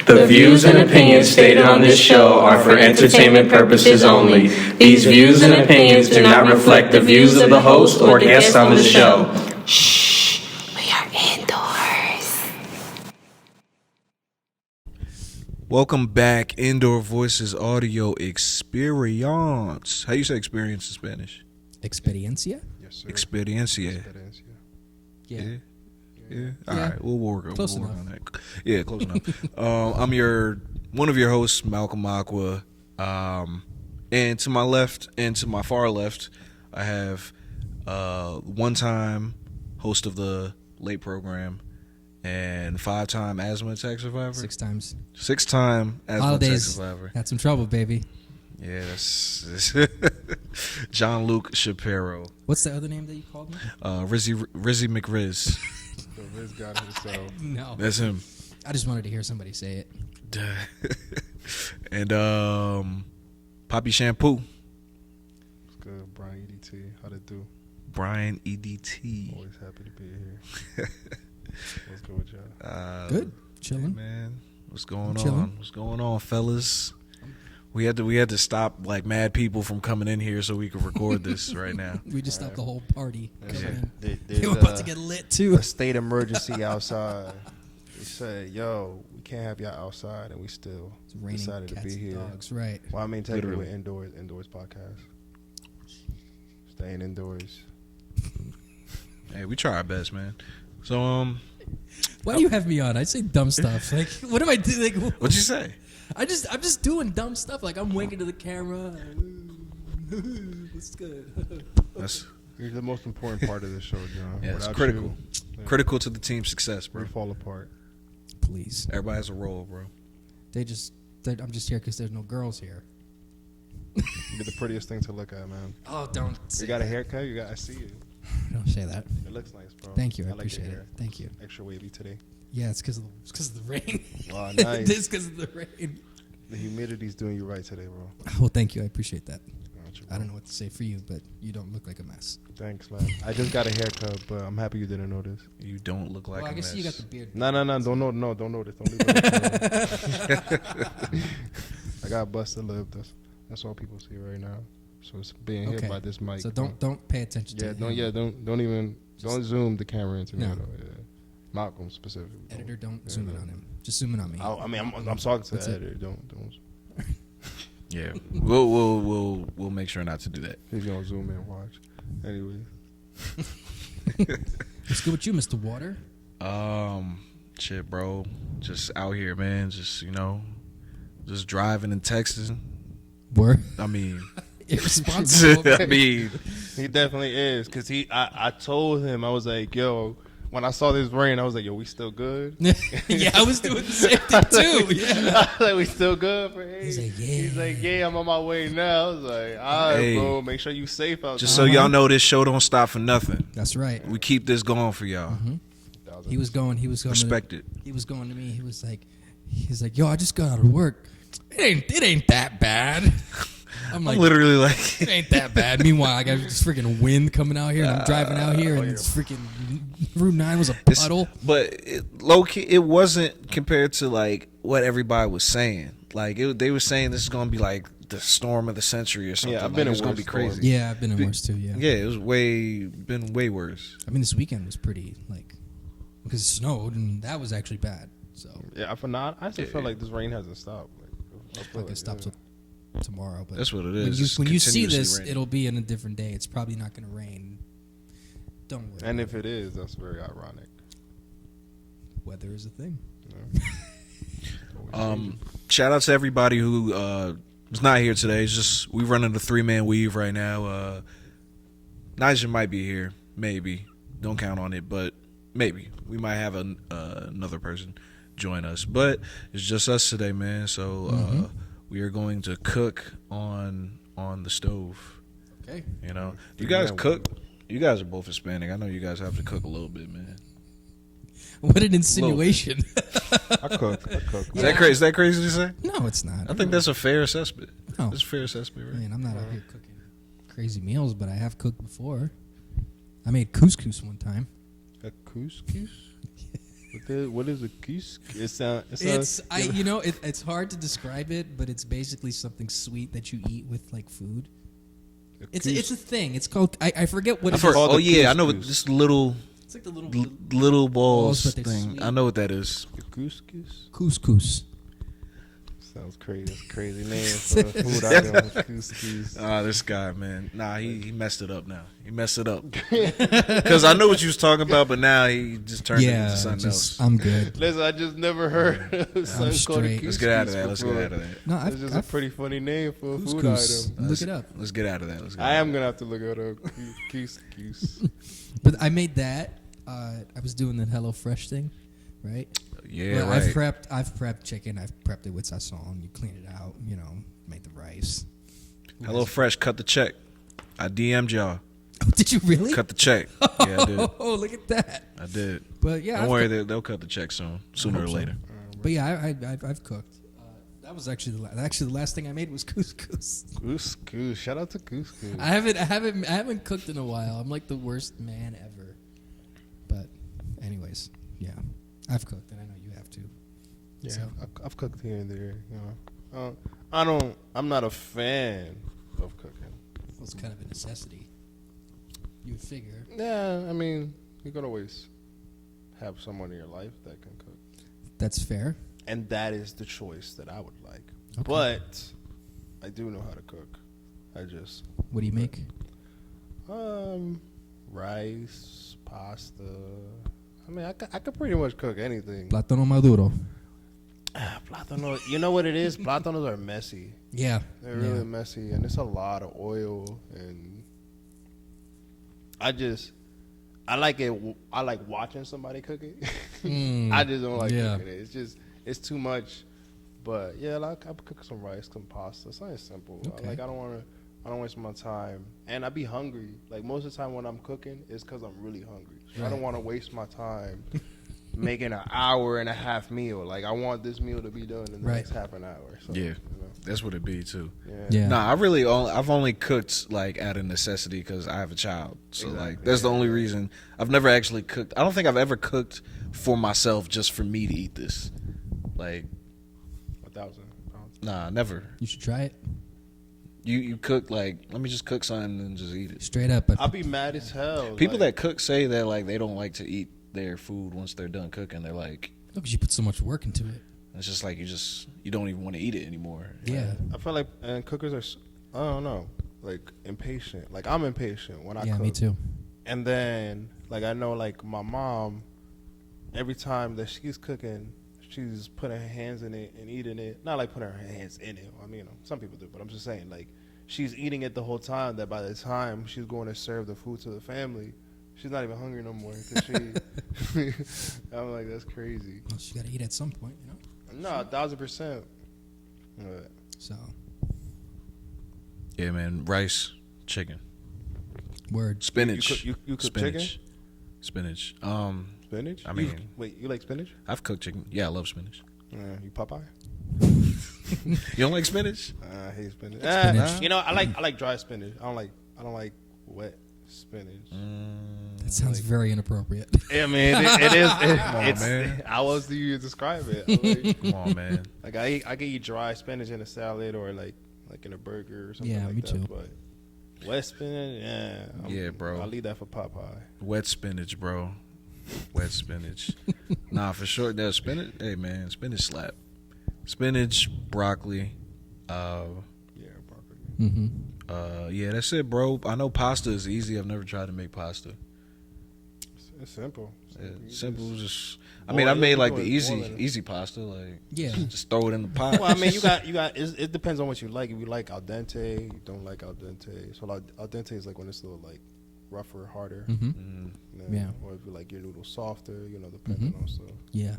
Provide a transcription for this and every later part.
The views and opinions stated on this show are for entertainment purposes only. These views and opinions do not reflect the views of the host or guests on the show. Shh, we are indoors. Welcome back, Indoor Voices Audio Experience. How you say experience in Spanish? Experiencia? Yes, sir. Experiencia. Yeah. Yeah. All right. We'll work on that. Yeah, close enough. I'm one of your hosts, Malcolm Aqua. And to my left and to my far left, I have one-time host of the late program and 5-time asthma attack survivor. 6 times. 6-time asthma attack survivor. Had some trouble, baby. Yeah, that's John Luke Shapiro. What's the other name that you called me? Rizzy McRiz. The Riz got himself. No. That's him. I just wanted to hear somebody say it. And Poppy Shampoo. What's good, Brian EDT? How'd it do? Brian EDT. Always happy to be here. What's good with y'all? Good. Chilling. Hey man, what's going Chilling. on? What's going on, fellas? We had to stop like mad people from coming in here so we could record this right now. We just stopped the whole party. They were There's about to get lit, too. a state emergency outside. They said, yo, we can't have y'all outside, and we still It's raining decided to cats be and here. dogs, right. Well, I mean, technically we're Literally. indoors podcast. Staying indoors. Hey, we try our best, man. So Why do you have me on? I say dumb stuff. Like, what do I do? Like, what'd you say? I'm just doing dumb stuff. Like, I'm winking to the camera. What's good? That's You're the most important part of the show, John. yeah, it's Without critical. you, Critical to the team's success, we bro. fall apart. Please. Everybody has a role, bro. I'm just here because there's no girls here. You're the prettiest thing to look at, man. Oh, don't You say got a that. haircut? I see you. Don't say that. It looks nice, bro. Thank you. I like your appreciate hair. it. Thank you. Extra wavy today. Yeah, it's because of the rain. Wow, nice. It's because of the rain. The humidity's doing you right today, bro. Well, thank you. I appreciate that. Gotcha, I bro. don't know what to say for you, but you don't look like a mess. Thanks, man. I just got a haircut, but I'm happy you didn't notice. You don't look like Well, I a guess mess. you got the beard. No, don't notice. Don't leave it. I got a busted lip. That's all people see right now. So it's being hit Okay. by this mic. So don't pay attention to Don't zoom the camera into me. No. Though, yeah. Malcolm specifically. Editor, don't zoom in on him. Just zoom in on me. I'm talking to That's the it. editor. Don't. Yeah, we'll make sure not to do that. He's gonna zoom in. Watch. Anyway. What's good with you, Mr. Water? Shit, bro. Just out here, man. Just just driving and texting. Word. I mean, Irresponsible. I mean, He definitely is, cause I told him, I was like, yo, when I saw this rain, I was like, yo, we still good? Yeah, I was doing the same thing too. Yeah. I was like, we still good for him? He's like, yeah. He's like, yeah, I'm on my way now. I was like, all right, Hey. bro, make sure you safe out just there. so y'all know, this show don't stop for nothing. That's right. We keep this going for y'all. He was going. Respect it. He was going to me. He's like, yo, I just got out of work. It ain't that bad. I'm like, I'm literally like, it ain't that bad. Meanwhile, I got this freaking wind coming out here, and I'm driving out here, and it's freaking Route 9 was a puddle. but low key, it wasn't compared to like what everybody was saying. Like they were saying this is gonna be like the storm of the century or something. Yeah, I've like, been in it's gonna worse be crazy. storms. Yeah, I've been in worse too. Yeah. Yeah, it was been way worse. I mean, this weekend was pretty because it snowed, and that was actually bad. So Yeah, I still feel like this rain hasn't stopped. I feel like it stops tomorrow. But That's what it is. when you see Continuously this, raining. it'll be in a different day. It's probably not going to rain. Don't worry. And if it is, that's very ironic. Weather is a thing. Shout out to everybody who was not here today. It's just we running a 3-man weave right now. Nigel might be here, maybe. Don't count on it, but maybe we might have another person join us. But it's just us today, man. So we are going to cook on the stove. Okay. You guys cook. You guys are both Hispanic. I know you guys have to cook a little bit, man. What an insinuation. I cook. Is that crazy? Is that crazy to say? No, it's not. I think that's a fair assessment. No. That's a fair assessment, I right? mean, I'm not out here cooking crazy meals, but I have cooked before. I made couscous one time. A couscous? What is a couscous? It's hard to describe it, but it's basically something sweet that you eat with like food. It's a thing. It's called I forget what it's called. Oh yeah, I know this little It's like the little balls but they're thing. sweet. I know what that is. Couscous? Couscous. Sounds crazy. That's a crazy name for a food item. Couscous. This guy, man. Nah, he messed it up now. He messed it up. Because I know what you was talking about, but now he just turned it into something else. I'm good. Listen, I just never heard of something called a straight. couscous. Let's get out of that. Let's get out of that. No, It's just a pretty funny name for a food couscous. item. Look it up. Let's get out of that. I am going to have to look it up. Couscous. But I made that. I was doing the HelloFresh thing, right? Yeah, Well, right. I've prepped chicken. I've prepped it with sazon. You clean it out. Made the rice. HelloFresh, cut the check. I DM'd y'all. Oh, did you really? Cut the check. Yeah, I did. Oh, look at that. I did. But yeah, Don't worry, they'll cut the check sooner or later. But yeah, I've cooked. That was actually the last thing I made was couscous. Couscous. Shout out to couscous. I haven't cooked in a while. I'm like the worst man ever. But anyways, yeah, I've cooked and I know you have too. Yeah, So. I've cooked here and there. I'm not a fan of cooking. Well, it's kind of a necessity. You would figure. Yeah, I mean, you could always have someone in your life that can cook. That's fair. And that is the choice that I would like. Okay. But I do know how to cook. What do you make? Rice, pasta. I mean, I could pretty much cook anything. Plátano maduro. Plátano, you know what it is? Plátanos are messy. Yeah. They're really messy, and it's a lot of oil, and I like it. I like watching somebody cook it. I just don't like cooking it. It's too much. But yeah, like I cook some rice, some pasta, something simple. Okay. I don't waste my time, and I be hungry. Like most of the time when I'm cooking, it's because I'm really hungry. So I don't want to waste my time making an hour and a half meal. Like I want this meal to be done in the next half an hour. So, Yeah, that's what it be too. Yeah. Nah, I've only cooked like out of necessity because I have a child. So like that's the only reason. I've never actually cooked. I don't think I've ever cooked for myself just for me to eat this. Like 1,000 pounds. Nah, never. You should try it. You cook like, let me just cook something and just eat it. Straight up. I'll be mad as hell. People that cook say that like they don't like to eat their food once they're done cooking. They're like, because you put so much work into it. it's just like you don't even want to eat it anymore. Yeah. I feel like cookers are, I don't know, like impatient. Like I'm impatient when I cook. Yeah, me too. And then like I know like my mom, every time that she's cooking, she's putting her hands in it and eating it. Not like putting her hands in it. I mean, some people do, but I'm just saying like she's eating it the whole time. That by the time she's going to serve the food to the family, she's not even hungry no more. I'm like, that's crazy. Well, she got to eat at some point, No, 1,000%. But So. Yeah, man. Rice, chicken, Word. spinach. You cook spinach. chicken? Spinach. Spinach? I mean, you like spinach? I've cooked chicken. Yeah, I love spinach. You Popeye? You don't like spinach? I hate spinach. Spinach. You know, I like dry spinach. I don't like wet spinach. That sounds very inappropriate. Yeah, man, it is. on, man. How else do you describe it? Like, Come on, man. like I can eat dry spinach in a salad or like in a burger or something Yeah, like me that. too. But wet spinach, Yeah, bro. I'll leave that for Popeye. Wet spinach, bro. Wet spinach. Nah, for sure. That spinach. Hey, man, spinach slap. Spinach, broccoli. Yeah, broccoli. Mm-hmm. Yeah, that's it, bro. I know pasta is easy. I've never tried to make pasta. It's simple. Yeah, You simple. just- Just. I boil mean, I it, made like boil the it. easy pasta. Like, Yeah. just throw it in the pot. Well, I mean, you got. It depends on what you like. If you like al dente, you don't like al dente. So al dente is like when it's a little like rougher, harder. Mm-hmm. Mm, Yeah. Or if you like your noodles softer, depending on stuff. Yeah.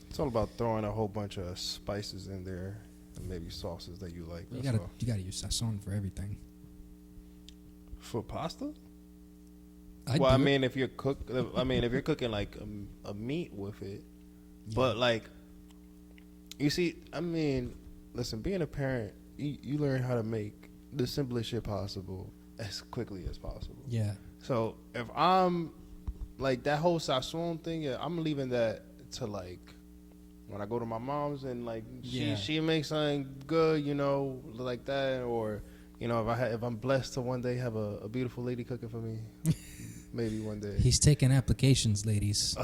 It's all about throwing a whole bunch of spices in there and maybe sauces that you like. You That's gotta all. use sazon for everything. For pasta? I'd Well, I do it. mean, if you're cooking like a meat with it, but like, you see, I mean, listen, being a parent, you learn how to make the simplest shit possible as quickly as possible. Yeah. So if I'm like that whole Sassoon thing. Yeah, I'm leaving that to like when I go to my mom's and like she makes something good, you know, like that, or you know, if I'm blessed to one day have a beautiful lady cooking for me, maybe one day. He's taking applications, ladies.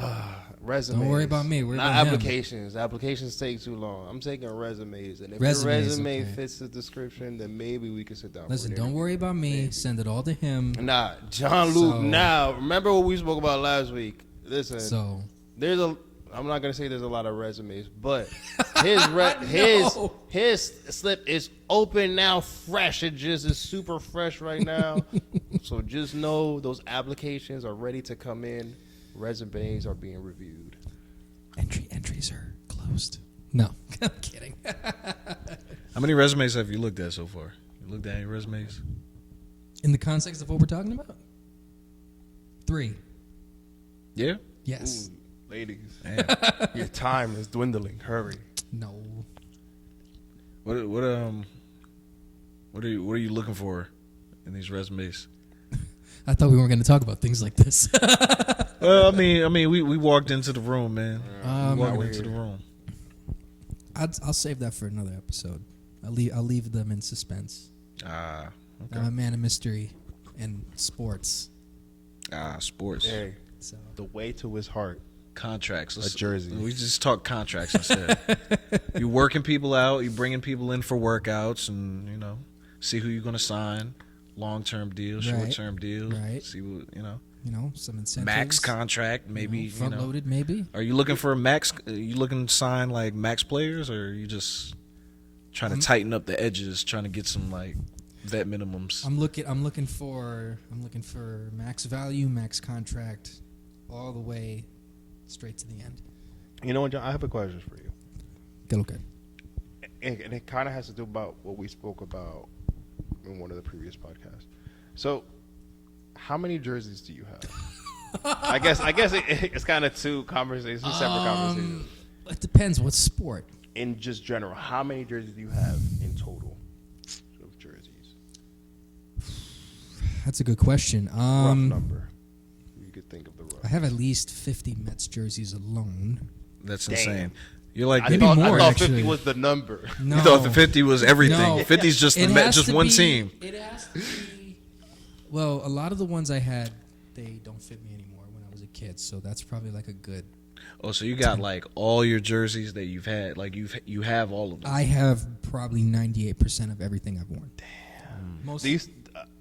Resumes. Don't worry about me. Worry Not about him. applications. Applications take too long. I'm taking resumes, and if Resumes, your resume okay. fits the description, then maybe we can sit down. Listen, for don't worry about me. Maybe. Send it all to him. Nah, John Luke. So- Now, remember what we spoke about last week. Listen, So I'm not gonna say there's a lot of resumes, but his slip is open now, fresh. It just is super fresh right now. So just know those applications are ready to come in. Resumes are being reviewed. entries are closed. No, I'm kidding. How many resumes have you looked at so far? You looked at any resumes? In the context of what we're talking about, 3. Yeah. Yes. Ooh, ladies, Damn. your time is dwindling. Hurry. No. What are you looking for in these resumes? I thought we weren't going to talk about things like this. Well, I mean, we walked into the room, man. We walked we're into the here. room. I'll save that for another episode. I'll leave them in suspense. Okay. I'm a man of mystery and sports. Sports. Hey, So the way to his heart. Contracts. A jersey. We just talk contracts instead. You working people out. You bringing people in for workouts, and you know, see who you're gonna sign. Long-term deals, Right. short-term deals. Right. See what some incentives. max contract, maybe. front loaded, maybe. Are you looking for a max? Are you looking to sign like max players, or are you just trying to tighten up the edges, trying to get some like vet minimums? I'm looking for max value, max contract, all the way straight to the end. You know what, John? I have a question for you. Okay. And it kind of has to do about what we spoke about in one of the previous podcasts. So, how many jerseys do you have? I guess it's kind of two separate conversations. It depends what sport. In just general, how many jerseys do you have in total of jerseys? That's a good question. Rough number. You could think of the rough. I have at least 50 Mets jerseys alone. That's Damn. insane. You're like, Maybe I more, thought actually. 50 was the number. No. you thought the 50 was everything. No. 50's just It the has just to one be- team. It has to be. Well, a lot of the ones I had, they don't fit me anymore when I was a kid. So that's probably like a good. Oh, so you got like all your jerseys that you've had, like you have all of them. I have probably 98% of everything I've worn. Damn. Most. Do you,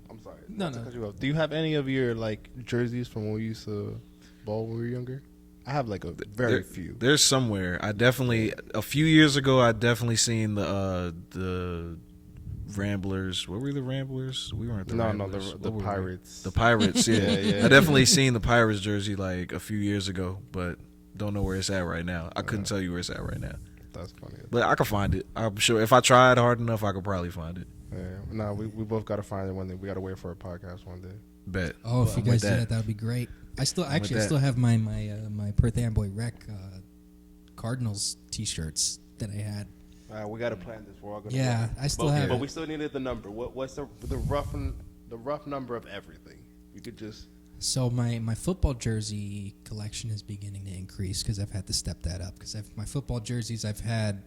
I'm sorry. No, not to no. cut you off. Do you have any of your like jerseys from when we used to ball when we were younger? I have like a very few. There's somewhere. I definitely a few years ago. I definitely seen the Ramblers. What were the Ramblers? We weren't the Ramblers. the What were we? Pirates. The Pirates. Yeah, Yeah. I definitely seen the Pirates jersey like a few years ago, but don't know where it's at right now. I couldn't tell you where it's at right now, That's funny. but I could find it. I'm sure if I tried hard enough, I could probably find it. Yeah. No, we both got to find it one day. We got to wait for a podcast one day. Bet. Oh, if you I'm with guys do that, that would be great. I still have my Perth Amboy Rec Cardinals T-shirts that I had. We got to plan this. We're all gonna Yeah, work. I still have But it. we still needed the number. What's the rough number of everything? You could just. So my football jersey collection is beginning to increase because I've had to step that up. Because my football jerseys I've had,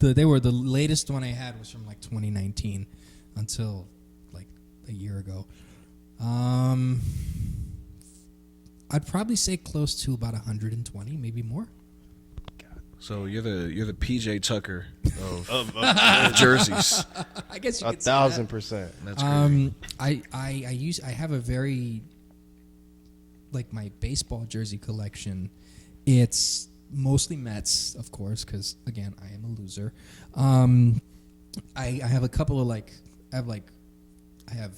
they were the latest one I had was from like 2019 until like a year ago. I'd probably say close to about 120, maybe more. So you're the PJ Tucker of jerseys. I guess you could say 1,000%. That's crazy. I have a very like my baseball jersey collection. It's mostly Mets, of course, because again I am a loser. I have a couple of I have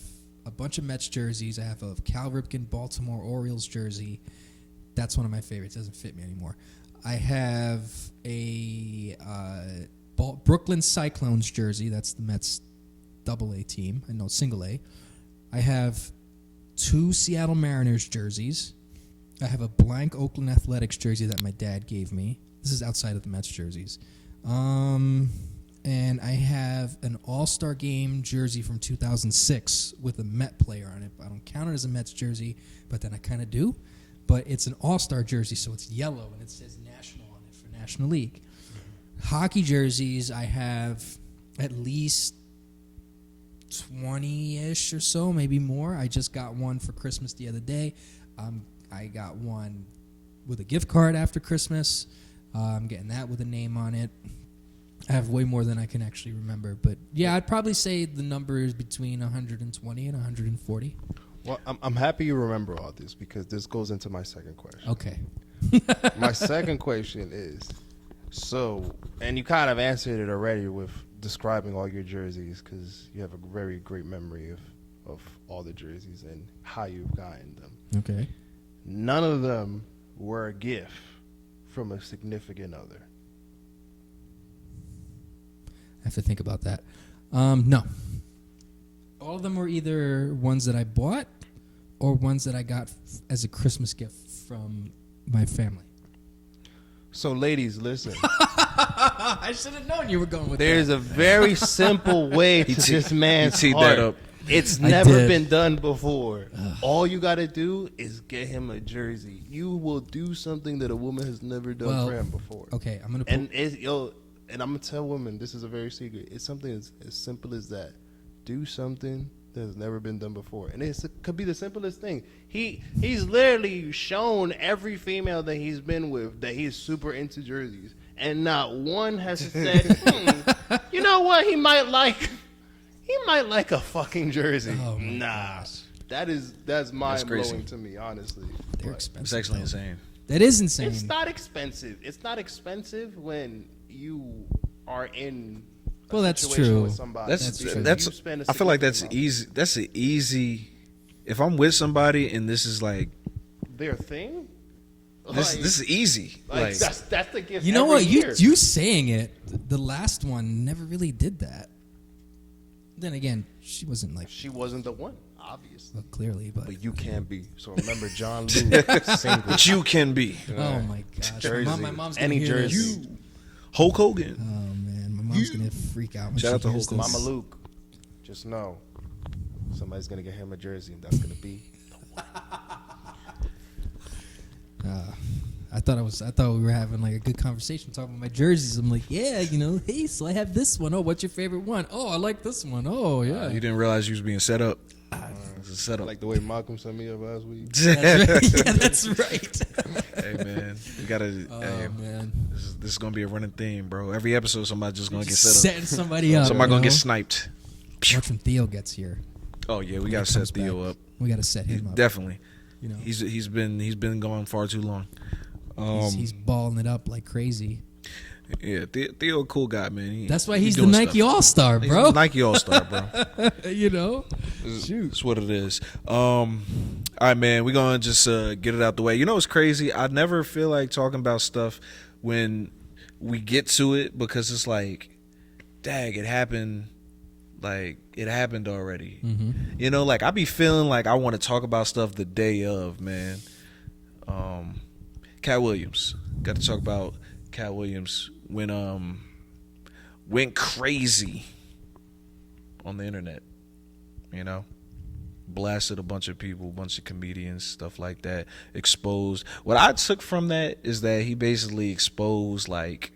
a bunch of Mets jerseys. I have a Cal Ripken Baltimore Orioles jersey. That's one of my favorites. It doesn't fit me anymore. I have a Brooklyn Cyclones jersey. That's the Mets AA team. I know single A. I have 2 Seattle Mariners jerseys. I have a blank Oakland Athletics jersey that my dad gave me. This is outside of the Mets jerseys. And I have an All-Star Game jersey from 2006 with a Met player on it. I don't count it as a Mets jersey, but then I kind of do. but it's an all-star jersey, so it's yellow, and it says National on it for National League. Hockey jerseys, I have at least 20-ish or so, maybe more. I just got one for Christmas the other day. I got one with a gift card after Christmas. I'm getting that with a name on it. I have way more than I can actually remember. But, yeah, I'd probably say the number is between 120 and 140. Well, I'm happy you remember all this because this goes into my second question. Okay. My second question is, and you kind of answered it already with describing all your jerseys because you have a very great memory of all the jerseys and how you've gotten them. Okay. None of them were a gift from a significant other. I have to think about that. No. All of them were either ones that I bought or ones that I got as a Christmas gift from my family. So, ladies, listen. I should have known you were going with There's a very simple way to this man's teed heart. that up. It's I never did. been done before. All you got to do is get him a jersey. You will do something that a woman has never done for him before. Okay, I'm gonna. And I'm gonna tell women this is a very secret. It's something as simple as that. Do something that has never been done before, and it could be the simplest thing. He's literally shown every female that he's been with that he's super into jerseys, and not one has said, you know what, he might like a fucking jersey. Oh my nah, gosh. that's mind crazy. blowing to me, honestly. They're But expensive. It's actually though. insane. That is insane. it's not expensive. It's not expensive when you are in. Well, that's situation true. With somebody. That's Because you spend a I feel like that's significant easy. That's an easy. If I'm with somebody and this is like amount. Their thing. this is easy. Like that's the gift. You know every what? year. You saying it, the last one never really did that. Then again, she wasn't like She wasn't the one, obviously. well, clearly, but You can be. So remember, John Luke, single. but you can be oh my gosh, Jersey. my mom's gonna Any hear jersey. this. Hulk Hogan. Oh man, my mom's gonna freak out when Shout she out to hears Hulk this. Mama Luke, just know somebody's gonna get him a jersey, and that's gonna be. I thought we were having like a good conversation talking about my jerseys. I'm like, yeah, hey, so I have this one. Oh, what's your favorite one? Oh, I like this one. Oh, yeah. You didn't realize you was being set up. It's a setup. Like the way Malcolm sent me up last week. That's right. Yeah, that's right. Hey man, we gotta. Oh hey, man, this is gonna be a running theme, bro. Every episode, somebody's just gonna get set up. setting somebody up. Somebody gonna get sniped. Watch when Theo gets here. Oh yeah, we When gotta he set comes Theo back. up. We gotta set him up. Definitely. You know, He's been going far too long. he's balling it up like crazy. Yeah, Theo a cool guy, man. That's why he he's the doing Nike stuff. All-Star, He's bro. the Nike All Star, bro. Shoot. That's what it is. All right, man. We're gonna just get it out the way. You know what's crazy? I never feel like talking about stuff when we get to it because it's like, dang, it happened. Like it happened already. Mm-hmm. You know, like I be feeling like I want to talk about stuff the day of, man. Katt Williams. Got to talk about Katt Williams when went crazy on the internet. You know, blasted a bunch of people, a bunch of comedians, stuff like that. Exposed. What I took from that is that he basically exposed like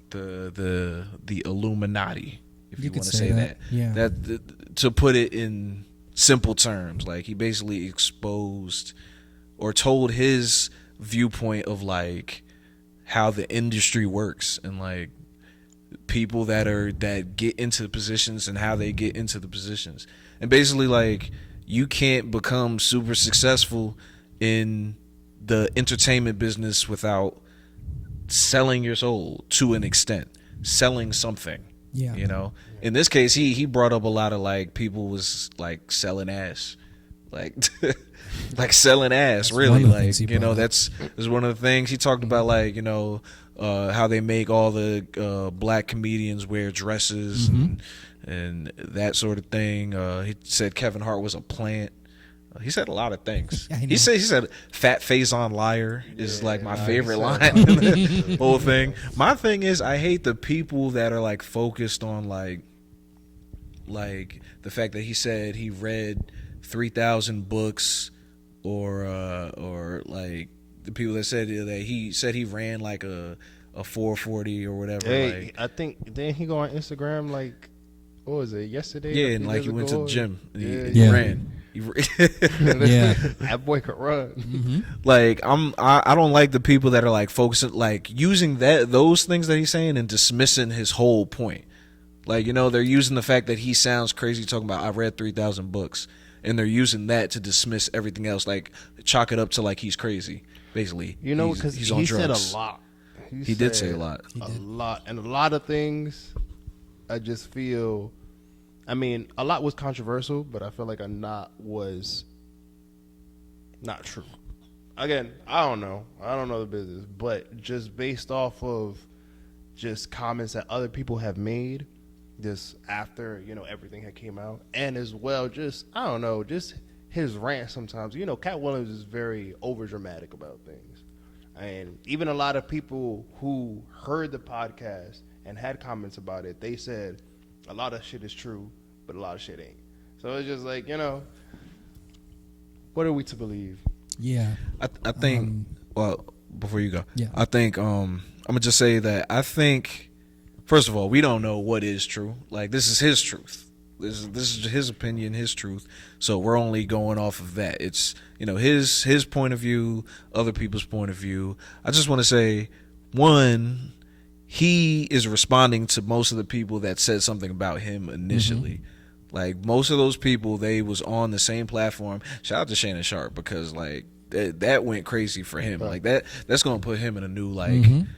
the Illuminati, if you want to say that. Yeah. That to put it in simple terms, like he basically exposed or told his viewpoint of like how the industry works and like people that get into positions and how they get into the positions. And basically like you can't become super successful in the entertainment business without selling your soul to an extent, selling something. Yeah. You know, in this case, he brought up a lot of like people was like selling ass, like like selling ass. That's Really, one of the like things he you know, brought up. that's one of the things he talked about. Like you know, how they make all the black comedians wear dresses and that sort of thing. He said Kevin Hart was a plant. He said a lot of things. I know. He said "fat face on liar" is like my favorite he line said in the whole thing. My thing is I hate the people that are like focused on like the fact that he said he read 3,000 books, or like the people that said that he ran like a 440 or whatever. Hey, like, I think didn't he go on Instagram like what was it yesterday? yeah, or and few like days he went to ago? the gym. Yeah. He Yeah. ran. Yeah. That boy could run. Mm-hmm. Like I don't like the people that are like focusing, like using those things that he's saying and dismissing his whole point. Like, you know, they're using the fact that he sounds crazy talking about I read 3,000 books, and they're using that to dismiss everything else, like chalk it up to like he's crazy, basically. You know, because he's on he drugs. said a lot. He did say a lot. A lot, and a lot of things. I just feel. I mean, a lot was controversial, but I feel like a lot was not true. Again, I don't know the business, but just based off of just comments that other people have made, just after everything had came out, and as well, just I don't know, just his rant sometimes. Katt Williams is very over dramatic about things, and even a lot of people who heard the podcast and had comments about it, they said a lot of shit is true, but a lot of shit ain't. So it's just like, what are we to believe? Yeah. I think. Well, before you go, Yeah. I think I'm gonna just say that I think, first of all, we don't know what is true. Like, this is his truth. This is his opinion, his truth. So we're only going off of that. It's his point of view, other people's point of view. I just want to say, one, he is responding to most of the people that said something about him initially. Mm-hmm. Like, most of those people, they was on the same platform. Shout out to Shannon Sharp, because like that went crazy for him. Like that's gonna put him in a new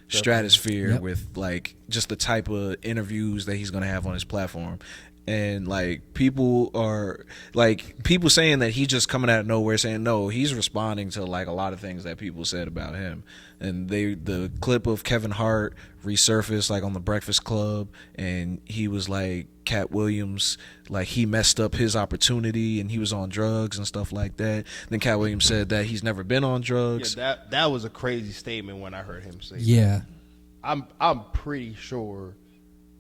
stratosphere. Yep. With like just the type of interviews that he's gonna have on his platform. And like people saying that he's just coming out of nowhere saying no, he's responding to like a lot of things that people said about him. And the clip of Kevin Hart resurfaced like on the Breakfast Club, and he was like, Katt Williams, like he messed up his opportunity and he was on drugs and stuff like that. Then Katt Williams said that he's never been on drugs. Yeah, that was a crazy statement when I heard him say yeah. that. I'm pretty sure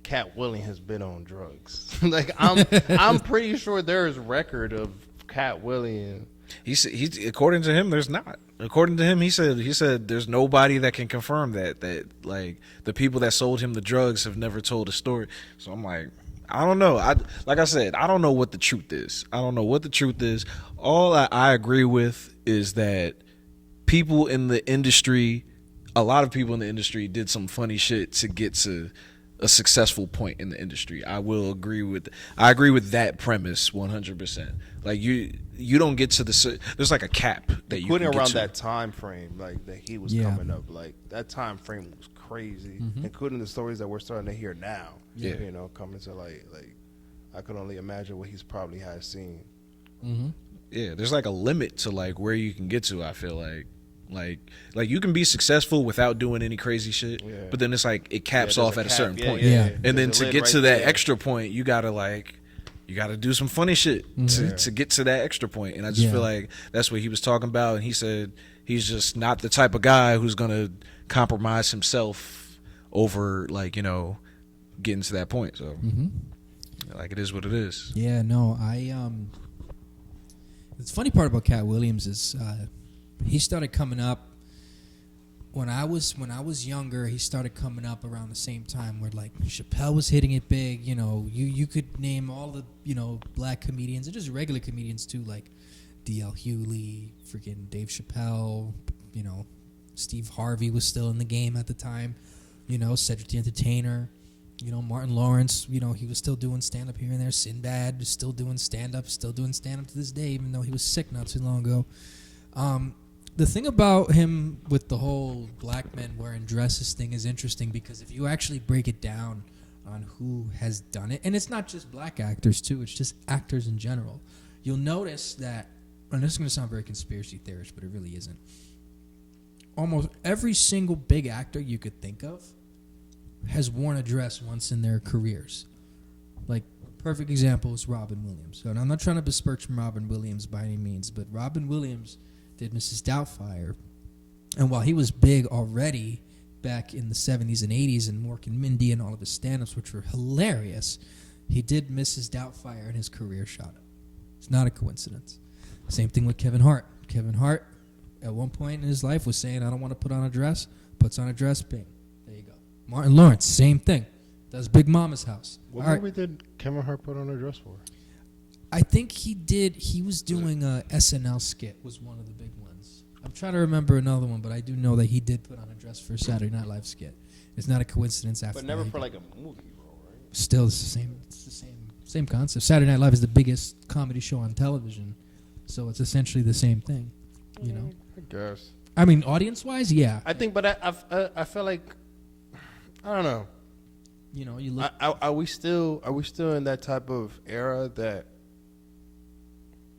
Katt Williams has been on drugs. Like I'm pretty sure there's record of Katt Williams. He's according to him, there's not. According to him, he said there's nobody that can confirm that like the people that sold him the drugs have never told a story. So I'm like, I don't know. Like I said, I don't know what the truth is. I don't know what the truth is. All I agree with is that people in the industry, a lot of people in the industry did some funny shit to get to a successful point in the industry. I agree with that premise 100%. Like you don't get to there's like a cap that you including can get around to. that time frame, like that he was coming up, like that time frame was crazy, including the stories that we're starting to hear now. Yeah, coming to like I could only imagine what he's probably has seen. Mm-hmm. Yeah, there's like a limit to like where you can get to. I feel like you can be successful without doing any crazy shit, but then it's like it caps off at a certain point. And then to get to that extra point, you gotta do some funny shit to get to that extra point. And I just feel like that's what he was talking about. And he said he's just not the type of guy who's gonna compromise himself over getting to that point. So like, it is what it is. Yeah, no, the funny part about Katt Williams is he started coming up when I was younger. He started coming up around the same time where like Chappelle was hitting it big. You could name all the black comedians and just regular comedians too, like D.L. Hewley, freaking Dave Chappelle. Steve Harvey was still in the game at the time. Cedric the Entertainer. Martin Lawrence. He was still doing stand up here and there. Sinbad was still doing stand up to this day, even though he was sick not too long ago. The thing about him with the whole black men wearing dresses thing is interesting, because if you actually break it down on who has done it, and it's not just black actors too, it's just actors in general, you'll notice that, and this is going to sound very conspiracy theorist, but it really isn't, almost every single big actor you could think of has worn a dress once in their careers. Like, perfect example is Robin Williams. So, and I'm not trying to besmirch Robin Williams by any means, but Robin Williams did Mrs. Doubtfire. And while he was big already back in the 70s and 80s, and Mork and Mindy and all of his stand-ups, which were hilarious, he did Mrs. Doubtfire and his career shot up. It's not a coincidence. Same thing with Kevin Hart. Kevin Hart, at one point in his life, was saying, I don't want to put on a dress. Puts on a dress, bing. There you go. Martin Lawrence, same thing. Does Big Mama's House. What movie did Kevin Hart put on a dress for? I think he was doing a SNL skit, was one of the big ones. I'm trying to remember another one, but I do know that he did put on a dress for a Saturday Night Live skit. It's not a coincidence after But never that. for like a movie role, right? Still, it's the same concept. Saturday Night Live is the biggest comedy show on television, so it's essentially the same thing, you know? I guess. I mean, audience-wise, yeah. I think, but I feel like, I don't know. You know, you look... Are we still in that type of era that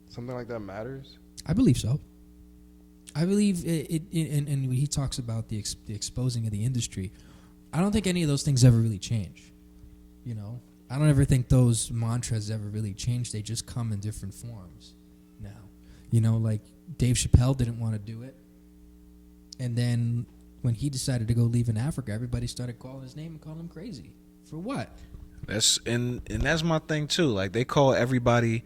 something like that matters? I believe so. I believe it and when he talks about the exposing of the industry, I don't think any of those things ever really change. You know, I don't ever think those mantras ever really change. They just come in different forms now. You know, like Dave Chappelle didn't want to do it, and then when he decided to go live in Africa, everybody started calling his name and calling him crazy. For what? That's and that's my thing too. Like they call everybody.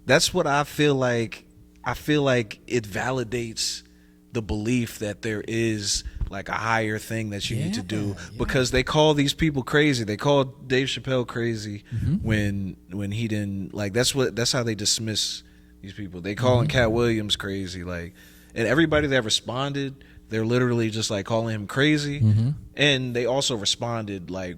That's what I feel like. I feel like it validates the belief that there is like a higher thing that you need to do, because they call these people crazy. They call Dave Chappelle crazy when he didn't, like, that's how they dismiss these people. They calling Katt Williams crazy, like, and everybody that responded, they're literally just like calling him crazy, and they also responded like,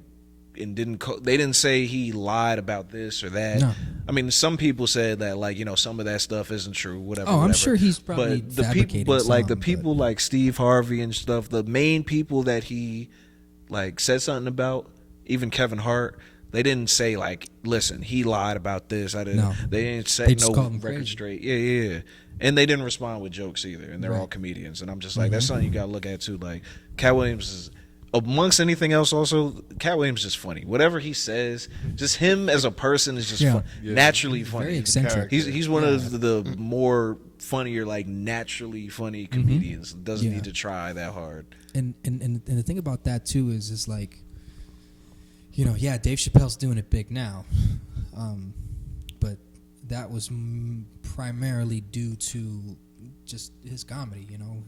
and they didn't say he lied about this or that. No. I mean, some people said that, like, you know, some of that stuff isn't true, whatever. Oh, I'm whatever. sure he's probably fabricating the people like Steve Harvey and stuff, the main people that he like said something about, even Kevin Hart, they didn't say like, listen, he lied about this. They didn't say no record straight. Yeah. And they didn't respond with jokes either, and they're all comedians. And I'm just like, that's something you gotta look at too. Like, Katt Williams is, amongst anything else, also, Katt Williams is just funny. Whatever he says, just him as a person is just naturally funny. Very eccentric. He's one of the more funnier, like, naturally funny comedians. Doesn't need to try that hard. And the thing about that too is like, you know, Dave Chappelle's doing it big now, but that was primarily due to just his comedy. You know,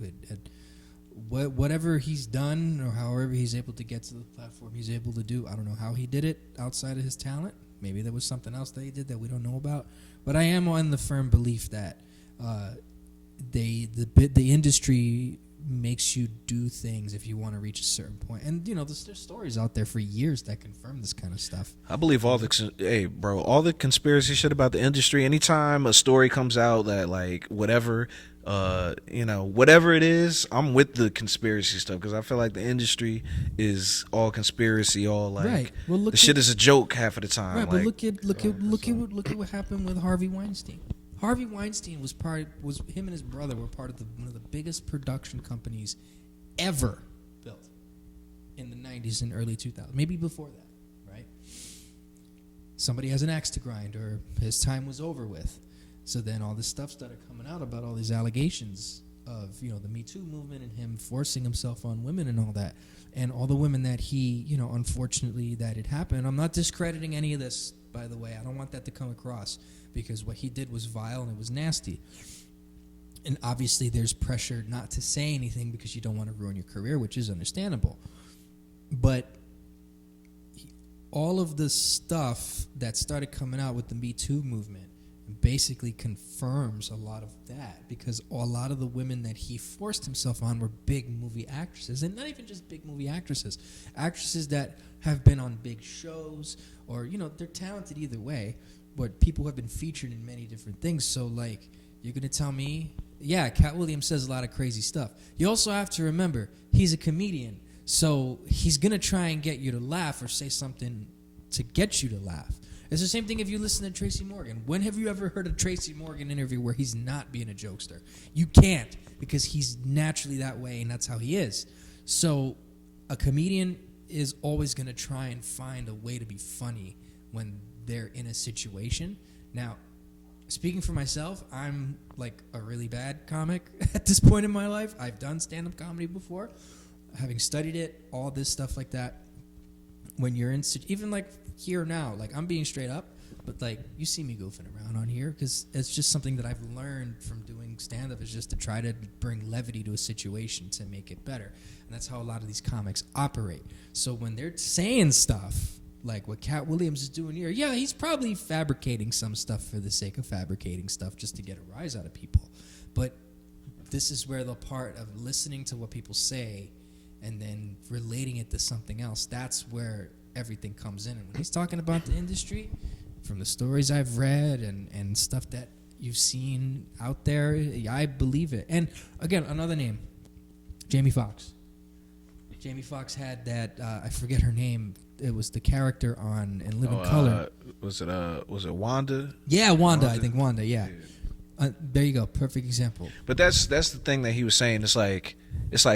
whatever he's done or however he's able to get to the platform he's able to do, I don't know how he did it outside of his talent. Maybe there was something else that he did that we don't know about. But I am on the firm belief that the industry makes you do things if you want to reach a certain point. And, you know, there's stories out there for years that confirm this kind of stuff. I believe all the conspiracy shit about the industry, anytime a story comes out that, like, whatever it is, I'm with the conspiracy stuff, because I feel like the industry is all conspiracy, all like, right. Well, the shit is a joke half of the time. Right, like, but look at what happened with Harvey Weinstein. Harvey Weinstein was him and his brother were part of one of the biggest production companies ever built in the 90s and early 2000s, maybe before that, right? Somebody has an axe to grind, or his time was over with. So then all this stuff started coming out about all these allegations of, you know, the Me Too movement and him forcing himself on women and all that. And all the women that he, you know, unfortunately that it happened. I'm not discrediting any of this, by the way. I don't want that to come across, because what he did was vile and it was nasty. And obviously there's pressure not to say anything because you don't want to ruin your career, which is understandable. But all of the stuff that started coming out with the Me Too movement basically confirms a lot of that, because a lot of the women that he forced himself on were big movie actresses, and not even just big movie actresses that have been on big shows, or, you know, they're talented either way, but people who have been featured in many different things. So, like, you're gonna tell me, Katt Williams says a lot of crazy stuff. You also have to remember, he's a comedian, so he's gonna try and get you to laugh or say something to get you to laugh. It's the same thing if you listen to Tracy Morgan. When have you ever heard a Tracy Morgan interview where he's not being a jokester? You can't, because he's naturally that way, and that's how he is. So a comedian is always going to try and find a way to be funny when they're in a situation. Now, speaking for myself, I'm like a really bad comic at this point in my life. I've done stand-up comedy before, having studied it, all this stuff like that. When you're in, even like here now, like, I'm being straight up, But like, you see me goofing around on here because it's just something that I've learned from doing stand-up, is just to try to bring levity to a situation to make it better. And that's how a lot of these comics operate. So when they're saying stuff like what Katt Williams is doing here, yeah, he's probably fabricating some stuff for the sake of fabricating stuff just to get a rise out of people. But this is where the part of listening to what people say and then relating it to something else, that's where everything comes in. And when he's talking about the industry, from the stories I've read and stuff that you've seen out there, I believe it. And again, another name, Jamie Foxx. Jamie Foxx had that, I forget her name. It was the character on In Living Color. Was it Wanda? Yeah, Wanda. I think Wanda. Yeah. There you go. Perfect example. But that's the thing that he was saying. It's like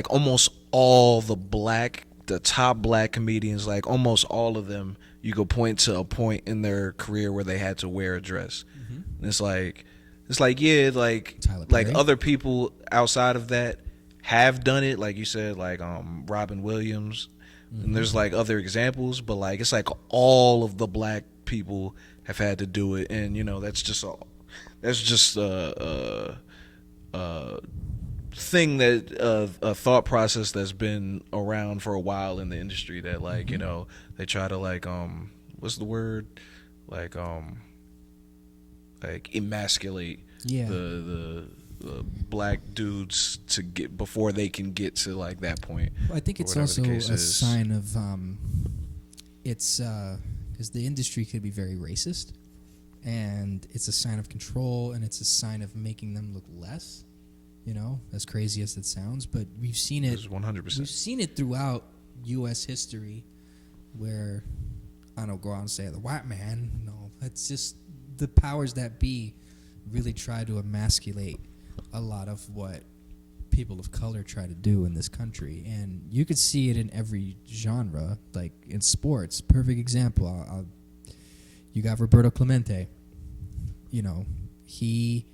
almost all the top black comedians, like almost all of them, you could point to a point in their career where they had to wear a dress. Mm-hmm. And it's like yeah, like other people outside of that have done it, like you said, like Robin Williams. Mm-hmm. And there's like other examples, but like it's like all of the black people have had to do it, and you know that's just a thing that a thought process that's been around for a while in the industry, that like, you know, they try to like what's the word, like emasculate the black dudes to get before they can get to like that point. Well, I think it's also a sign of it's because the industry could be very racist, and it's a sign of control, and it's a sign of making them look less. You know, as crazy as it sounds, but we've seen it. 100%. We've seen it throughout U.S. history, where I don't go out and say the white man. No, it's just the powers that be really try to emasculate a lot of what people of color try to do in this country, and you could see it in every genre. Like in sports, perfect example. You got Roberto Clemente. You know, he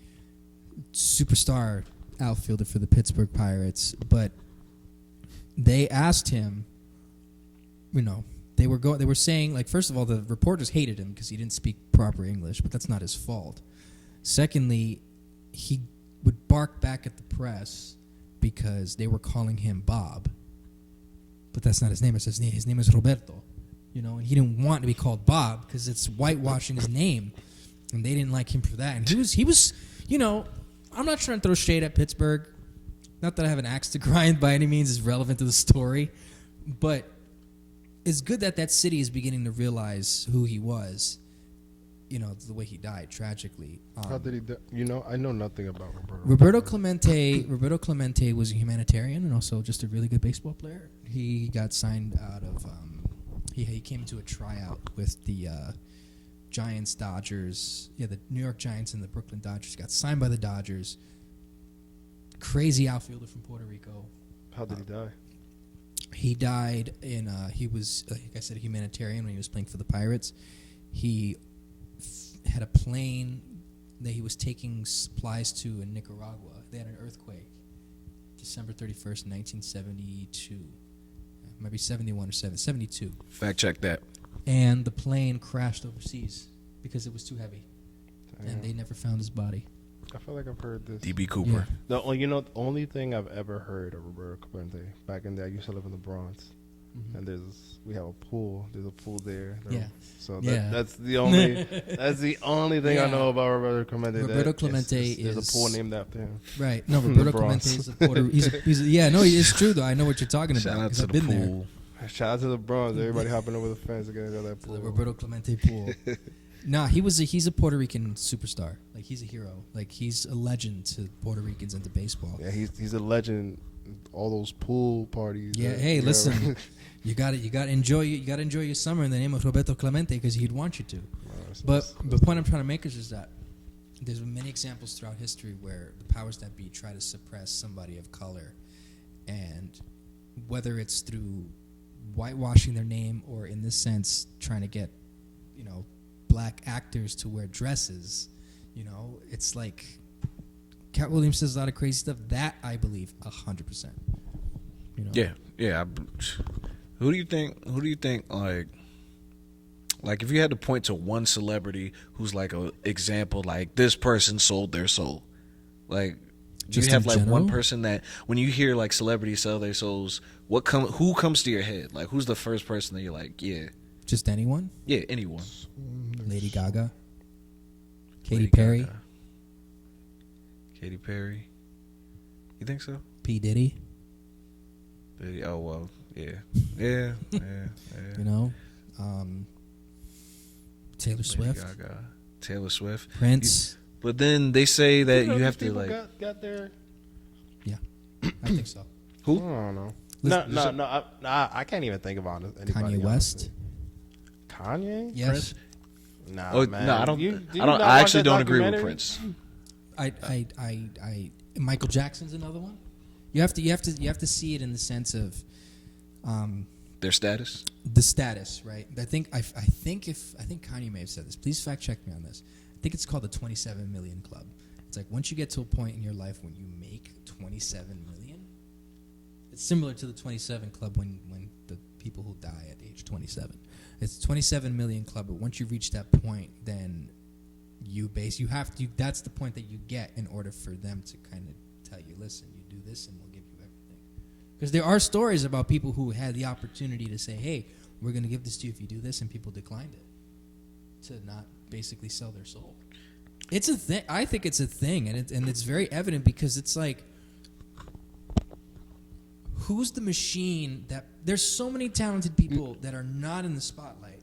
superstar outfielder for the Pittsburgh Pirates, but they asked him, you know, they were saying, like, first of all, the reporters hated him because he didn't speak proper English, but that's not his fault. Secondly, he would bark back at the press because they were calling him Bob, but that's not his name. His name is Roberto, you know, and he didn't want to be called Bob because it's whitewashing his name, and they didn't like him for that. And he was, you know, I'm not trying to throw shade at Pittsburgh. Not that I have an axe to grind by any means is relevant to the story, but it's good that that city is beginning to realize who he was. You know, the way he died tragically. How did he die? You know, I know nothing about Roberto Clemente. Roberto Clemente was a humanitarian and also just a really good baseball player. He got signed out of. He came into a tryout with the Giants, Dodgers. Yeah, the New York Giants and the Brooklyn Dodgers. Got signed by the Dodgers. Crazy outfielder from Puerto Rico. How did he die? He died in. He was, like I said, a humanitarian when he was playing for the Pirates. He had a plane that he was taking supplies to in Nicaragua. They had an earthquake, December 31st, 1972. Might be 71 or 72. Fact check that. And the plane crashed overseas because it was too heavy. Damn. And they never found his body. I feel like I've heard this. D.B. Cooper. Yeah. The only thing I've ever heard of Roberto Clemente, back in the day, I used to live in the Bronx. Mm-hmm. And we have a pool. There's a pool there. Yeah. So that's the only thing I know about Roberto Clemente. Roberto Clemente there's a pool named after him. Right. No, Roberto Clemente is a Puerto. It's true though. I know what you're talking about. Shout out to the pool. Shout out to the Bronx. Everybody hopping over the fence to get into that pool. The Roberto Clemente pool. Nah, he's a Puerto Rican superstar. Like, he's a hero. Like, he's a legend to Puerto Ricans and to baseball. Yeah, he's a legend. All those pool parties. Yeah. Hey, listen. You got to enjoy your summer in the name of Roberto Clemente because he'd want you to. But the point I'm trying to make is that there's been many examples throughout history where the powers that be try to suppress somebody of color, and whether it's through whitewashing their name or, in this sense, trying to get, you know, black actors to wear dresses, you know, it's like Katt Williams says a lot of crazy stuff. That I believe 100%. You know? Yeah. Who do you think? Like, Like, if you had to point to one celebrity who's like a example, like this person sold their soul, like, do Just you have in like general? one person that when you hear like celebrities sell their souls, who comes to your head? Like, who's the first person that you're like, yeah, Just anyone? yeah, anyone? Lady Gaga, Katy Lady Perry, Gaga. Katy Perry. You think so? P Diddy. Oh well, yeah. Yeah. You know, Taylor Lady Swift, Gaga, Taylor Swift, Prince. But then they say that you have to people like got their. Yeah, I think so. I don't know. No. I can't even think about anybody. Kanye West. Kanye? Yes. Prince? Nah, Oh man. no, I don't. You I don't. not I watch actually that don't agree with documentary? Prince. I Michael Jackson's another one. You have to see it in the sense of Their status. the status, right? I think Kanye may have said this. Please fact check me on this. I think it's called the 27 million club. It's like once you get to a point in your life when you make 27 million, it's similar to the 27 club when the people who die at age 27. It's 27 million club, but once you reach that point, then that's the point that you get in order for them to kind of tell you, listen, you do this and we'll give you everything. Because there are stories about people who had the opportunity to say, hey, we're going to give this to you if you do this, and people declined it to not basically sell their soul. It's a thing. I think it's a thing, and it's very evident because it's like, who's the machine that there's so many talented people that are not in the spotlight.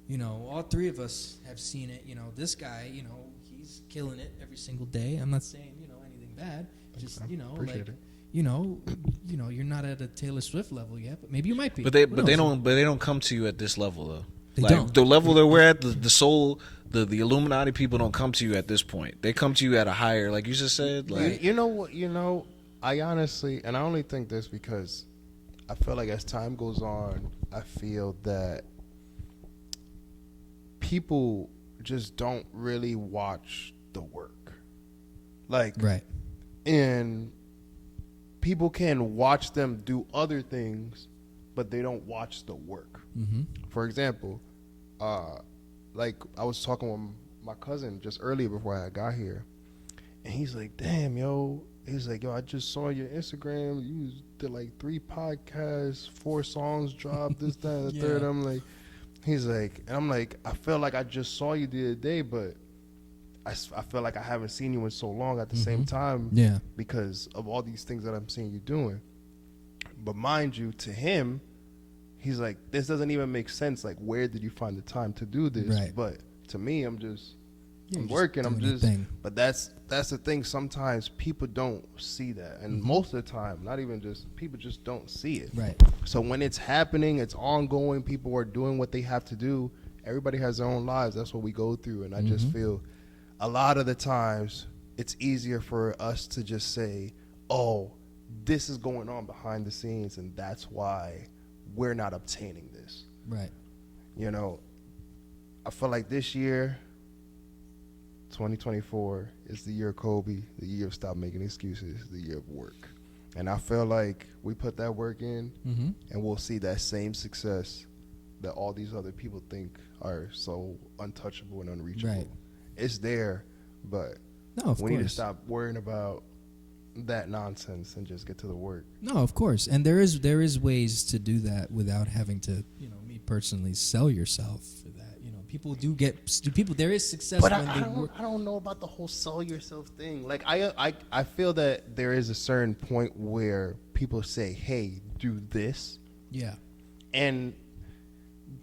You know, all three of us have seen it. You know, this guy, you know, he's killing it every single day. I'm not saying, you know, anything bad. Just, you know, Appreciate like, it. you know, you're not at a Taylor Swift level yet, but maybe you might be. But they Who knows? don't come to you at this level though. They Like don't. the level that we're at, the soul, the Illuminati people don't come to you at this point. They come to you at a higher, like you just said. Like You know what? I honestly, and I only think this because I feel like as time goes on, I feel that people just don't really watch the work. Like, Right. and people can watch them do other things, but they don't watch the work. Mm-hmm. For example, like I was talking with my cousin just earlier before I got here, and he's like, "Damn, yo." He's like, "Yo, I just saw your Instagram. You did like 3 podcasts, 4 songs dropped, this, that, and the third." I'm like, he's like, and I'm like, I feel like I just saw you the other day, but I feel like I haven't seen you in so long at the same time. Yeah. Because of all these things that I'm seeing you doing. But mind you, to him, he's like, this doesn't even make sense. Like, where did you find the time to do this? Right. But to me, I'm just, You're I'm just working. I'm doing your just, thing. but that's the thing. Sometimes people don't see that. And most of the time, not even just, people just don't see it. Right. So when it's happening, it's ongoing. People are doing what they have to do. Everybody has their own lives. That's what we go through. And I just feel a lot of the times it's easier for us to just say, oh, this is going on behind the scenes, and that's why we're not obtaining this. Right. You know, I feel like this year, 2024, is the year of Kobe, the year of stop making excuses, the year of work. And I feel like we put that work in, and we'll see that same success that all these other people think are so untouchable and unreachable. Right. It's there, but No, of we course. need to stop worrying about that nonsense and just get to the work. No, of course, and there is ways to do that without having to, you know, me personally, sell yourself for that. You know, people do get people. There is success But when I they work. don't know about the whole sell yourself thing. Like I feel that there is a certain point where people say, "Hey, do this," Yeah. and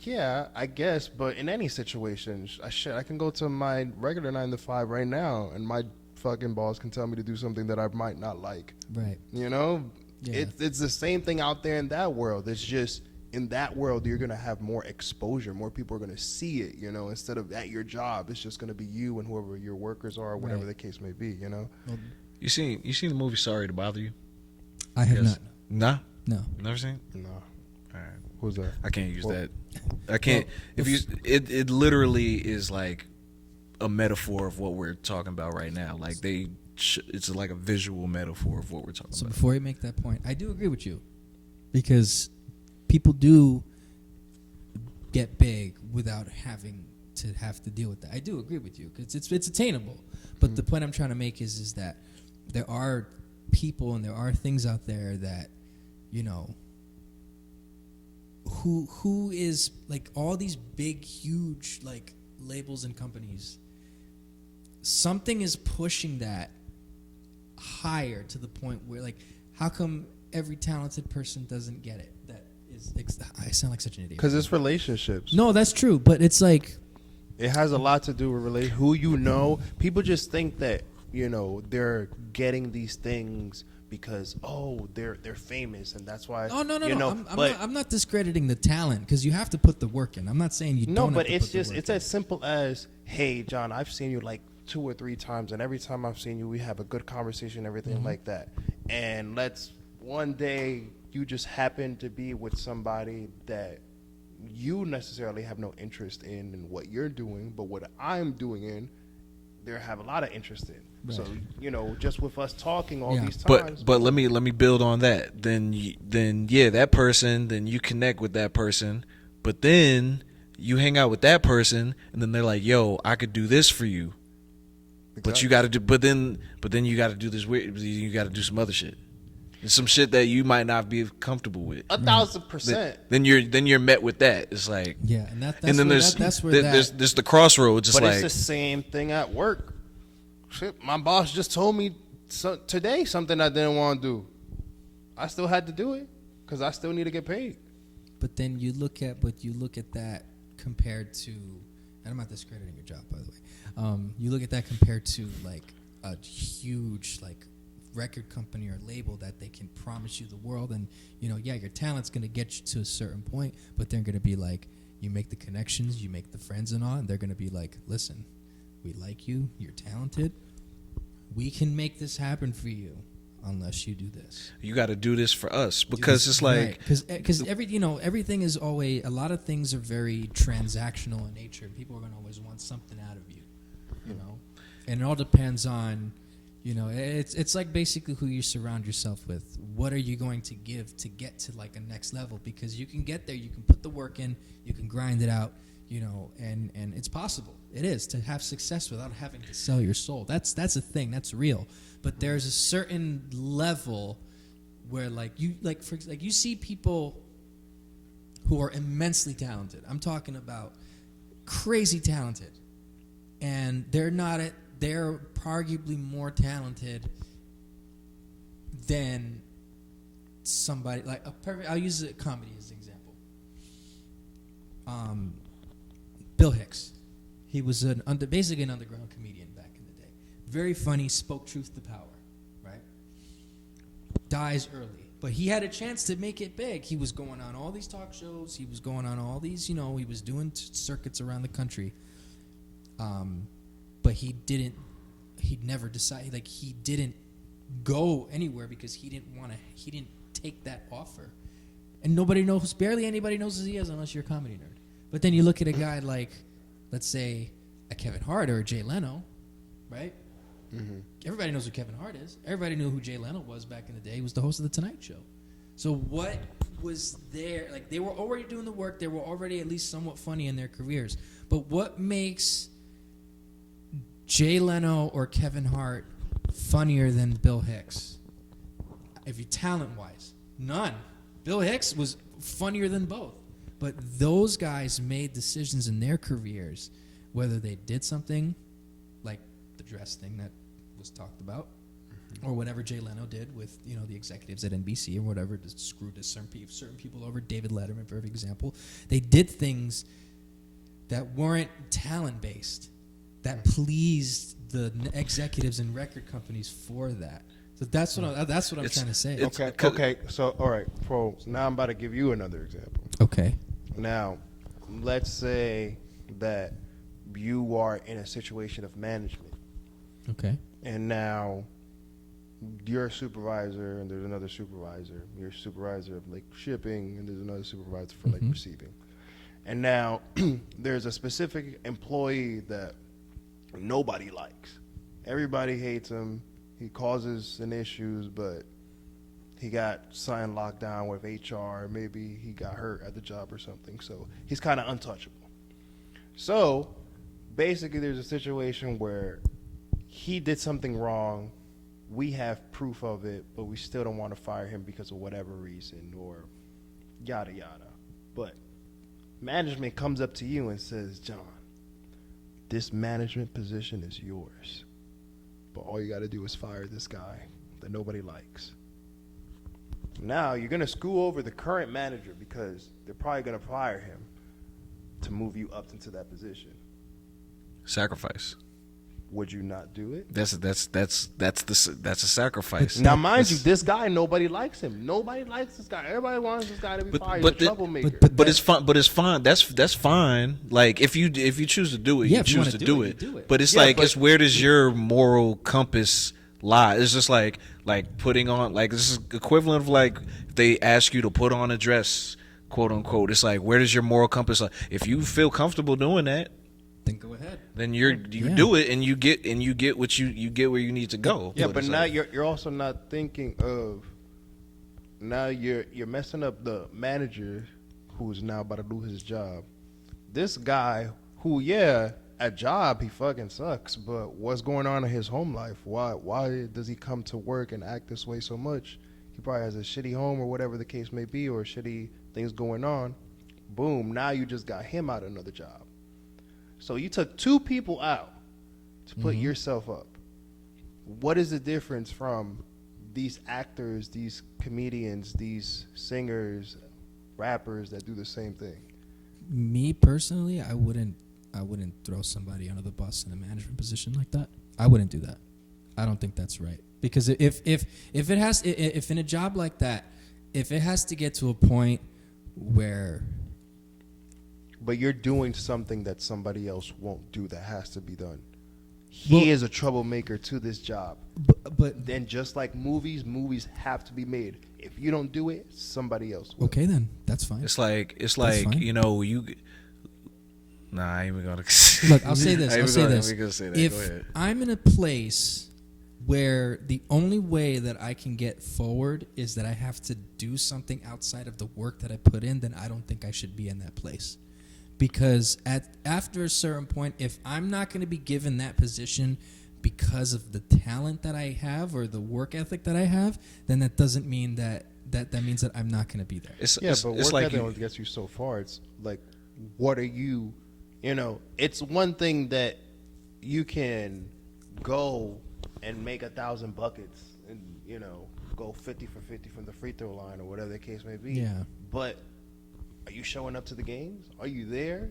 yeah, I guess. But in any situation, I can go to my regular 9 to 5 right now, and my fucking boss can tell me to do something that I might not like. Right. You know, Yeah. it's the same thing out there in that world. It's just in that world you're gonna have more exposure. More people are gonna see it. You know, instead of at your job, it's just gonna be you and whoever your workers are, or whatever Right. the case may be. You know. Well, you seen the movie Sorry to Bother You? I have Yes. not. Nah, No. never seen. No. All right. Who's that? I can't use Well- that. I can't. Well, If you, it literally is like a metaphor of what we're talking about right now. Like it's like a visual metaphor of what we're talking So about. before you make that point, I do agree with you, because people do get big without having to have to deal with that. I do agree with you because it's attainable. But the point I'm trying to make is that there are people and there are things out there that, you know, who is like all these big, huge like labels and companies. Something is pushing that higher to the point where, like, how come every talented person doesn't get it? That is, I sound like such an idiot. Because it's relationships. No, that's true, but it's like It has a lot to do with who you know. People just think that, you know, they're getting these things because they're famous and that's why. Oh no. You know, I'm not discrediting the talent because you have to put the work in. I'm not saying you don't. No, but have to it's put the just work it's in. as simple as, hey, John, I've seen you like 2 or 3 times, and every time I've seen you, we have a good conversation, everything like that. And let's one day you just happen to be with somebody that you necessarily have no interest in what you're doing, but what I'm doing in, they have a lot of interest in. Right. So, you know, just with us talking all these But times. but let me build on that. Then yeah, that person. Then you connect with that person. But then you hang out with that person, and then they're like, "Yo, I could do this for you." But you got to do. But then you got to do this weird. You got to do some other shit. Some shit that you might not be comfortable with. 1,000%. Then you're met with that. It's like And that's and then where there's where there's the crossroads. It's But like it's the same thing at work. Shit, my boss just told me today something I didn't want to do. I still had to do it because I still need to get paid. But then you look at that compared to, and I'm not discrediting your job, by the way. You look at that compared to like a huge like record company or label that they can promise you the world, and you know, your talent's gonna get you to a certain point, but they're gonna be like, you make the connections, you make the friends and all, and they're gonna be like, listen, we like you, you're talented, we can make this happen for you. Unless you do this, you got to do this for us because it's like because everything is always, a lot of things are very transactional in nature. People are gonna always want something out of you, you know, and it all depends on, you know, it's like basically who you surround yourself with. What are you going to give to get to like a next level? Because you can get there, you can put the work in, you can grind it out, you know, and it's possible. It is to have success without having to sell your soul. That's a thing. That's real. But there's a certain level where you see people who are immensely talented. I'm talking about crazy talented, and they're arguably more talented than somebody like I'll use a comedy as an example. Bill Hicks. He was basically an underground comedian back in the day. Very funny, spoke truth to power, right? Dies early. But he had a chance to make it big. He was going on all these talk shows. He was going on all these, you know, he was doing circuits around the country. But he never decided, like, he didn't go anywhere because he didn't take that offer. And barely anybody knows who he is unless you're a comedy nerd. But then you look at a guy like, let's say, a Kevin Hart or a Jay Leno, right? Mm-hmm. Everybody knows who Kevin Hart is. Everybody knew who Jay Leno was back in the day. He was the host of The Tonight Show. So what was there? Like, they were already doing the work. They were already at least somewhat funny in their careers. But what makes Jay Leno or Kevin Hart funnier than Bill Hicks? If you talent-wise, none. Bill Hicks was funnier than both. But those guys made decisions in their careers, whether they did something like the dress thing that was talked about, or whatever Jay Leno did with, you know, the executives at NBC or whatever, to screw to certain people over. David Letterman, for example, they did things that weren't talent-based, that pleased the executives and record companies for that. So that's what I'm trying to say. Okay. So, all right, Pro. Now I'm about to give you another example. Okay. Now, let's say that you are in a situation of management. Okay. And now you're a supervisor and there's another supervisor. You're a supervisor of like shipping and there's another supervisor for like receiving. And now there's a specific employee that nobody likes. Everybody hates him. He causes an issues, but he got signed locked down with HR. Maybe he got hurt at the job or something. So he's kind of untouchable. So basically, there's a situation where he did something wrong. We have proof of it, but we still don't want to fire him because of whatever reason or yada yada. But management comes up to you and says, John, this management position is yours, but all you got to do is fire this guy that nobody likes. Now you're going to screw over the current manager because they're probably going to fire him to move you up into that position. Sacrifice. Would you not do it? That's a sacrifice. Now, mind you, this guy, nobody likes him. Nobody likes this guy. Everybody wants this guy to be fired. He's a troublemaker. But it's fun. But it's fine. That's fine. Like if you choose to do it, you choose to do it. But it's it's where does your moral compass lie? It's just like putting on this is equivalent of like if they ask you to put on a dress, quote unquote. It's like where does your moral compass lie? If you feel comfortable doing that, then go ahead. Then you do it and you get what you get where you need to go. Yeah, but now you're also not thinking of now you're messing up the manager who's now about to lose his job. This guy who at job he fucking sucks, but what's going on in his home life? Why does he come to work and act this way so much? He probably has a shitty home or whatever the case may be, or shitty things going on. Boom, now you just got him out of another job. So you took two people out to put yourself up. What is the difference from these actors, these comedians, these singers, rappers that do the same thing? Me personally, I wouldn't throw somebody under the bus in a management position like that. I wouldn't do that. I don't think that's right. Because if in a job like that, if it has to get to a point where... But you're doing something that somebody else won't do that has to be done. He is a troublemaker to this job. But then just like movies have to be made. If you don't do it, somebody else will. Okay, then. That's fine. It's like you know, Nah, I ain't even gonna... Look, I'll say this. If Go ahead. I'm in a place where the only way that I can get forward is that I have to do something outside of the work that I put in, then I don't think I should be in that place. Because after a certain point, if I'm not going to be given that position because of the talent that I have or the work ethic that I have, then that doesn't mean that means that I'm not going to be there. But work ethic only gets you so far. It's like, what are you? It's one thing that you can go and make 1,000 buckets and go 50 for 50 from the free throw line or whatever the case may be. Yeah. But are you showing up to the games? Are you there?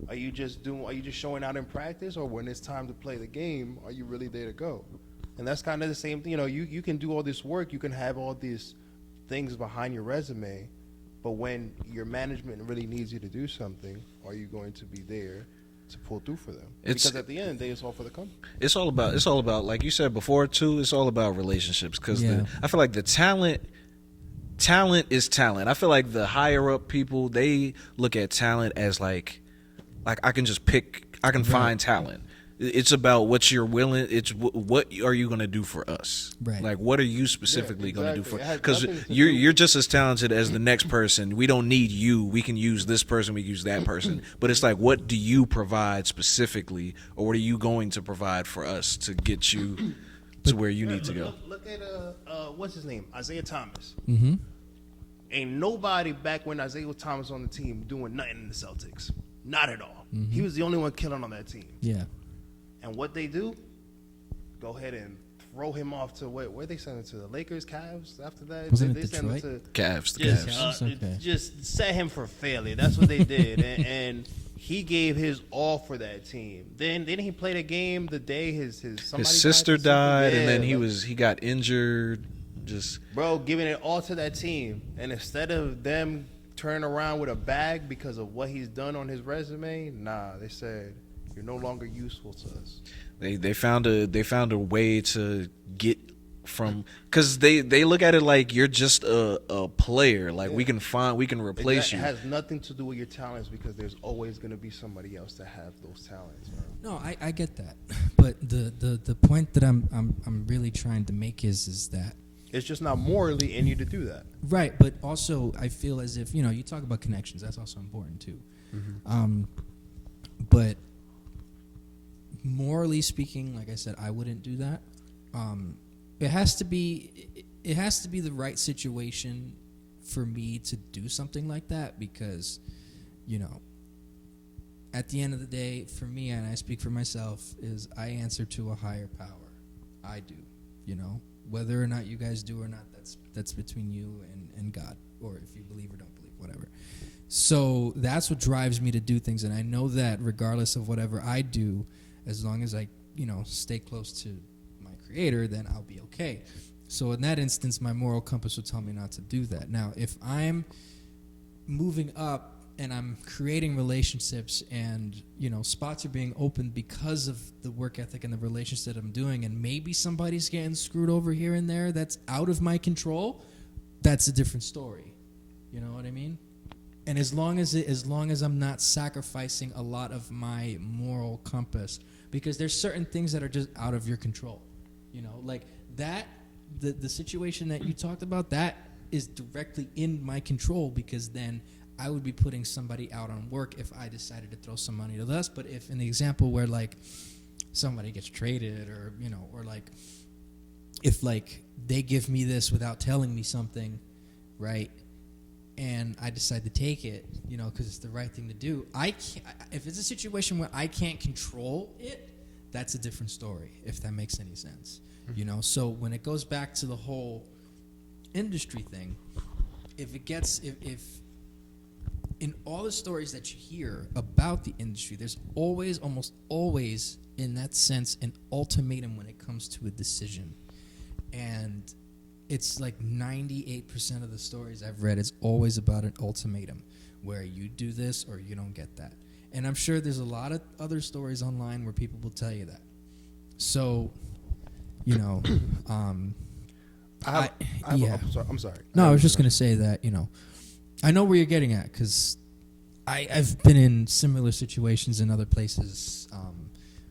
Are you just showing out in practice, or when it's time to play the game, are you really there to go? And that's kind of the same thing. You can do all this work, you can have all these things behind your resume, but when your management really needs you to do something, are you going to be there to pull through for them? Because at the end of the day, it's all for the company. It's all about like you said before too. It's all about relationships because I feel like the talent is talent. I feel like the higher up people, they look at talent as like I can just pick, I can find talent. It's about what you're willing. It's what are you going to do for us? Right. Like what are you specifically going to do for? Because you're just as talented as the next person. We don't need you. We can use this person. We can use that person. But it's like, what do you provide specifically, or what are you going to provide for us to get you to where you need to go? Look at what's his name, Isaiah Thomas. Mm-hmm. Ain't nobody back when Isaiah Thomas was on the team doing nothing in the Celtics. Not at all. Mm-hmm. He was the only one killing on that team. Yeah. And what they do, go ahead and throw him off to where they send him to? The Lakers, Cavs. After that, Wasn't they it send him Detroit? to Cavs. Cavs? Okay. Just set him for failure. That's what they did, and he gave his all for that team. Then didn't he play the game the day his sister died, and then he got injured. Giving it all to that team, and instead of them turning around with a bag because of what he's done on his resume, they said, you're no longer useful to us. They found a way to get from, because they look at it like you're just a player. Like we can replace you. It has nothing to do with your talents, because there's always going to be somebody else that have those talents. Bro. No, I get that, but the point that I'm really trying to make is that it's just not morally in you to do that. Right, but also I feel as if you talk about connections. That's also important too. Mm-hmm. But morally speaking, like I said, I wouldn't do that. It has to be the right situation for me to do something like that, because, you know, at the end of the day, for me, and I speak for myself, is I answer to a higher power. I do, you know, whether or not you guys do or not, that's between you and God, or if you believe or don't believe, whatever. So that's what drives me to do things, and I know that regardless of whatever I do, as long as I, you know, stay close to my Creator, then I'll be okay. So in that instance, my moral compass will tell me not to do that. Now, if I'm moving up and I'm creating relationships and, you know, spots are being opened because of the work ethic and the relationship that I'm doing, and maybe somebody's getting screwed over here and there that's out of my control, that's a different story. You know what I mean? And as long as I'm not sacrificing a lot of my moral compass, because there's certain things that are just out of your control. You know, like that, the situation that you talked about, that is directly in my control, because then I would be putting somebody out on work if I decided to throw some money to this. But if in the example where like somebody gets traded, or, you know, or like if like they give me this without telling me something, right, and I decide to take it, you know, because it's the right thing to do, I can't, if it's a situation where I can't control it, that's a different story, if that makes any sense. You know, so when it goes back to the whole industry thing, if in all the stories that you hear about the industry, there's almost always, in that sense, an ultimatum when it comes to a decision. And it's like 98% of the stories I've read, it's always about an ultimatum, where you do this or you don't get that. And I'm sure there's a lot of other stories online where people will tell you that. So, you know, I'm sorry. No, I was just going to say that, you know, I know where you're getting at, because I've been in similar situations in other places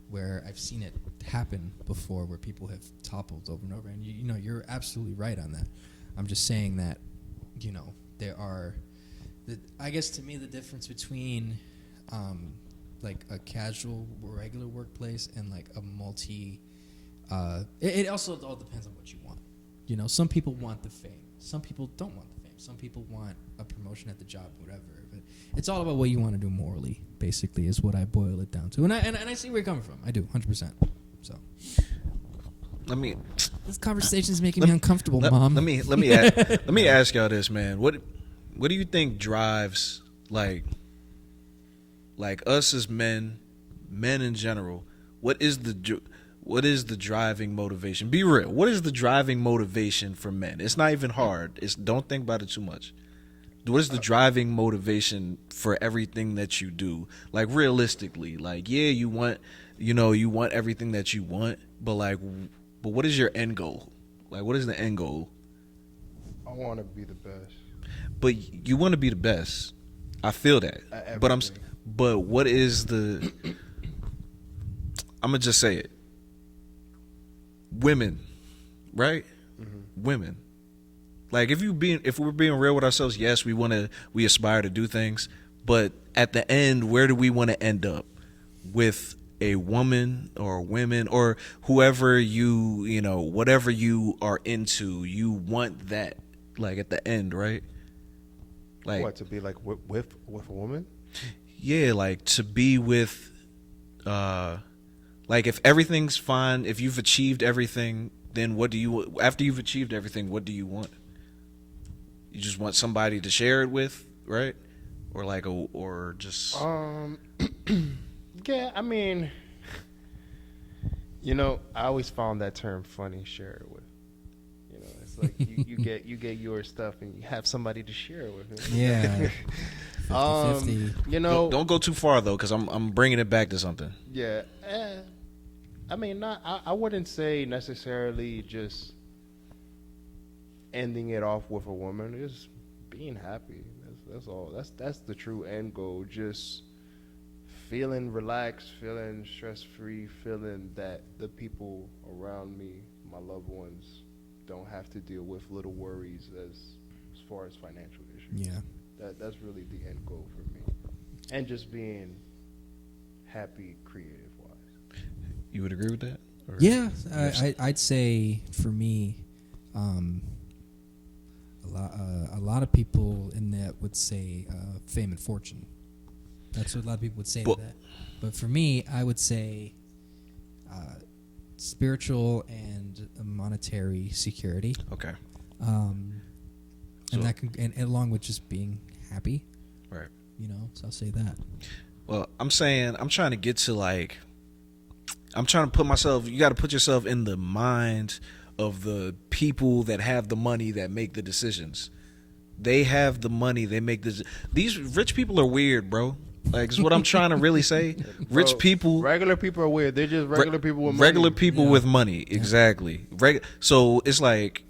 where I've seen it happen before, where people have toppled over and over. And, you know, you're absolutely right on that. I'm just saying that, you know, there are, I guess to me, the difference between like a casual, regular workplace and like a multi, it also all depends on what you want. You know, some people want the fame. Some people don't want the fame. Some people want a promotion at the job, whatever. But it's all about what you want to do morally, basically, is what I boil it down to. And I see where you're coming from. I do, 100%. So, this conversation is making me uncomfortable, Mom. Let me ask y'all this, man. What do you think drives like us as men in general? What is the driving motivation? Be real. What is the driving motivation for men? It's not even hard. Don't think about it too much. What is the driving motivation for everything that you do? Like, realistically, like, yeah, you want everything that you want, but what is your end goal? Like, what is the end goal? I want to be the best. But you want to be the best. I feel that. But what is the? I'm gonna just say it. Women, right? Mm-hmm. Women. Like, if we're being real with ourselves, yes, we aspire to do things, but at the end, where do we want to end up? With a woman or women or whoever you know, whatever you are into, you want that, like, at the end, right? Like, what, to be like with a woman? Yeah, like to be with, like, if everything's fine, if you've achieved everything, then after you've achieved everything, what do you want? You just want somebody to share it with, right? Or like or just yeah, I mean, you know, I always found that term funny, share it with. You know, it's like you get your stuff and you have somebody to share it with. Yeah. 50-50. You know, don't go too far though, because I'm bringing it back to something. Yeah, I mean, I wouldn't say necessarily just ending it off with a woman. Just being happy. That's all. That's the true end goal. Just feeling relaxed, feeling stress-free, feeling that the people around me, my loved ones, don't have to deal with little worries as far as financial issues. Yeah. That's really the end goal for me. And just being happy creative wise. You would agree with that? Or Yeah, I'd say for me, a lot of people in that would say fame and fortune. That's what a lot of people would say to that. But for me, I would say spiritual and monetary security. Okay. And that can, and along with just being happy. Right. You know, so I'll say that. Well, I'm trying to get to I'm trying to put myself, you got to put yourself in the mind of the people that have the money that make the decisions. They have the money, they make these rich people are weird, bro. Like, is what I'm trying to really say. Rich people, regular people are weird. They're just regular people with money. Regular people with money, exactly. So it's like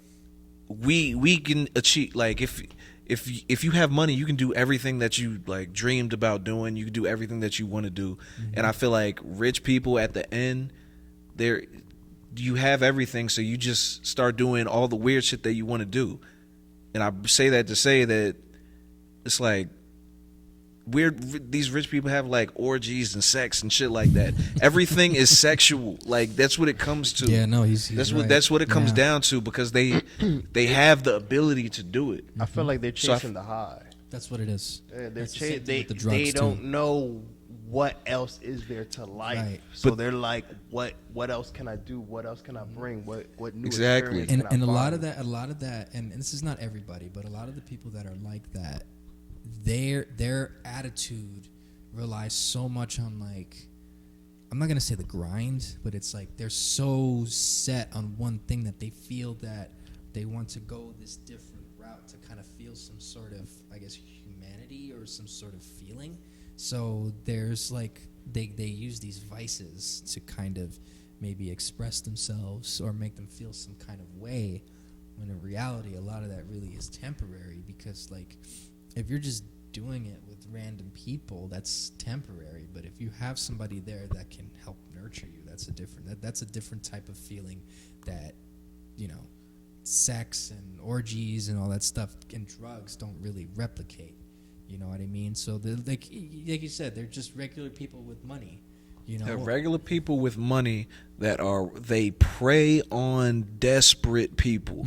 we can achieve, like, if you have money, you can do everything that you like dreamed about doing. You can do everything that you want to do. And I feel like rich people at the end, you have everything, so you just start doing all the weird shit that you want to do. And I say that to say that it's like these rich people have like orgies and sex and shit like that. Everything is sexual. Like, that's what it comes to. Yeah, no, he's that's what it comes down to, because they have the ability to do it. I feel like they're chasing the high. That's what it is. They don't know what else is there to life. Right. So they're like, what else can I do? What else can I bring? What new exactly? And a lot of that, and this is not everybody, but a lot of the people that are like that, their attitude relies so much on, like, I'm not gonna say the grind, but it's like they're so set on one thing that they feel that they want to go this different route to kind of feel some sort of, I guess, humanity or some sort of feeling. So there's like they use these vices to kind of maybe express themselves or make them feel some kind of way, when in reality a lot of that really is temporary. Because, like, if you're just doing it with random people, that's temporary. But if you have somebody there that can help nurture you, that's a different type of feeling that, you know, sex and orgies and all that stuff and drugs don't really replicate. You know what I mean? So they're like you said, they're just regular people with money. You know, they're regular people with money they prey on desperate people,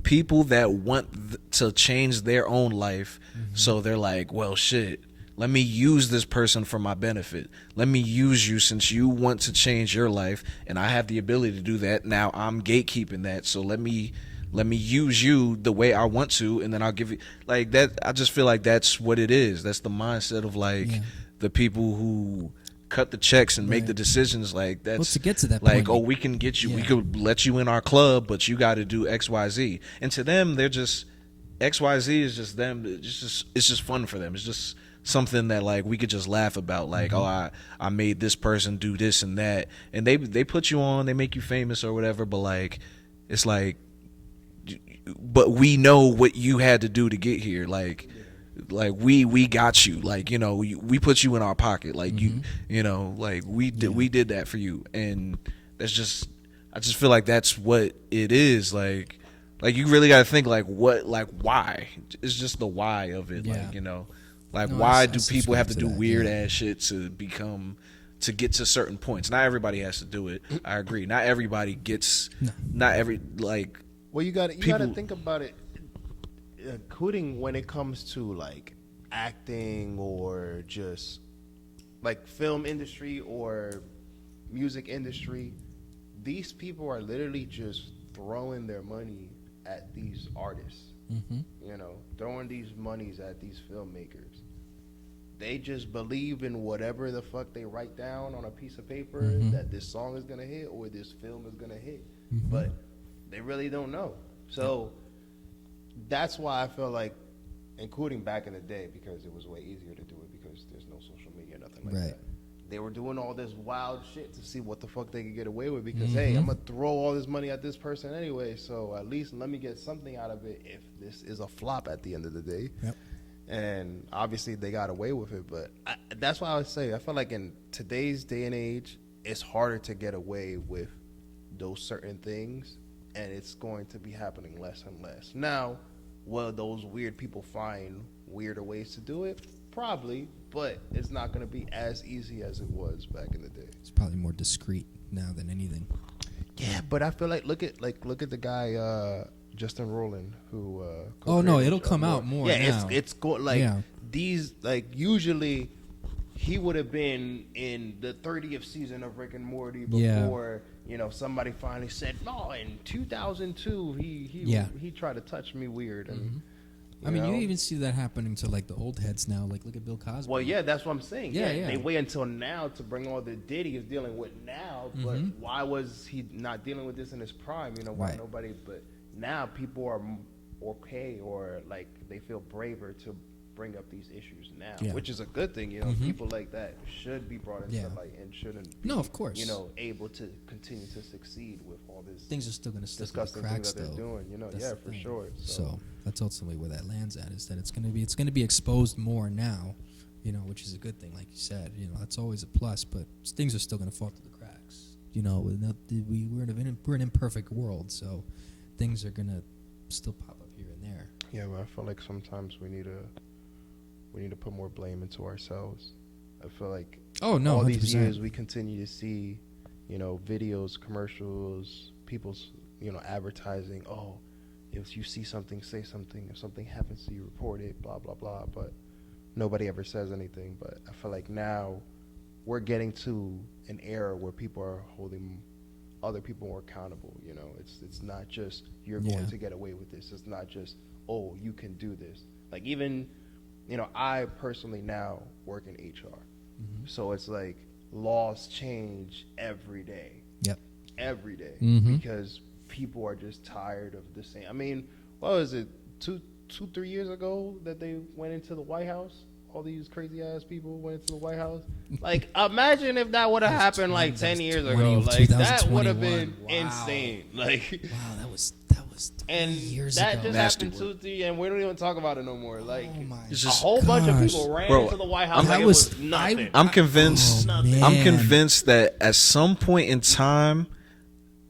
people that want to change their own life. So they're like, well, shit, let me use this person for my benefit. Let me use you since you want to change your life, and I have the ability to do that. Now I'm gatekeeping that, so let me use you the way I want to, and then I'll give you, like, that. I just feel like that's what it is. That's the mindset of, like, the people who cut the checks and make the decisions. Like, that's, well, to get to that like, point, we can get you, we could let you in our club, but you got to do XYZ. And to them, they're just, XYZ is just them. It's just fun for them. It's just something that, like, we could just laugh about. Like, oh, I made this person do this and that, and they put you on, they make you famous or whatever. But, like, it's like, but we know what you had to do to get here. Like we got you. Like, you know, we put you in our pocket. Like, you know, like, we did that for you. And that's just, I just feel like that's what it is. Like you really got to think, like, what, like, why? It's just the why of it. Like, you know, like, why do people have to do weird ass shit to get to certain points? Not everybody has to do it. I agree. Not everybody gets, like, well, you got to think about it, including when it comes to, like, acting or just, like, film industry or music industry. These people are literally just throwing their money at these artists, you know, throwing these monies at these filmmakers. They just believe in whatever the fuck they write down on a piece of paper, that this song is going to hit or this film is going to hit. But they really don't know. So that's why I feel like, including back in the day, because it was way easier to do it because there's no social media, nothing like that. They were doing all this wild shit to see what the fuck they could get away with because, hey, I'm going to throw all this money at this person anyway, so at least let me get something out of it if this is a flop at the end of the day. And obviously they got away with it, but that's why I would say I feel like in today's day and age, it's harder to get away with those certain things, and it's going to be happening less and less. Now, will those weird people find weirder ways to do it? Probably, but it's not going to be as easy as it was back in the day. It's probably more discreet now than anything. Yeah, but I feel like look at the guy Justin Roiland who. Oh no, it'll come out more. Yeah, now. it's these usually he would have been in the 30th season of Rick and Morty before somebody finally said no. In 2002, he tried to touch me weird and. I mean, you even see that happening to like the old heads now. Like, look at Bill Cosby. Well, yeah, that's what I'm saying. Yeah. They wait until now to bring all the Diddy is dealing with now. But why was he not dealing with this in his prime? Why nobody? But now people are okay, or like they feel braver to bring up these issues now, which is a good thing. People like that should be brought into the light and shouldn't be, of course, able to continue to succeed with all this. Things are still going to stick disgusting cracks, things that they're doing. For sure. So that's ultimately where that lands at, is that it's going to be exposed more now, which is a good thing, like you said. That's always a plus, but things are still going to fall through the cracks. We're an imperfect world, so things are going to still pop up here and there. Yeah, well, I feel like sometimes we need to put more blame into ourselves. I feel like all 100%. These years we continue to see, videos, commercials, people's, advertising. Oh, if you see something, say something. If something happens to you, report it. Blah blah blah. But nobody ever says anything. But I feel like now we're getting to an era where people are holding other people more accountable. It's not just you're going to get away with this. It's not just you can do this. Like even. I personally now work in HR. So it's like laws change every day. Yep. Every day. Because people are just tired of the same. I mean, what was it, 2-3 years ago that they went into the White House? All these crazy ass people went into the White House. Like, imagine if that would have happened like 10 years ago. Like, that would have been insane. Like, wow, that was 3 and years that ago. just happened 2-3, and we don't even talk about it no more. Like, a whole bunch of people ran into the White House. Like it was nothing. I'm convinced. I'm convinced that at some point in time,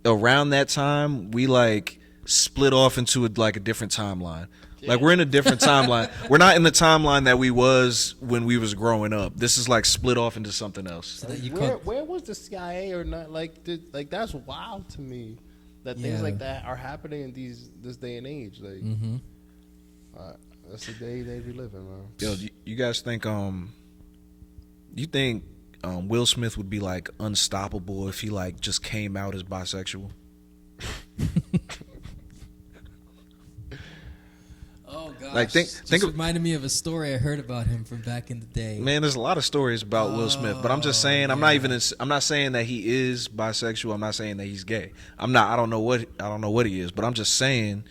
around that time, we like split off into a different timeline. Like we're in a different timeline. We're not in the timeline that we was when we was growing up. This is like split off into something else. Where was the CIA or not? Like that's wild to me that things like that are happening in this day and age. Like that's the day we live in, man. Yo, you guys think you think Will Smith would be like unstoppable if he like just came out as bisexual? Oh gosh! Like think reminded me of a story I heard about him from back in the day. Man, there's a lot of stories about Will Smith, but I'm just saying I'm not saying that he is bisexual. I'm not saying that he's gay. I don't know what he is, but I'm just saying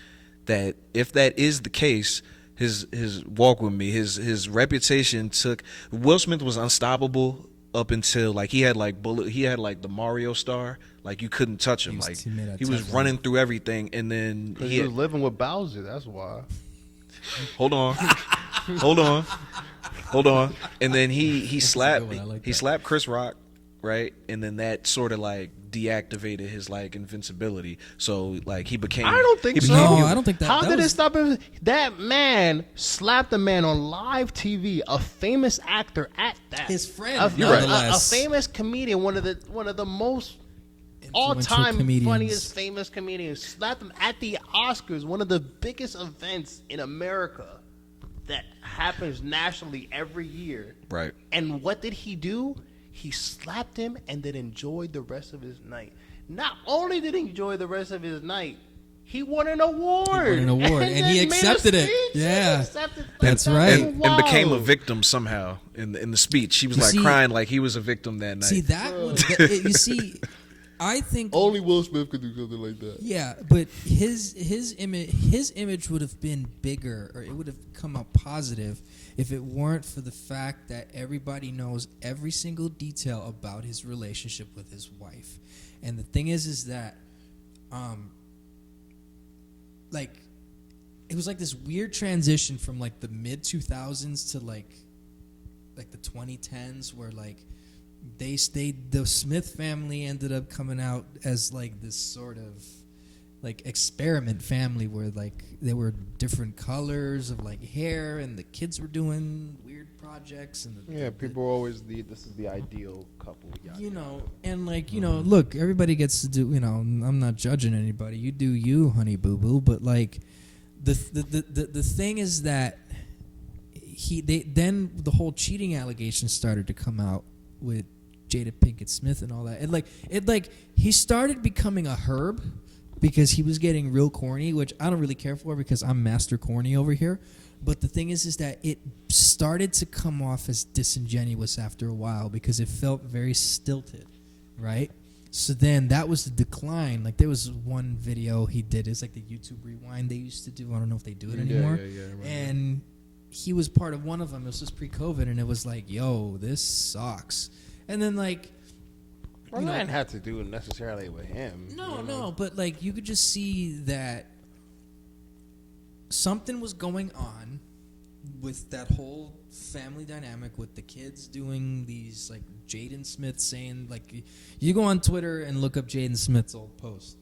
that if that is the case, his walk with me, his reputation Will Smith was unstoppable up until like he had like the Mario star, like you couldn't touch him. He was running through everything, and then he was living with Bowser. That's why. Hold on. And then he slapped Chris Rock, right? And then that sort of like deactivated his like invincibility. So like he became. I don't think so. No, I don't think that. How did it stop him? That man slapped a man on live TV, a famous actor at that. His friend, a famous comedian, one of the most all-time funniest famous comedians, slapped him at the Oscars, one of the biggest events in America that happens nationally every year. Right. And what did he do? He slapped him and then enjoyed the rest of his night. Not only did he enjoy the rest of his night, he won an award. And he accepted it. Yeah. That's right. And became a victim somehow in the speech. He was crying like he was a victim that night. See, you see, I think only Will Smith could do something like that. Yeah, but his image would have been bigger, or it would have come out positive if it weren't for the fact that everybody knows every single detail about his relationship with his wife. And the thing is that like it was like this weird transition from like the mid 2000s to like the 2010s, where like the Smith family ended up coming out as like this sort of like experiment family where like there were different colors of like hair, and the kids were doing weird projects, and people were always this is the ideal couple. You know, and like, you know, look, everybody gets to do, you know, I'm not judging anybody. You do you, honey boo boo, but like the thing is that then the whole cheating allegations started to come out with Jada Pinkett Smith and all that. And he started becoming a herb because he was getting real corny, which I don't really care for because I'm master corny over here. But the thing is that it started to come off as disingenuous after a while because it felt very stilted, right? So then that was the decline. Like there was one video he did. It's like the YouTube Rewind they used to do. I don't know if they do it anymore. Yeah. And he was part of one of them. It was just pre-COVID, and it was like, yo, this sucks. And then like, well, that didn't have to do necessarily with him. No, but like you could just see that something was going on with that whole family dynamic with the kids doing these, like Jaden Smith saying, like, you go on Twitter and look up Jaden Smith's old post.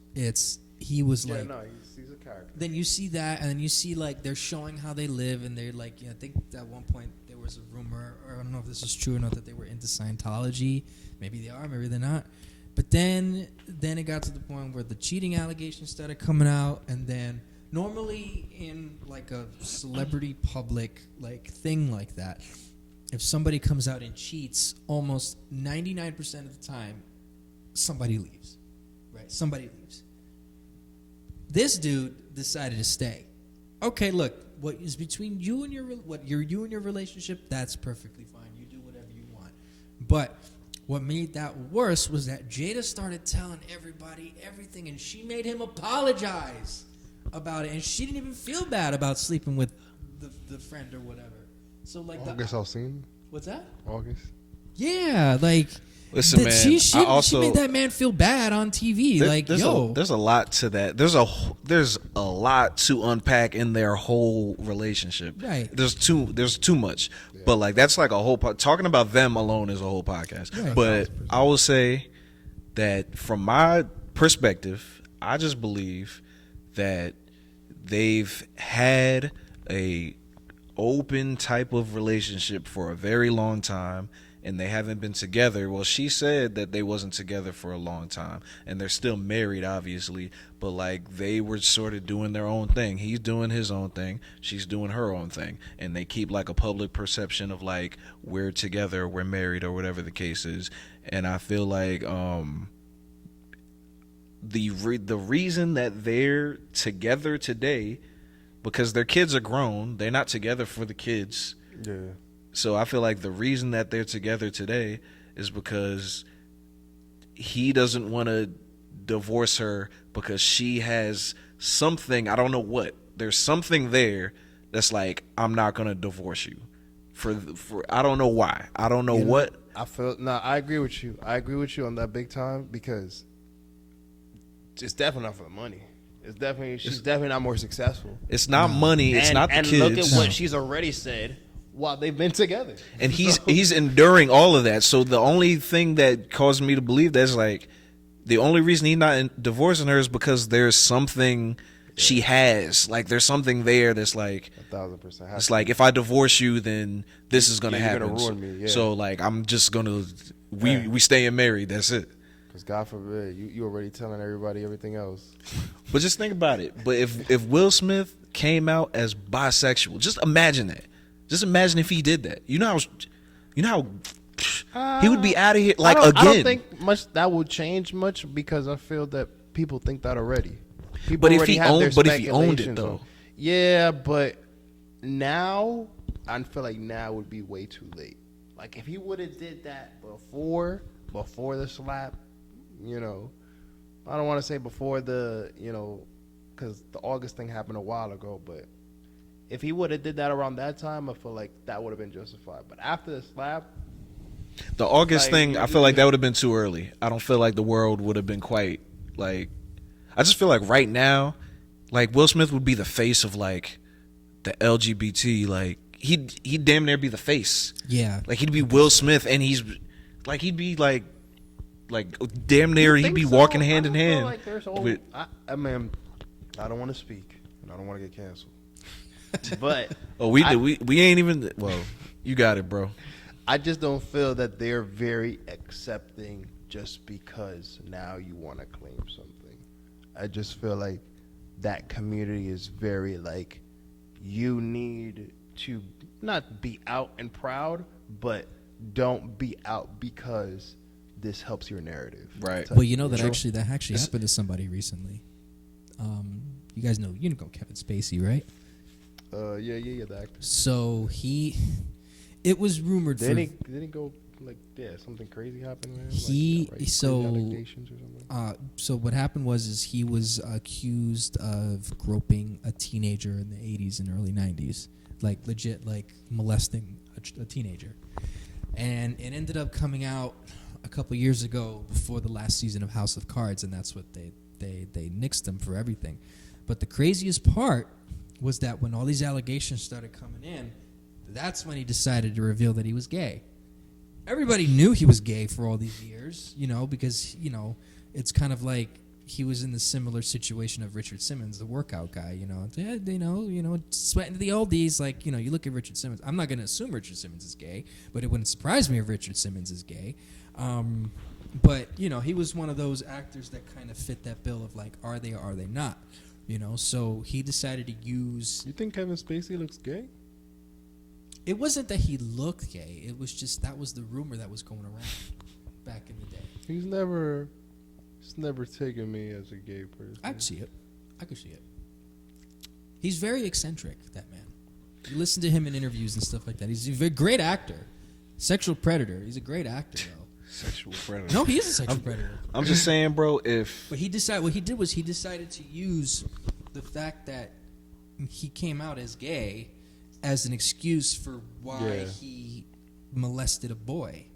He was like, he's a character. Then you see that, and then you see like they're showing how they live, and they're like, I think at one point there was a rumor, or I don't know if this is true or not, that they were into Scientology. Maybe they are, maybe they're not. But then it got to the point where the cheating allegations started coming out, and then normally in like a celebrity public like thing like that, if somebody comes out and cheats, almost 99% of the time, somebody leaves, right? Somebody leaves. This dude decided to stay. Okay, look, what is between you and your relationship, that's perfectly fine. You do whatever you want. But what made that worse was that Jada started telling everybody everything, and she made him apologize about it, and she didn't even feel bad about sleeping with the friend or whatever. So like, August Alsina. What's that? August. Yeah, like. Listen, man. She made that man feel bad on TV. There's a lot to that. There's a lot to unpack in their whole relationship. Right. There's too much. Yeah. But like that's like a whole talking about them alone is a whole podcast. Right. But I will say that from my perspective, I just believe that they've had a open type of relationship for a very long time, and they haven't been together. Well, she said that they wasn't together for a long time, and they're still married, obviously, but like they were sort of doing their own thing. He's doing his own thing, she's doing her own thing, and they keep like a public perception of like we're together, we're married, or whatever the case is. And I feel like the reason that they're together today, because their kids are grown, they're not together for the kids. Yeah. So I feel like the reason that they're together today is because he doesn't want to divorce her because she has something, I don't know what. There's something there that's like, I'm not going to divorce you. For I don't know why. I don't know what. I agree with you. I agree with you on that big time, because it's definitely not for the money. She's definitely not more successful. It's not money. It's not the kids. And look at what she's already said while they've been together. And he's enduring all of that. So the only thing that caused me to believe that's like the only reason he's not divorcing her is because there's something she has. Like there's something there that's like 1,000%. It's like if I divorce you, then this is gonna happen. You're gonna ruin me. Yeah. So like I'm just gonna we staying married. That's it. Because God forbid, you already telling everybody everything else. But just think about it. But if Will Smith came out as bisexual, just imagine that. Just imagine if he did that. You know how he would be out of here. Like again. I don't think much that would change much, because I feel that people think that already. But if he owned it though. Yeah, but now I feel like now would be way too late. Like if he would have did that before the slap. You know, I don't want to say before the, because the August thing happened a while ago, but if he would have did that around that time, I feel like that would have been justified. But after the slap, the August thing, I feel like that would have been too early. I don't feel like the world would have been quite like, I just feel like right now, like Will Smith would be the face of like the LGBT, like he'd damn near be the face. Yeah. Like he'd be Will Smith, and he'd be like damn near he'd be walking hand in hand. I mean, I don't want to speak, and I don't want to get canceled. But we ain't even. Well, you got it, bro. I just don't feel that they're very accepting just because now you want to claim something. I just feel like that community is very like, you need to not be out and proud, but don't be out because this helps your narrative. Right. Well, you know that actually happened to somebody recently. You guys know Kevin Spacey, right? Yeah, the actor. So it was rumored. Didn't he go like something crazy happened with him? So what happened was he was accused of groping a teenager in the 80s and early 90s, like legit, like molesting a teenager, and it ended up coming out a couple years ago before the last season of House of Cards, and that's what they nixed him for everything. But the craziest part was that when all these allegations started coming in, that's when he decided to reveal that he was gay. Everybody knew he was gay for all these years, because, it's kind of like he was in the similar situation of Richard Simmons, the workout guy, sweating to the oldies. Like, you look at Richard Simmons. I'm not going to assume Richard Simmons is gay, but it wouldn't surprise me if Richard Simmons is gay. But, he was one of those actors that kind of fit that bill of like, are they or are they not? So he decided to use... You think Kevin Spacey looks gay? It wasn't that he looked gay. It was just that was the rumor that was going around back in the day. He's never taken me as a gay person. I could see it. He's very eccentric, that man. You listen to him in interviews and stuff like that. He's a very great actor. Sexual predator. He's a great actor, though. Sexual predator. No, he is a sexual predator. I'm just saying, bro, But he decided... What he did was he decided to use the fact that he came out as gay as an excuse for why he molested a boy.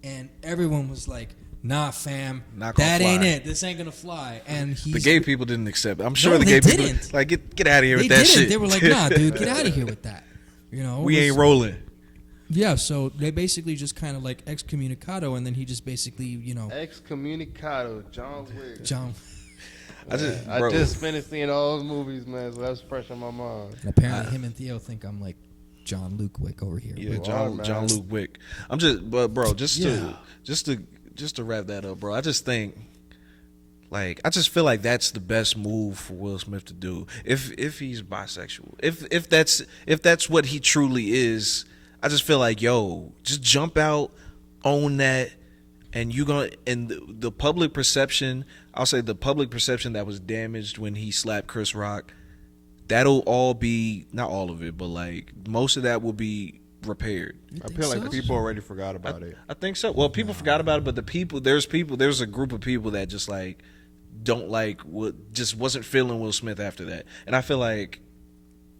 And everyone was like, nah, fam, that ain't it. This ain't going to fly. And the gay people didn't accept it. I'm sure the gay people like, get out of here with that shit. They were like, nah, dude, get out of here with that. We ain't rolling. Yeah, so they basically just kind of like excommunicado, and then he just basically, Excommunicado, John Wick. I just finished seeing all those movies, man, so that's fresh on my mind. And apparently him and Theo think I'm like John Luke Wick over here. Yeah, John Luke Wick. I'm just, but bro, just to wrap that up, bro, I just think, like, I just feel like that's the best move for Will Smith to do. If he's bisexual, if that's what he truly is, I just feel like, just jump out, own that. And the public perception, I'll say the public perception that was damaged when he slapped Chris Rock, that'll all be, not all of it, but like most of that will be repaired. I feel like people already forgot about it. I think so. Well, people forgot about it, but there's a group of people that just like don't like just wasn't feeling Will Smith after that. And I feel like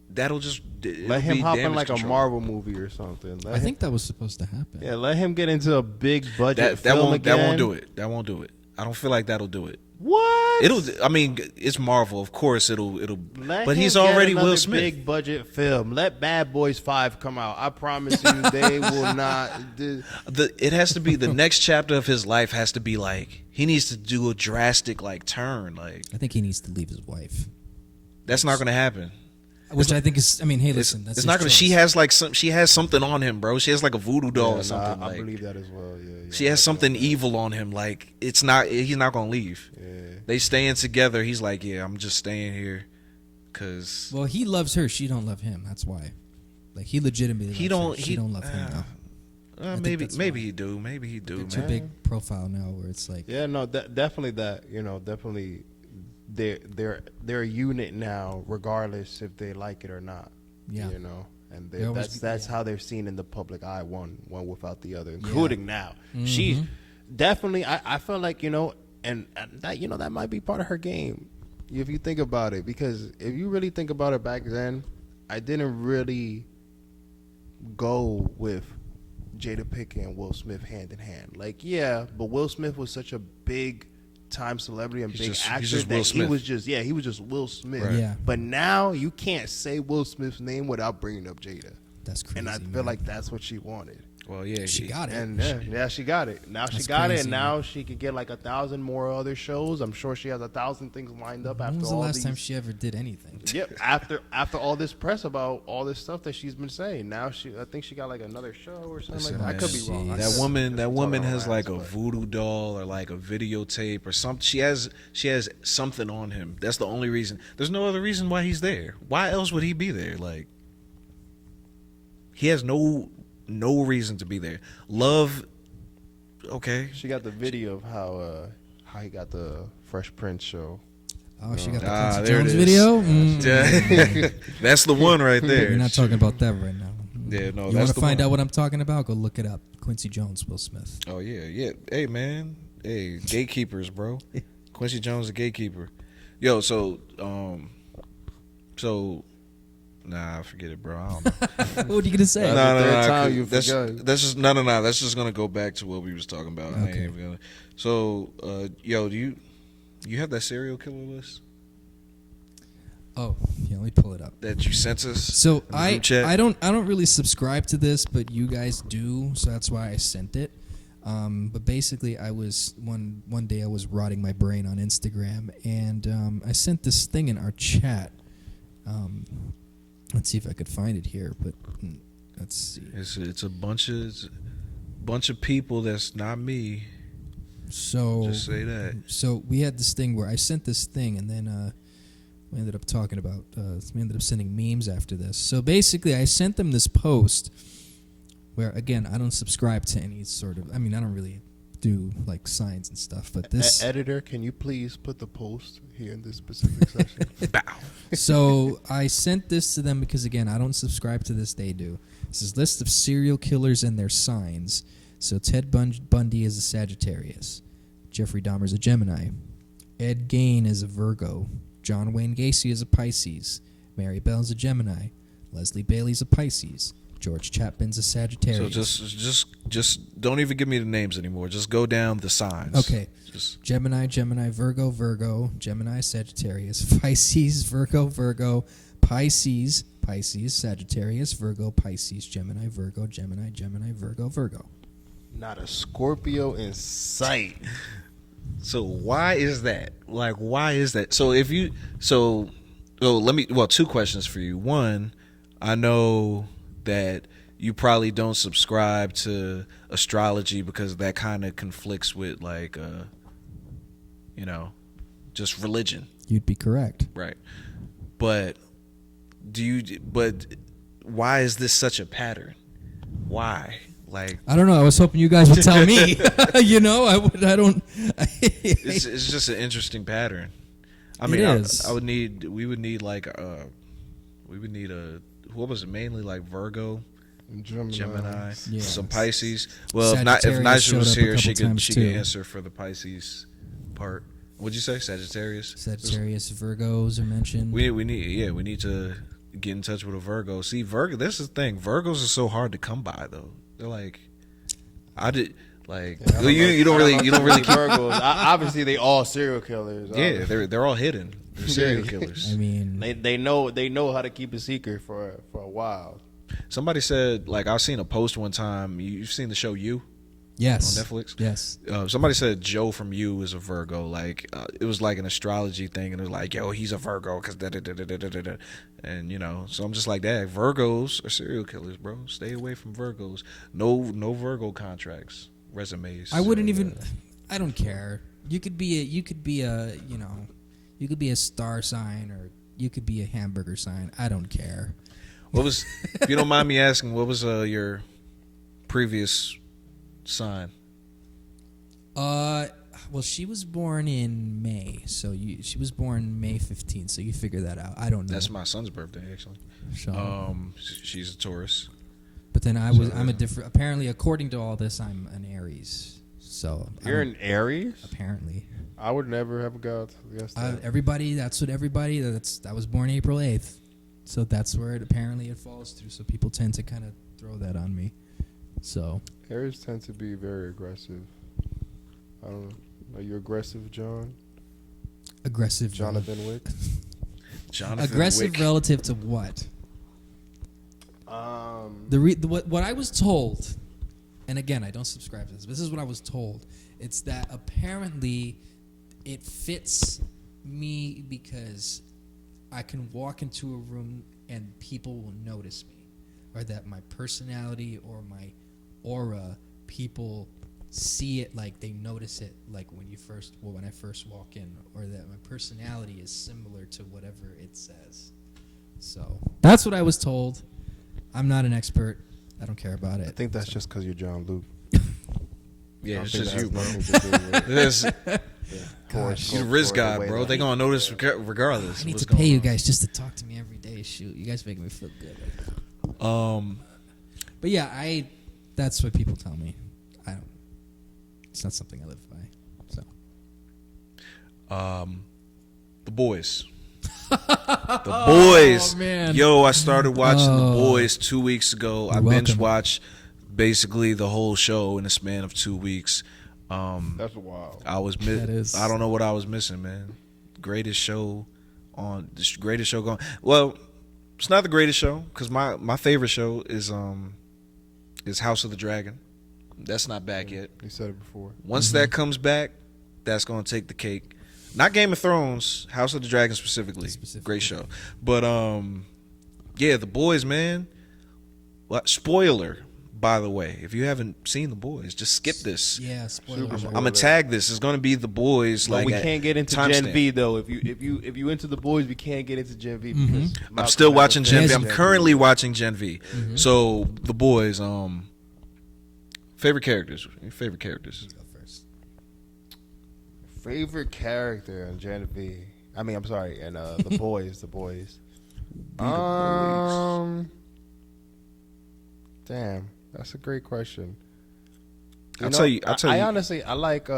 that'll just let him hop in like a Marvel movie or something. I think that was supposed to happen. Yeah, let him get into a big budget that film again. That won't do it. I don't feel like that'll do it. What? It's Marvel, of course. It'll. But he's get already Will Smith. Big budget film. Let Bad Boys 5 come out. I promise you, they will not. It has to be the next chapter of his life. Has to be like he needs to do a drastic like turn. Like I think he needs to leave his wife. That's not going to happen. Which I think is, hey, listen, that's it's not gonna. She has something on him, bro. She has like a voodoo doll or something. I believe that as well. Yeah, she has something evil on him. Like it's not. He's not gonna leave. Yeah. They staying together. He's like, yeah, I'm just staying here, cause. Well, he loves her. She don't love him. That's why. Like he legitimately. She don't love him though. Maybe he do. Maybe he do. It's a big profile now, where it's like. Yeah, no, definitely that. Definitely. They're a unit now, regardless if they like it or not. Yeah, and that's how they're seen in the public eye, one without the other, including now. Mm-hmm. She's definitely. I feel like and that that might be part of her game, if you think about it. Because if you really think about it, back then, I didn't really go with Jada Pinkett and Will Smith hand in hand. Like, yeah, but Will Smith was such a big time celebrity and big actor that he was just Will Smith. Right. Yeah. But now you can't say Will Smith's name without bringing up Jada. That's crazy. And I feel like that's what she wanted. Well, yeah, She got it. And yeah, she got it. Now she That's got it, crazy. and now she can get like 1,000 more other shows. I'm sure she has 1,000 things lined up after When was the all last these. time she ever did anything? Yep. After all this press about all this stuff that she's been saying, now I think she got like another show or something Listen, like that. I could be wrong. man, That woman has talking like a all that, voodoo doll or like a videotape or something. She has something on him. That's the only reason. There's no other reason why he's there. Why else would he be there? Like, he has no reason to be there. Love, okay. She got the video of how he got the Fresh Prince show. Oh, she got the Ah, Quincy there it Jones is. video? Yeah. That's the one right there. We're not talking about that right now. Yeah, no, You that's want to the find one. out what I'm talking about? Go look it up. Quincy Jones, Will Smith. Oh yeah. Hey man, hey gatekeepers, bro. Quincy Jones, a gatekeeper. Yo, nah, forget it, bro. I don't know. What are you gonna say? That's No, the third time 'cause you that's forgot. just no. That's just gonna go back to what we was talking about. I ain't Okay. even gonna. So, yo, do you have that serial killer list Oh, yeah, let me pull it up. that you sent us? So in the group chat? I don't really subscribe to this, but you guys do, so that's why I sent it. But basically, I was one day I was rotting my brain on Instagram, and I sent this thing in our chat. Let's see if I could find it here, but let's see. It's a bunch of people that's not me. So Just say that. So we had this thing where I sent this thing, and then we ended up talking about. We ended up sending memes after this. So basically, I sent them this post where, again, I don't subscribe to any sort of. I mean, I don't really do like signs and stuff, but this. Editor, can you please put the post here in this specific section? Bow. So I sent this to them because, again, I don't subscribe to this. They do. This is list of serial killers and their signs. So Ted Bundy is a Sagittarius. Jeffrey Dahmer's a Gemini. Ed Gein is a Virgo. John Wayne Gacy is a Pisces. Mary Bell's a Gemini. Leslie Bailey's a Pisces. George Chapman's a So Sagittarius. just don't even give me the names anymore. Just go down the signs. Okay. Just Gemini, Virgo, Gemini, Sagittarius, Pisces, Virgo, Pisces, Sagittarius, Virgo, Pisces, Gemini, Virgo, Gemini, Virgo. Not a Scorpio in sight. So why is that? Like, why is that? So if you two questions for you. One, I know that you probably don't subscribe to astrology because that kind of conflicts with like just religion. You'd be correct. Right. But why is this such a pattern? Why? Like, I don't know. I was hoping you guys would tell me. I don't. it's just an interesting pattern. I mean, we would need what was it, mainly like Virgo, Gemini, Yeah. some Pisces. Well, if Sagittarius Nisha showed was up a here, couple she times could too. answer for the Pisces part. What'd you say, Sagittarius? Sagittarius, Virgos are mentioned. We need to get in touch with a Virgo. See, Virgo. This is the thing. Virgos are so hard to come by, though. They're like, you don't really keep. Virgos. Obviously, they all serial killers. Yeah, they're all hidden. They're serial killers. I mean, They know how to keep a secret for a while. Somebody said, like, I've seen a post one time. You've seen the show You yes. on Netflix? Yes. Somebody said Joe from You is a Virgo. Like, it was like an astrology thing, and it was like, yo, he's a Virgo because da da da da da da da. And so I'm just like that. Virgos are serial killers, bro. Stay away from Virgos. No Virgo contracts, resumes. I wouldn't even. I don't care. You could be a star sign, or you could be a hamburger sign. I don't care. If you don't mind me asking, what was your previous sign? Well, she was born in May, so she was born May 15th. So you figure that out. I don't know. That's my son's birthday, actually. So, She's a Taurus. but then I'm a different. Apparently, according to all this, I'm an Aries. So You're an Aries? apparently. I would never have guessed that. I was born April 8th. So that's where it falls through. So people tend to kind of throw that on me. So Aries tend to be very aggressive. I don't know. Are you aggressive, John? aggressive. Jonathan Wick? Jonathan Aggressive Wick. relative to what? What I was told and again, I don't subscribe to this. This is what I was told. It's that apparently it fits me because I can walk into a room and people will notice me, or that my personality or my aura, people see it, like they notice it, like when I first walk in, or that my personality is similar to whatever it says. So that's what I was told. I'm not an expert. I don't care about it. I think that's just because you're John Luke. Yeah, it's think just that you, has bro. nothing to do with- This, Gosh. you the risk For the guy, way bro. that- They gonna notice regardless. I need what's to pay going you on. guys just to talk to me every day. Shoot, you guys make me feel good. But yeah, that's what people tell me. It's not something I live by. So The Boys. The Boys. Oh, man. Yo, I started watching The Oh. Boys 2 weeks ago. I You're binge welcome. watched basically the whole show in a span of 2 weeks. That's wild. That is- I don't know what I was missing, man. Greatest show going. Well, it's not the greatest show because my favorite show is House of the Dragon. That's not back yet. You said it before. Once that comes back, that's going to take the cake. Not Game of Thrones, House of the Dragon specifically. Great show. But yeah, The Boys, man. Spoiler, by the way, if you haven't seen The Boys, just skip this. yeah, spoiler. Super alert. I'm gonna tag this. It's gonna be The Boys. But Like we can't get into timestamp. Gen V though. If you into the boys, we can't get into Gen V because I'm still watching Gen V. Yes. I'm currently watching Gen V. So The Boys. Favorite characters. Go first. favorite character in Gen V. I mean, I'm sorry, and the boys. The boys. Damn, that's a great question. I'll tell you. I honestly, I like.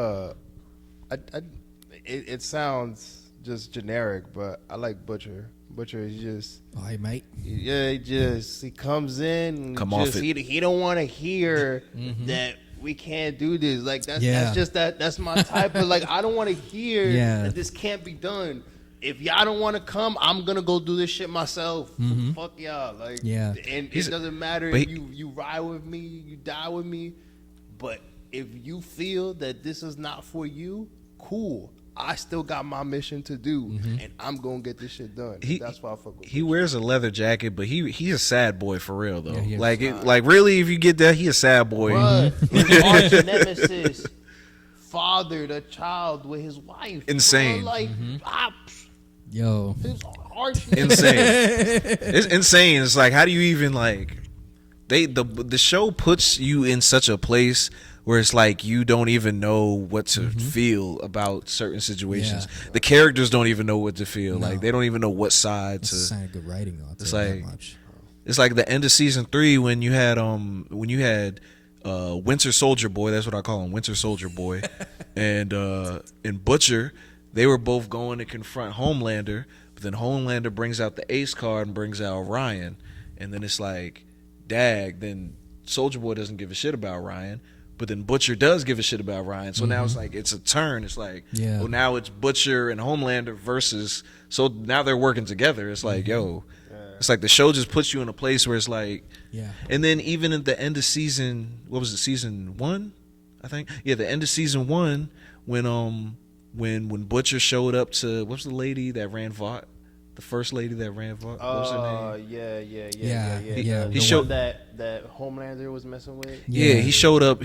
It sounds just generic, but I like Butcher. Butcher is just. Oh, hey, mate. Yeah, he comes in. And Come just, off it. He don't want to hear that we can't do this. Like Yeah. that's my type of like. I don't want to hear Yeah. that this can't be done. If y'all don't want to come, I'm gonna go do this shit myself. Fuck y'all. Like, Yeah. And He's- it doesn't matter but if you ride with me, you die with me. But if you feel that this is not for you, cool. I still got my mission to do, and I'm gonna get this shit done. That's why I fuck with He Butcher. wears a leather jacket, but he's a sad boy for real though. Yeah, he is. like really, if you get that, he a sad boy. Bruh, his arch nemesis fathered a child with his wife. Insane. Bruh, like, Yo. his arch Insane. It's insane. It's like, how do you even like? The show puts you in such a place where it's like you don't even know what to feel about certain situations. Yeah. The characters don't even know what to feel. No. Like they don't even know what side It's a to. sign of good writing, though. I'll It's tell you like- that much. It's like the end of season 3 when you had Winter Soldier Boy. That's what I call him, Winter Soldier Boy, and Butcher. They were both going to confront Homelander, but then Homelander brings out the Ace card and brings out Ryan, and then it's like, dag. Then Soldier Boy doesn't give a shit about Ryan, but then Butcher does give a shit about Ryan. So now it's like it's a turn. It's like, Yeah. well, now it's Butcher and Homelander versus. So now they're working together. It's like, yo. It's like the show just puts you in a place where it's like, Yeah. and then even at the end of season, what was it, season 1, I think? Yeah, the end of season 1 when Butcher showed up to, what's the lady that ran Vought? The first lady that ran Vought? What was her name? Yeah. The He one showed- that Homelander was messing with. Yeah, he showed up.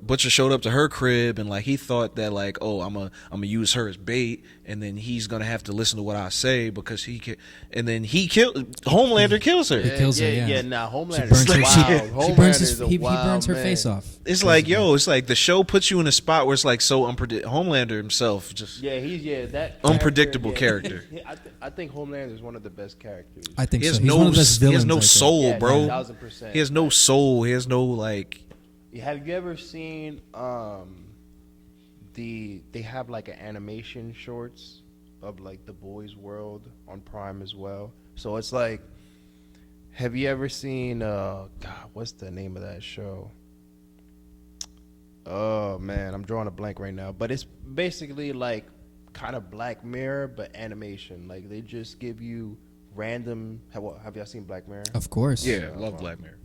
Butcher showed up to her crib, and like he thought that like, oh, I'm gonna use her as bait, and then he's gonna have to listen to what I say because he can. And then Homelander kills her. He kills her, yeah. Yeah, nah, She Homelander burns is her, wild. she burns Homelander is a he wild burns her man. face off. It's like, yo, it's like the show puts you in a spot where it's like so unpredictable. Homelander himself just That unpredictable character. I think Homelander is one of the best characters. I think He has so. He's one of the best villains. no I think. soul, Yeah, bro. 1000%. He has no soul. He has no like. Have you ever seen they have like an animation shorts of like the Boys World on Prime as well. So it's like, have you ever seen God, what's the name of that show? Oh man, I'm drawing a blank right now. But it's basically like kind of Black Mirror but animation. Like they just give you random. Have y'all seen Black Mirror? Of course. Yeah, I love Black Mirror.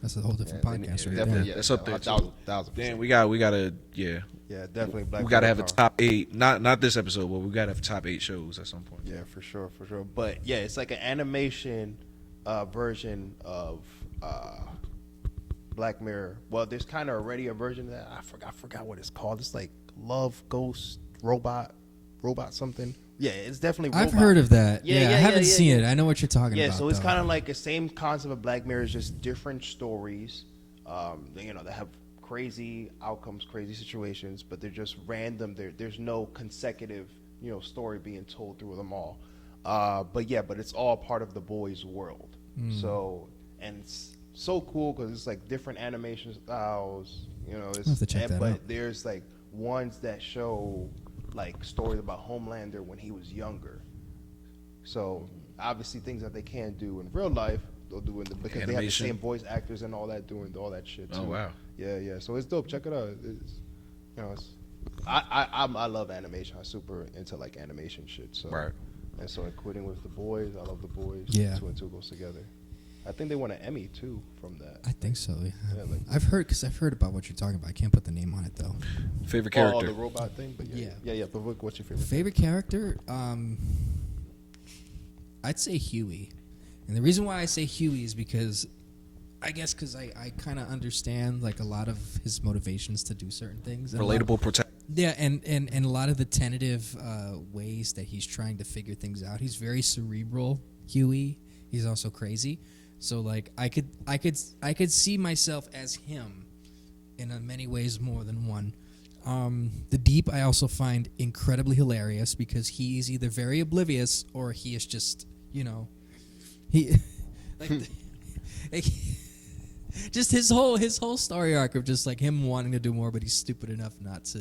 That's a whole different podcast right definitely, there. yeah, That's up there, too. 1,000%. Damn, we gotta, yeah. Yeah, definitely. Black We gotta have a Mirror. top 8. Not this episode, but we gotta have top 8 shows at some point. Yeah, for sure. But yeah, it's like an animation version of Black Mirror. Well, there's kind of already a version of that. I forgot what it's called. It's like Love Ghost Robot something. Yeah, it's definitely. I've robot. heard of that. Yeah, I haven't seen it. I know what you're talking about. Yeah, so it's though. kind of like the same concept of Black Mirror, is just different stories. They have crazy outcomes, crazy situations, but they're just random. There's no consecutive, story being told through them all. But it's all part of the boys' world. So, and it's so cool because it's like different animation styles. I'll have to check that but out. there's like ones that show like stories about Homelander when he was younger. So obviously things that they can't do in real life, they'll do in because they have the Animation. same voice actors and all that doing all that shit too. Oh, wow. Yeah. So it's dope. Check it out. I love animation. I'm super into like animation shit. So Right. And so including with the boys, I love the boys. Yeah. 2 and 2 goes together. I think they won an Emmy too from that. I think so. Yeah. Yeah, like- I've heard about what you're talking about. I can't put the name on it though. Favorite Oh, character. the robot thing. But yeah. But what's your favorite? Favorite character? I'd say Huey. And the reason why I say Huey is because I kind of understand like a lot of his motivations to do certain things. And Relatable protagonist. Yeah, and a lot of the tentative ways that he's trying to figure things out. He's very cerebral, Huey. He's also crazy. So like I could see myself as him in many ways more than one. The Deep I also find incredibly hilarious because he is either very oblivious or he is just, he like just his whole story arc of just like him wanting to do more, but he's stupid enough not to,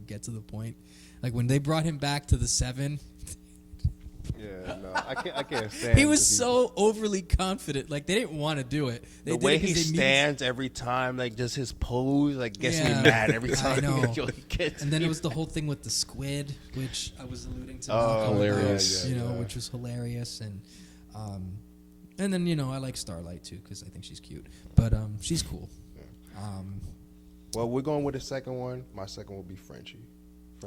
get to the point. Like when they brought him back to the 7, Yeah, no, I can't stand. he was the so overly confident. Like they didn't want to do it. They the did way it he 'cause they needed- stands every time, like just his pose, like gets me Yeah. mad every I time. know. He gets And then me it was the whole thing with the squid, which I was alluding to. Oh, Malcolm about, hilarious. yeah. which was hilarious, and then I like Starlight too because I think she's cute, but she's cool. Well, we're going with the second one. My second will be Frenchie.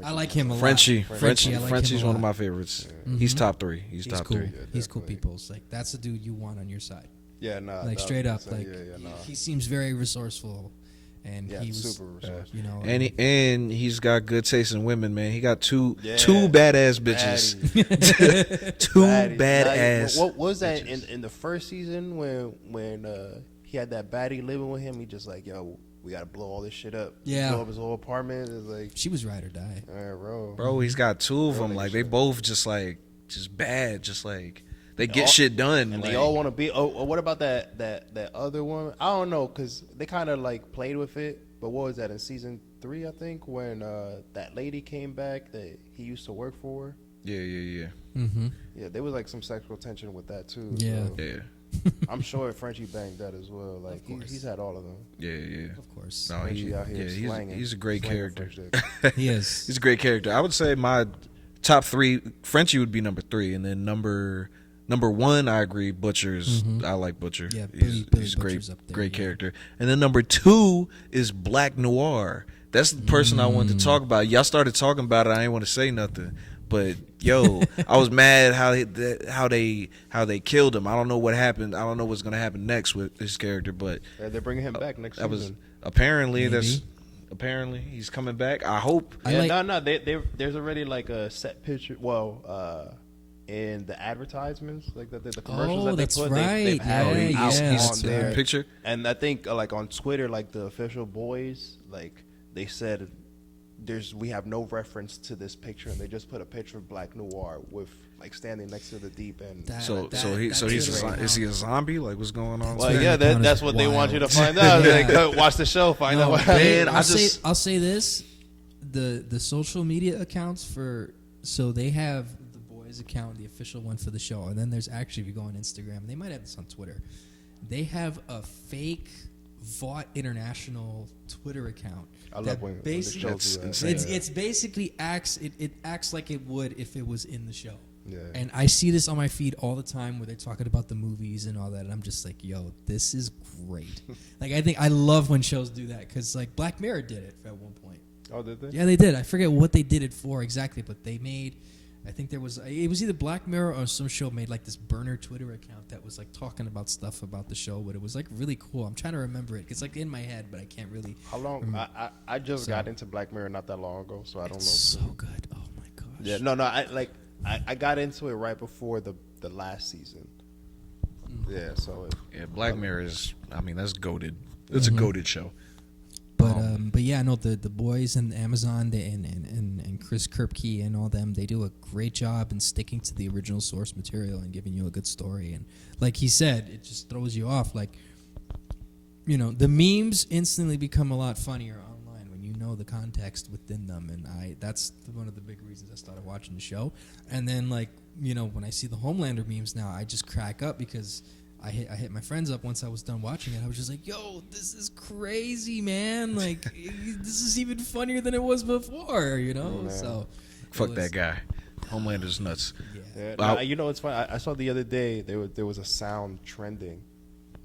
I like him a lot. Frenchie. I like Frenchie's him a one of lot. my favorites. Mhm. He's top 3. He's top cool. 3. Yeah, He's cool definitely. people. It's like that's the dude you want on your side. Yeah, nah. Like straight up, like nah. he seems very resourcul, and Yeah, he was super resourceful. And he's got good taste in women, man. He got two Yeah. badass bitches. Baddie. Two Baddie. badass. What was that bitches. in the first season when he had that baddie living with him? He just like, yo, we gotta blow all this shit up. Yeah. Blow up his whole apartment. It's like, she was ride or die. all right, bro. Bro, he's got 2 of them. Bro, Like they they both just bad. Just like they get all- shit done. And like, they all want to be. Oh, what about that other one? I don't know, cause they kind of like played with it. But what was that in season 3? I think when that lady came back that he used to work for. Yeah. Mm-hmm. Yeah, there was like some sexual tension with that too. Yeah. so Yeah. I'm sure Frenchie banged that as well. Like course. he's had all of them. Yeah. Of course, No, Frenchie out here slanging, he's a great slanging character. French dick. he is. He's a great character. I would say my top 3, Frenchie would be number 3, and then number 1, I agree. Butcher's. I like Butcher. Yeah, he's Billy a great, Butcher's up there, great yeah. character. And then number 2 is Black Noir. That's the person I wanted to talk about. Y'all started talking about it. I didn't want to say nothing, but yo, I was mad how they killed him. I don't know what happened. I don't know what's gonna happen next with this character, but Yeah, they're bringing him back next that was season. apparently Maybe. apparently he's coming back. I hope. I Yeah, like- no. There's already like a set picture. Well, in the advertisements, like the commercials Oh, that they that's put, right. they've had Yeah, it out yeah. on That's there. right. Picture. And I think like on Twitter, like the official boys, like they said, we have no reference to this picture, and they just put a picture of Black Noir with like standing next to the deep end. So That- he's that is is he a zombie? Like what's going on? Well, Twitter yeah, account that's is what they want you to wild. find out. Yeah. Like, go watch the show, find out No, what happened. Man, I'll say this: the social media accounts they have the boys account, the official one for the show, and then there's actually, if you go on Instagram, they might have this on Twitter. They have a fake Vought International Twitter account. I love that when the basically shows do that. That's insane. it's basically acts like it would if it was in the show. Yeah. And I see this on my feed all the time where they're talking about the movies and all that, and I'm just like, yo, this is great. Like, I love when shows do that, because like Black Mirror did it at one point. Oh, did they? Yeah, they did. I forget what they did it for exactly, but they made, I think it was either Black Mirror or some show made like this burner Twitter account that was like talking about stuff about the show, but it was like really cool. I'm trying to remember it. It's like in my head, but I can't really. How long? I just got into Black Mirror not that long ago, so I don't know. So good. Oh my gosh. Yeah, no, I got into it right before the last season. Yeah, so Black Mirror is, I mean, that's goated. It's a goated show. But yeah, no, the boys and Amazon and Chris Kripke and all them, they do a great job in sticking to the original source material and giving you a good story. And like he said, it just throws you off. Like, you know, the memes instantly become a lot funnier online when you know the context within them. And that's one of the big reasons I started watching the show. And then, like, you know, when I see the Homelander memes now, I just crack up because I hit my friends up once I was done watching it. I was just like, yo, this is crazy, man. Like, this is even funnier than it was before, you know? So fuck that guy. Homelander's nuts. yeah. Now, you know, it's funny. I saw the other day there was a sound trending,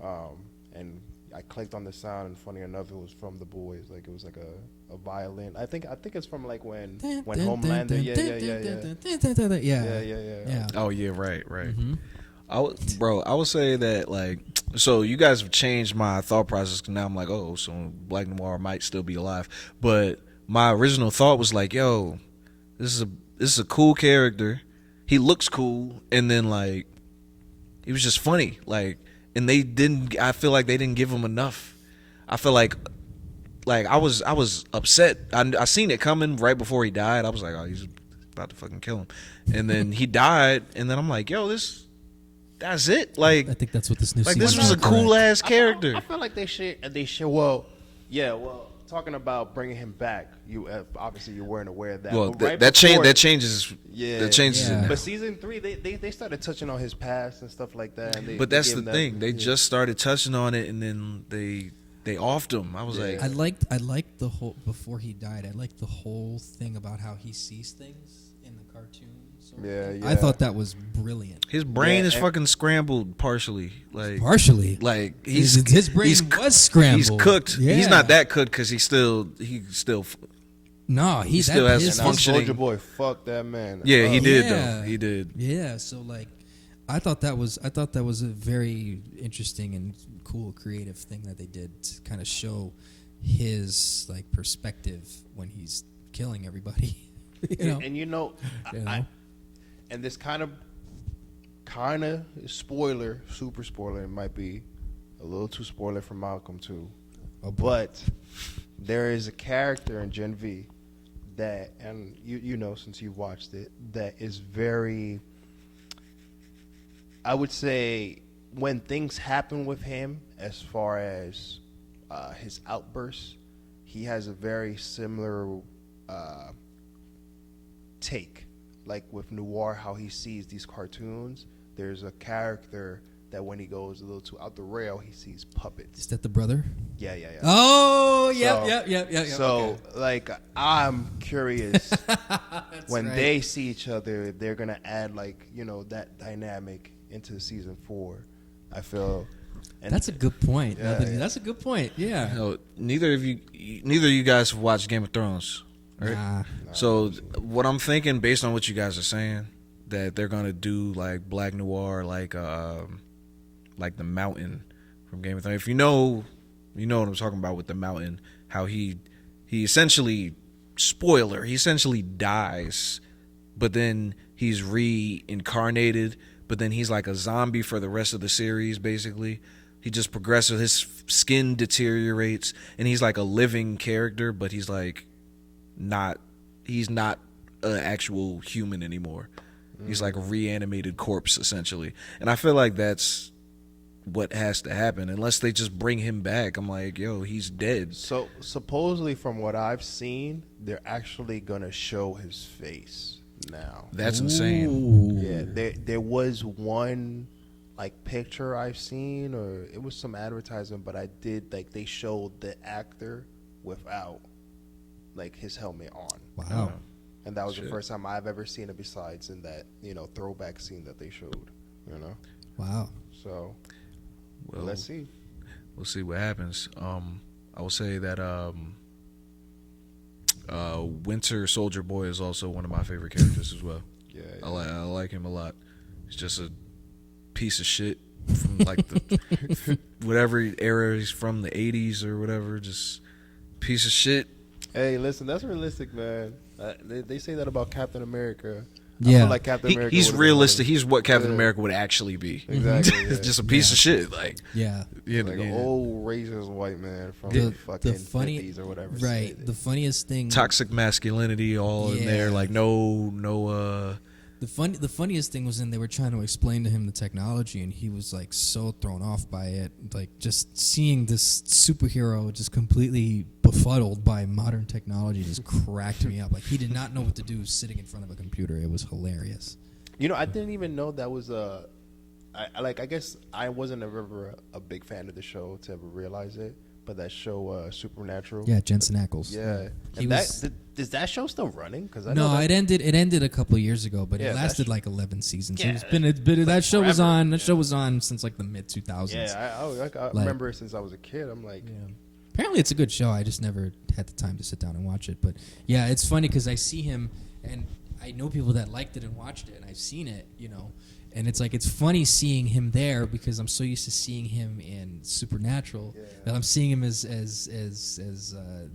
and I clicked on the sound, and funny enough, it was from The Boys. Like, it was like a violin. I think it's from like when Homelander. Yeah. Oh yeah, right. Mm-hmm. I would say that, like, so you guys have changed my thought process. Now I'm like, oh, so Black Noir might still be alive. But my original thought was like, yo, this is a cool character. He looks cool, and then like, he was just funny. Like, and I feel like they didn't give him enough. I feel like I was upset. I seen it coming right before he died. I was like, oh, he's about to fucking kill him, and then he died, and then I'm like, yo, that's it. Like, I think that's what this new season this was a cool ass character. I feel like they should. Well, talking about bringing him back, you obviously you weren't aware of that. Well, right that changes. Yeah, that changes. Yeah. It. But season 3, they started touching on his past and stuff like that. And But that's the thing. They just started touching on it, and then they offed him. I was like, I liked the whole, before he died, I liked the whole thing about how he sees things in the cartoon. Yeah. I thought that was brilliant. his brain is fucking scrambled partially. Like, like his brain was scrambled. He's cooked. Yeah. He's not that cooked because he still no, he still has his functioning. Soldier Boy, fuck that man. Yeah, he did Yeah. though. He did. Yeah, so like, I thought that was a very interesting and cool creative thing that they did to kind of show his like perspective when he's killing everybody. And you know, and this kind of spoiler, super spoiler. It might be a little too spoiler for Malcolm too, but there is a character in Gen V that, and you know since you've watched it, that is very, I would say, when things happen with him, as far as his outbursts, he has a very similar take. Like with Noir, how he sees these cartoons, there's a character that when he goes a little too out the rail, he sees puppets. Is that the brother? Yeah. Oh, yep. So, like, I'm curious when they see each other, if they're gonna add, like, you know, that dynamic into season 4. I feel. And that's a good point. Yeah. That's a good point. Yeah. No, neither of you guys have watched Game of Thrones, right? Nah. So what I'm thinking, based on what you guys are saying, that they're gonna do like Black Noir, like the Mountain from Game of Thrones. If you know what I'm talking about with the Mountain, how he essentially, spoiler, he essentially dies, but then he's reincarnated, but then he's like a zombie for the rest of the series. Basically, he just progresses. His skin deteriorates, and he's like a living character, but he's like not an actual human anymore. He's like a reanimated corpse essentially, and I feel like that's what has to happen unless they just bring him back. I'm like, yo, he's dead. So supposedly, from what I've seen, they're actually gonna show his face now. That's insane. Yeah, there was one like picture I've seen, or it was some advertisement, but I did like they showed the actor without like his helmet on. Wow. And that was Shit. the first time I've ever seen it besides in that, throwback scene that they showed, Wow. So, Well, let's see. We'll see what happens. I will say that Winter Soldier Boy is also one of my favorite characters as well. Yeah. I like him a lot. He's just a piece of shit from like the whatever era he's from, the 80s or whatever. Just piece of shit. Hey, listen, that's realistic, man. They say that about Captain America. I Yeah. feel like Captain America. He's would've realistic. been He's what Captain Yeah. America would actually be. Exactly. Yeah. Just a piece Yeah. of shit. Like, Yeah. like an old racist white man from The fucking funny 50s or whatever. right. The funniest thing. toxic masculinity all in there. Yeah. Like no. The funniest thing was when they were trying to explain to him the technology, and he was like so thrown off by it. Like just seeing this superhero just completely befuddled by modern technology just cracked me up. Like he did not know what to do sitting in front of a computer. It was hilarious. I didn't even know that was I guess I wasn't ever a big fan of the show to ever realize it. But that show, Supernatural. Yeah, Jensen Ackles. Yeah. He And was- is that show still running? Because No, it ended a couple of years ago, but Yeah, it lasted that's- like 11 seasons. Yeah, It's been that show was forever. on. That show was on since like the mid 2000s. Yeah, I remember it since I was a kid. I'm like, Yeah. Apparently, it's a good show. I just never had the time to sit down and watch it. But yeah, it's funny because I see him, and I know people that liked it and watched it, and I've seen it, And it's like it's funny seeing him there because I'm so used to seeing him in Supernatural that I'm seeing him as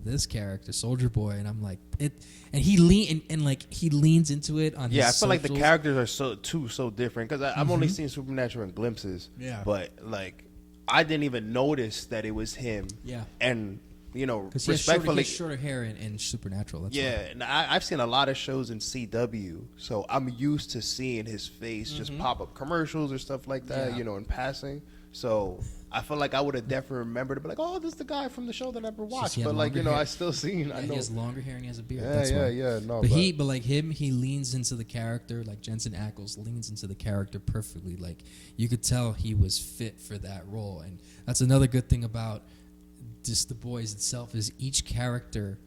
this character, Soldier Boy, and I'm like it. And he leans into it on. yeah, I his feel like the socials. characters are so different because I've only seen Supernatural in glimpses. Yeah. But like, I didn't even notice that it was him. Yeah. And Because he respectfully, has shorter hair in Supernatural. That's yeah, and I've seen a lot of shows in CW, so I'm used to seeing his face just pop up commercials or stuff like that, Yeah. in passing. So I feel like I would have definitely remembered to be like, oh, this is the guy from the show that I never watched. he had But like, longer hair. I still seen. Yeah, I he know. has longer hair and he has a beard. Yeah, That's why. no. But like him, he leans into the character. Like Jensen Ackles leans into the character perfectly. Like you could tell he was fit for that role, and that's another good thing about just The Boys itself is each character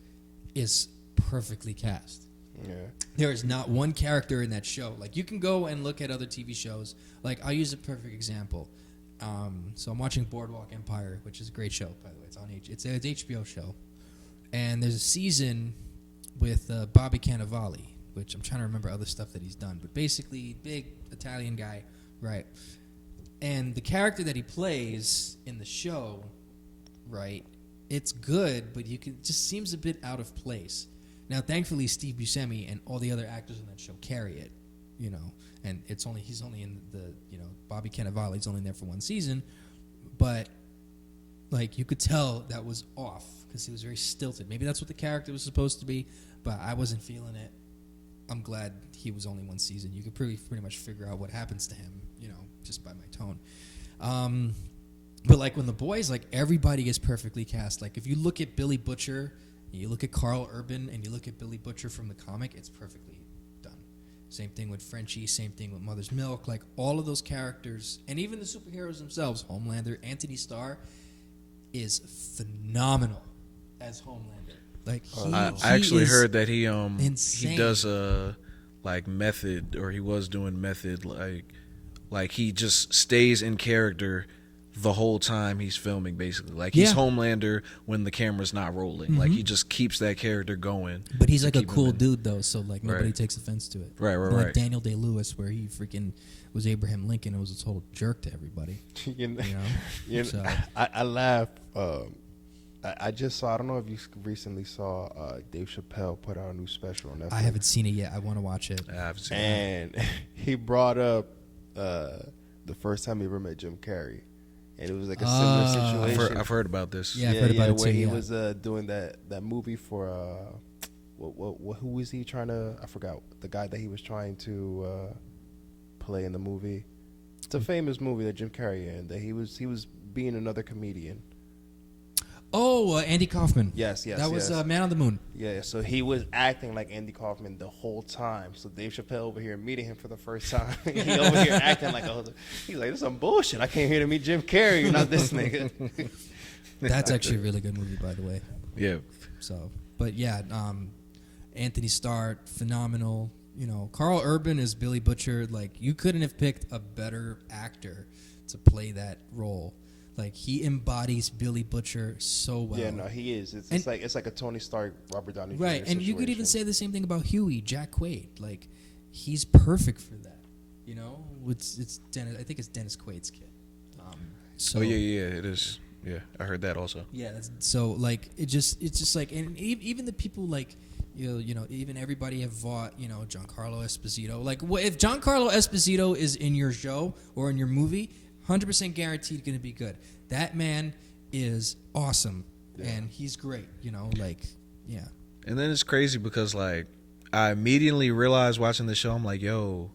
is perfectly cast. Yeah. There is not one character in that show. Like you can go and look at other TV shows. Like I'll use a perfect example. So I'm watching Boardwalk Empire, which is a great show, by the way. It's an HBO show, and there's a season with Bobby Cannavale, which I'm trying to remember other stuff that he's done, but basically big Italian guy, right? And the character that he plays in the show, right? It's good, but it just seems a bit out of place. Now, thankfully, Steve Buscemi and all the other actors in that show carry it, and he's only in the Bobby Cannavale's only there for one season, but like you could tell that was off because he was very stilted. Maybe that's what the character was supposed to be, but I wasn't feeling it. I'm glad he was only one season. You could pretty much figure out what happens to him, just by my tone. But like when The Boys, like everybody is perfectly cast. Like if you look at Billy Butcher, and you look at Carl Urban, and you look at Billy Butcher from the comic, it's perfectly done. Same thing with Frenchie, same thing with Mother's Milk. Like all of those characters, and even the superheroes themselves, Homelander, Anthony Starr is phenomenal as Homelander. Like I actually is heard that he insane. does like method, or he was doing method, like he just stays in character the whole time he's filming, basically. Like he's Homelander when the camera's not rolling. Like he just keeps that character going. But he's to like a keep him cool in. dude though, so like nobody Right. takes offense to it. Right. Like Daniel Day-Lewis, where he freaking was Abraham Lincoln and was a total jerk to everybody. So- I laugh. I just saw. I don't know if you recently saw Dave Chappelle put out a new special on Netflix. I haven't seen it yet. I want to watch it. I haven't seen it. And he brought up the first time he ever met Jim Carrey, and it was like a similar situation. I've heard about this. Yeah, I've heard about it where too, he yeah. was doing that movie for who was he trying to? I forgot the guy that he was trying to play in the movie. It's a famous movie that Jim Carrey in. That he was being another comedian. Oh, Andy Kaufman. Yes. That was yes. Man on the Moon. Yeah, so he was acting like Andy Kaufman the whole time. So Dave Chappelle over here meeting him for the first time. He over here acting like he's like, this is some bullshit. I came here to meet Jim Carrey. You're not this nigga. That's actually a really good movie, by the way. Yeah. So, but yeah, Anthony Starr, phenomenal. You know, Carl Urban is Billy Butcher. Like, you couldn't have picked a better actor to play that role. Like, he embodies Billy Butcher so well. Yeah, no, he is. It's like a Tony Stark, Robert Downey Jr. Right, and you could situation. even say the same thing about Huey, Jack Quaid. Like, he's perfect for that. You know, it's Dennis. I think it's Dennis Quaid's kid. So yeah, it is. Yeah, I heard that also. yeah, so like it's just like, and even the people like you know even everybody have fought, you know, Giancarlo Esposito. Like, if Giancarlo Esposito is in your show or in your movie, 100% guaranteed going to be good. That man is awesome, and he's great. You know, like, yeah. And then it's crazy because, like, I immediately realized watching the show, I'm like, yo,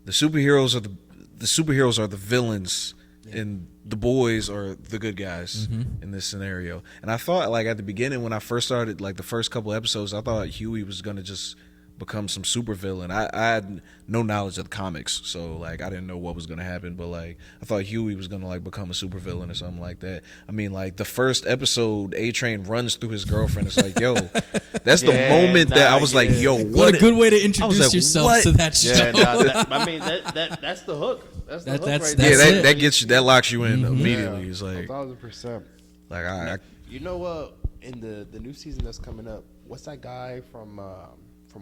the superheroes are the villains, and the boys are the good guys in this scenario. And I thought, like, at the beginning when I first started, like, the first couple episodes, I thought Huey was gonna just become some super villain. I had no knowledge of the comics, so like I didn't know what was gonna happen, but like I thought Huey was gonna like become a super villain or something like that. I mean, like the first episode, A-Train runs through his girlfriend. It's like, yo, that's the moment that I was like, yo, What a good way to introduce like, yourself what? to that show. Yeah, I mean that's the hook. That's the hook right that's there. it. that gets you, that locks you in immediately. It's like 1,000%. like I You know what? In the new season that's coming up, what's that guy from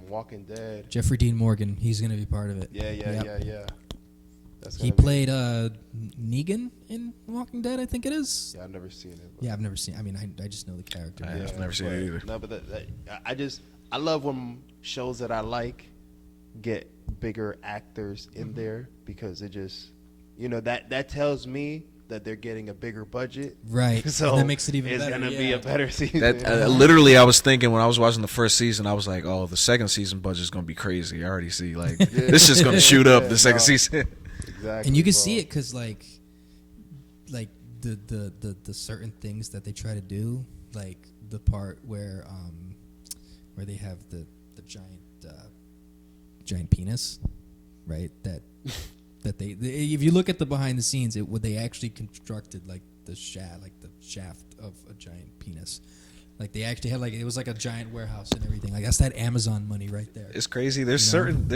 Walking Dead? Jeffrey Dean Morgan, he's going to be part of it. Yeah. That's He gonna be- played Negan in Walking Dead, I think it is. Yeah, I've never seen it. but- Yeah, I've never seen. I mean, I just know the character. I've never seen it either. No, but I love when shows that I like get bigger actors in there, because it just, you know, that tells me that they're getting a bigger budget. Right. So And that makes it even it's better. gonna be a better season. That literally, I was thinking when I was watching the first season, I was like, "Oh, the second season budget is gonna be crazy." I already see like this is gonna shoot up the second season. Exactly. And you can bro. see it because like the certain things that they try to do, like the part where they have the giant penis, right? That they if you look at the behind the scenes, they actually constructed like the shaft of a giant penis. Like they actually had like it was like a giant warehouse and everything. Like that's that Amazon money right there. It's crazy. There's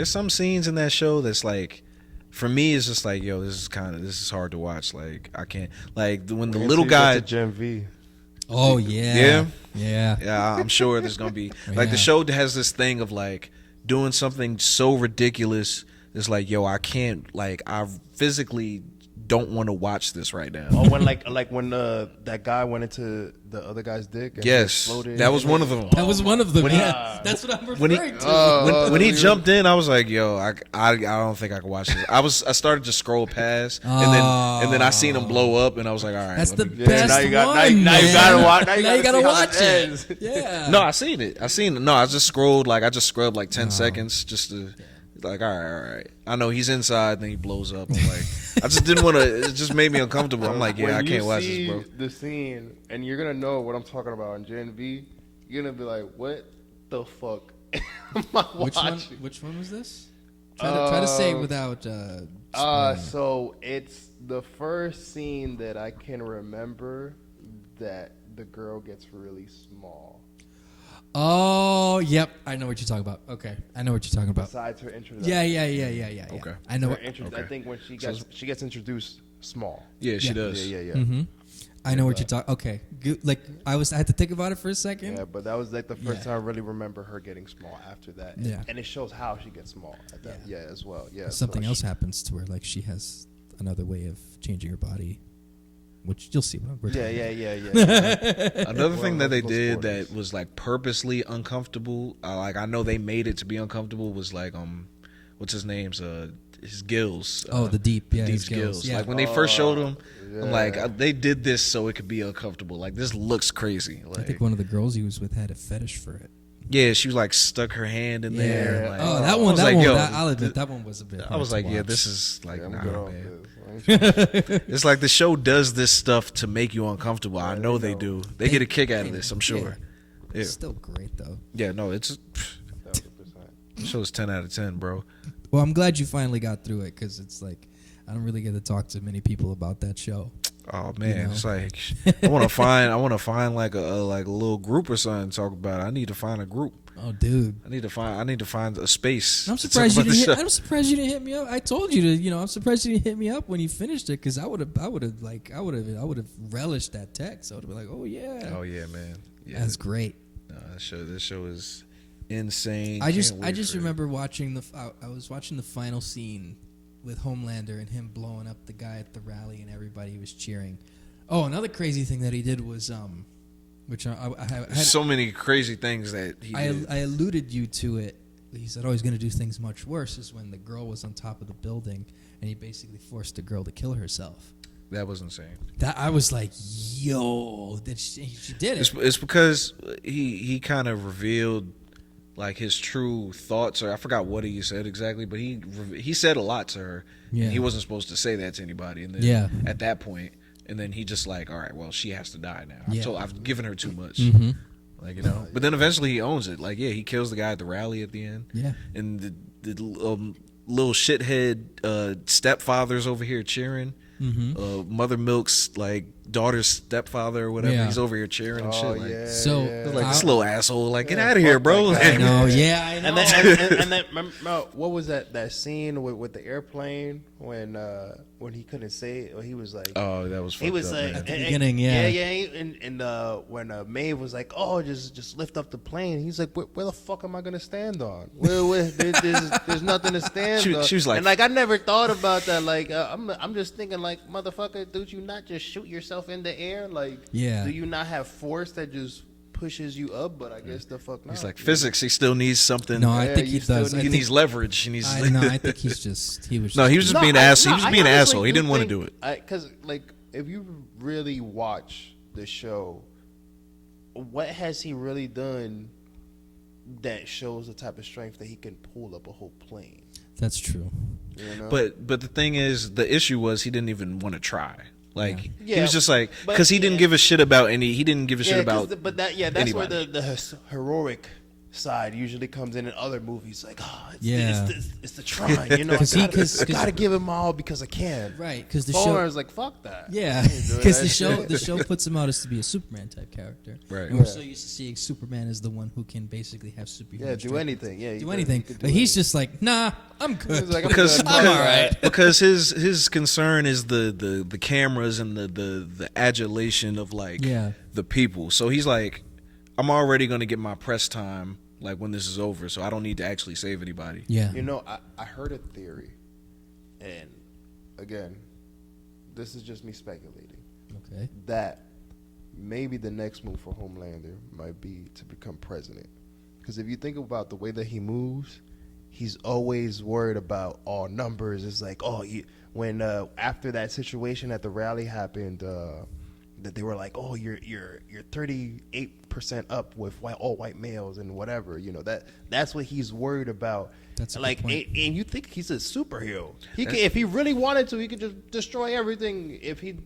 some scenes in that show that's like, for me, it's just like, yo, this is hard to watch. Like I can't, like when the little guy. Gen V. Oh yeah. I'm sure there's gonna be like the show has this thing of like doing something so ridiculous. It's like, yo, I can't, like, I physically don't want to watch this right now. Oh, when like when that guy went into the other guy's dick. And Yes, exploded. that was one of them. That was one of them. When That's what I'm referring to. When he jumped in, I was like, yo, I don't think I can watch this. I started to scroll past, and then I seen him blow up, and I was like, all right, That's the let me- best now you got- one. now you gotta watch. Now you gotta see how watch this ends. it. Yeah. No, I seen it. No, I just scrolled. Like I just scrubbed like 10 seconds just to. Like, all right. I know he's inside, then he blows up. I'm like, I just didn't want to. It just made me uncomfortable. I'm like, yeah, I can't watch this, bro. The scene, and you're gonna know what I'm talking about in Gen V. You're gonna be like, what the fuck am I watching? Which one was this? Try to say it without. So it's the first scene that I can remember that the girl gets really small. Oh, yep. I know what you're talking about. Okay, I know what you're talking about. Besides her introduction. Yeah. Okay. I know. I think when she gets introduced small. Yeah, she does. Yeah. Mm-hmm. I know what you're talking. Okay, good. Like I had to think about it for a second. Yeah, but that was like the first time I really remember her getting small after that. Yeah. And it shows how she gets small at that. Yeah, as well. Yeah. Something so else happens to where like she has another way of changing her body, which you'll see when we're Yeah. Another thing that they Well, did spoilers. that was like purposely uncomfortable. Like I know they made it to be uncomfortable. Was like what's his name's his gills. the deep, yeah, Deep's his gills. Yeah. Like when they first showed him, I'm yeah. like they did this so it could be uncomfortable. Like this looks crazy. I Like think one of the girls he was with had a fetish for it. yeah, she was like stuck her hand in there. Yeah. Like, Oh, that I one. was That like, one. yo, I'll admit that one was a bit. I hard was to like, yeah, watch. this is like I'm nah, good off man. this. It's like the show does this stuff to make you uncomfortable. I know they do. They get a kick out of this, I'm sure. Yeah. It's still great though. Yeah, no, it's 1,000%. the show's 10 out of 10, bro. Well, I'm glad you finally got through it because it's like I don't really get to talk to many people about that show. Oh man, You know? it's like I want to find like a little group or something to talk about. I need to find a group. Oh, dude. I need to find a space. I'm to talk surprised you about the didn't. show. I'm surprised you didn't hit me up. I told you to. I'm surprised you didn't hit me up when you finished it, because I would have relished that text. I would have been like, oh yeah. Oh yeah, man. Yeah, That's great. This show is insane. I just Can't wait for it. remember watching I was watching the final scene with Homelander and him blowing up the guy at the rally and everybody was cheering. Oh, another crazy thing that he did was which I had so many crazy things that he did. I alluded you to it. He said, "Oh, he's going to do things much worse." Is when the girl was on top of the building and he basically forced the girl to kill herself. That was insane. That I was like, "Yo, that she did it." It's because he kind of revealed like his true thoughts, or I forgot what he said exactly, but he said a lot to her. Yeah. And he wasn't supposed to say that to anybody, and then Yeah. at that point, and then he just like, all right, well, she has to die now. Yeah. I've given her too much. Mm-hmm. Like, you know, but then eventually he owns it. Like, yeah, he kills the guy at the rally at the end. Yeah. And the little shithead stepfather's over here cheering. Mm-hmm. Mother Milk's like daughter's stepfather or whatever. Yeah. He's over here cheering and shit. Like, So, I was like, this I- little asshole. Like, get out of here, bro. that guy. I know. Yeah, I know. And then remember, what was that scene with the airplane when he couldn't say it, or he was like, Oh, that was fucked he was up, like man. At the beginning, yeah. and when Maeve was like, oh, just lift up the plane, he's like, where the fuck am I gonna stand on? There's nothing to stand on. She was like, and like I never thought about that. Like I'm just thinking like, motherfucker, do you not just shoot yourself in the air? Like, Yeah. do you not have force that just pushes you up? But I guess the fuck not. he's like, physics, he still needs something. No, I Yeah, think you he still does. need- I He think, needs leverage. He needs. I think he was just. No, he was just being an asshole. He was being an honestly asshole. He didn't want to do it. Because, like, if you really watch the show, what has he really done that shows the type of strength that he can pull up a whole plane? That's true. You know? But the thing is, the issue was he didn't even want to try. Like he Yeah, was just like, but- because he didn't give a shit about any. He didn't give a shit 'cause about. that's anybody. where the heroic side usually comes in other movies. Like, Yeah. it's the trying, you know. I 'Cause- gotta give him all because I can. Right, because the Fulmer show. is like, fuck that. Yeah, I ain't doing because that the shit. show puts him out as to be a Superman type character. Right. And we're so used to seeing Superman as the one who can basically have superhuman Yeah, do strength. anything. Yeah, Do anything. But he's just like, nah, I'm good. He's like, Because good. I'm all right. because his concern is the cameras and the adulation of like Yeah. the people. So he's like, I'm already gonna get my press time like when this is over, so I don't need to actually save anybody. Yeah. You know, I heard a theory, and again, this is just me speculating, Okay. that maybe the next move for Homelander might be to become president. Because if you think about the way that he moves, he's always worried about all numbers. It's like, when after that situation at the rally happened, that they were like, oh, you're 38% up with all white males and whatever. You know, that's what he's worried about. That's a good like, point. and you think he's a superhero? He could, if he really wanted to, he could just destroy everything. If he,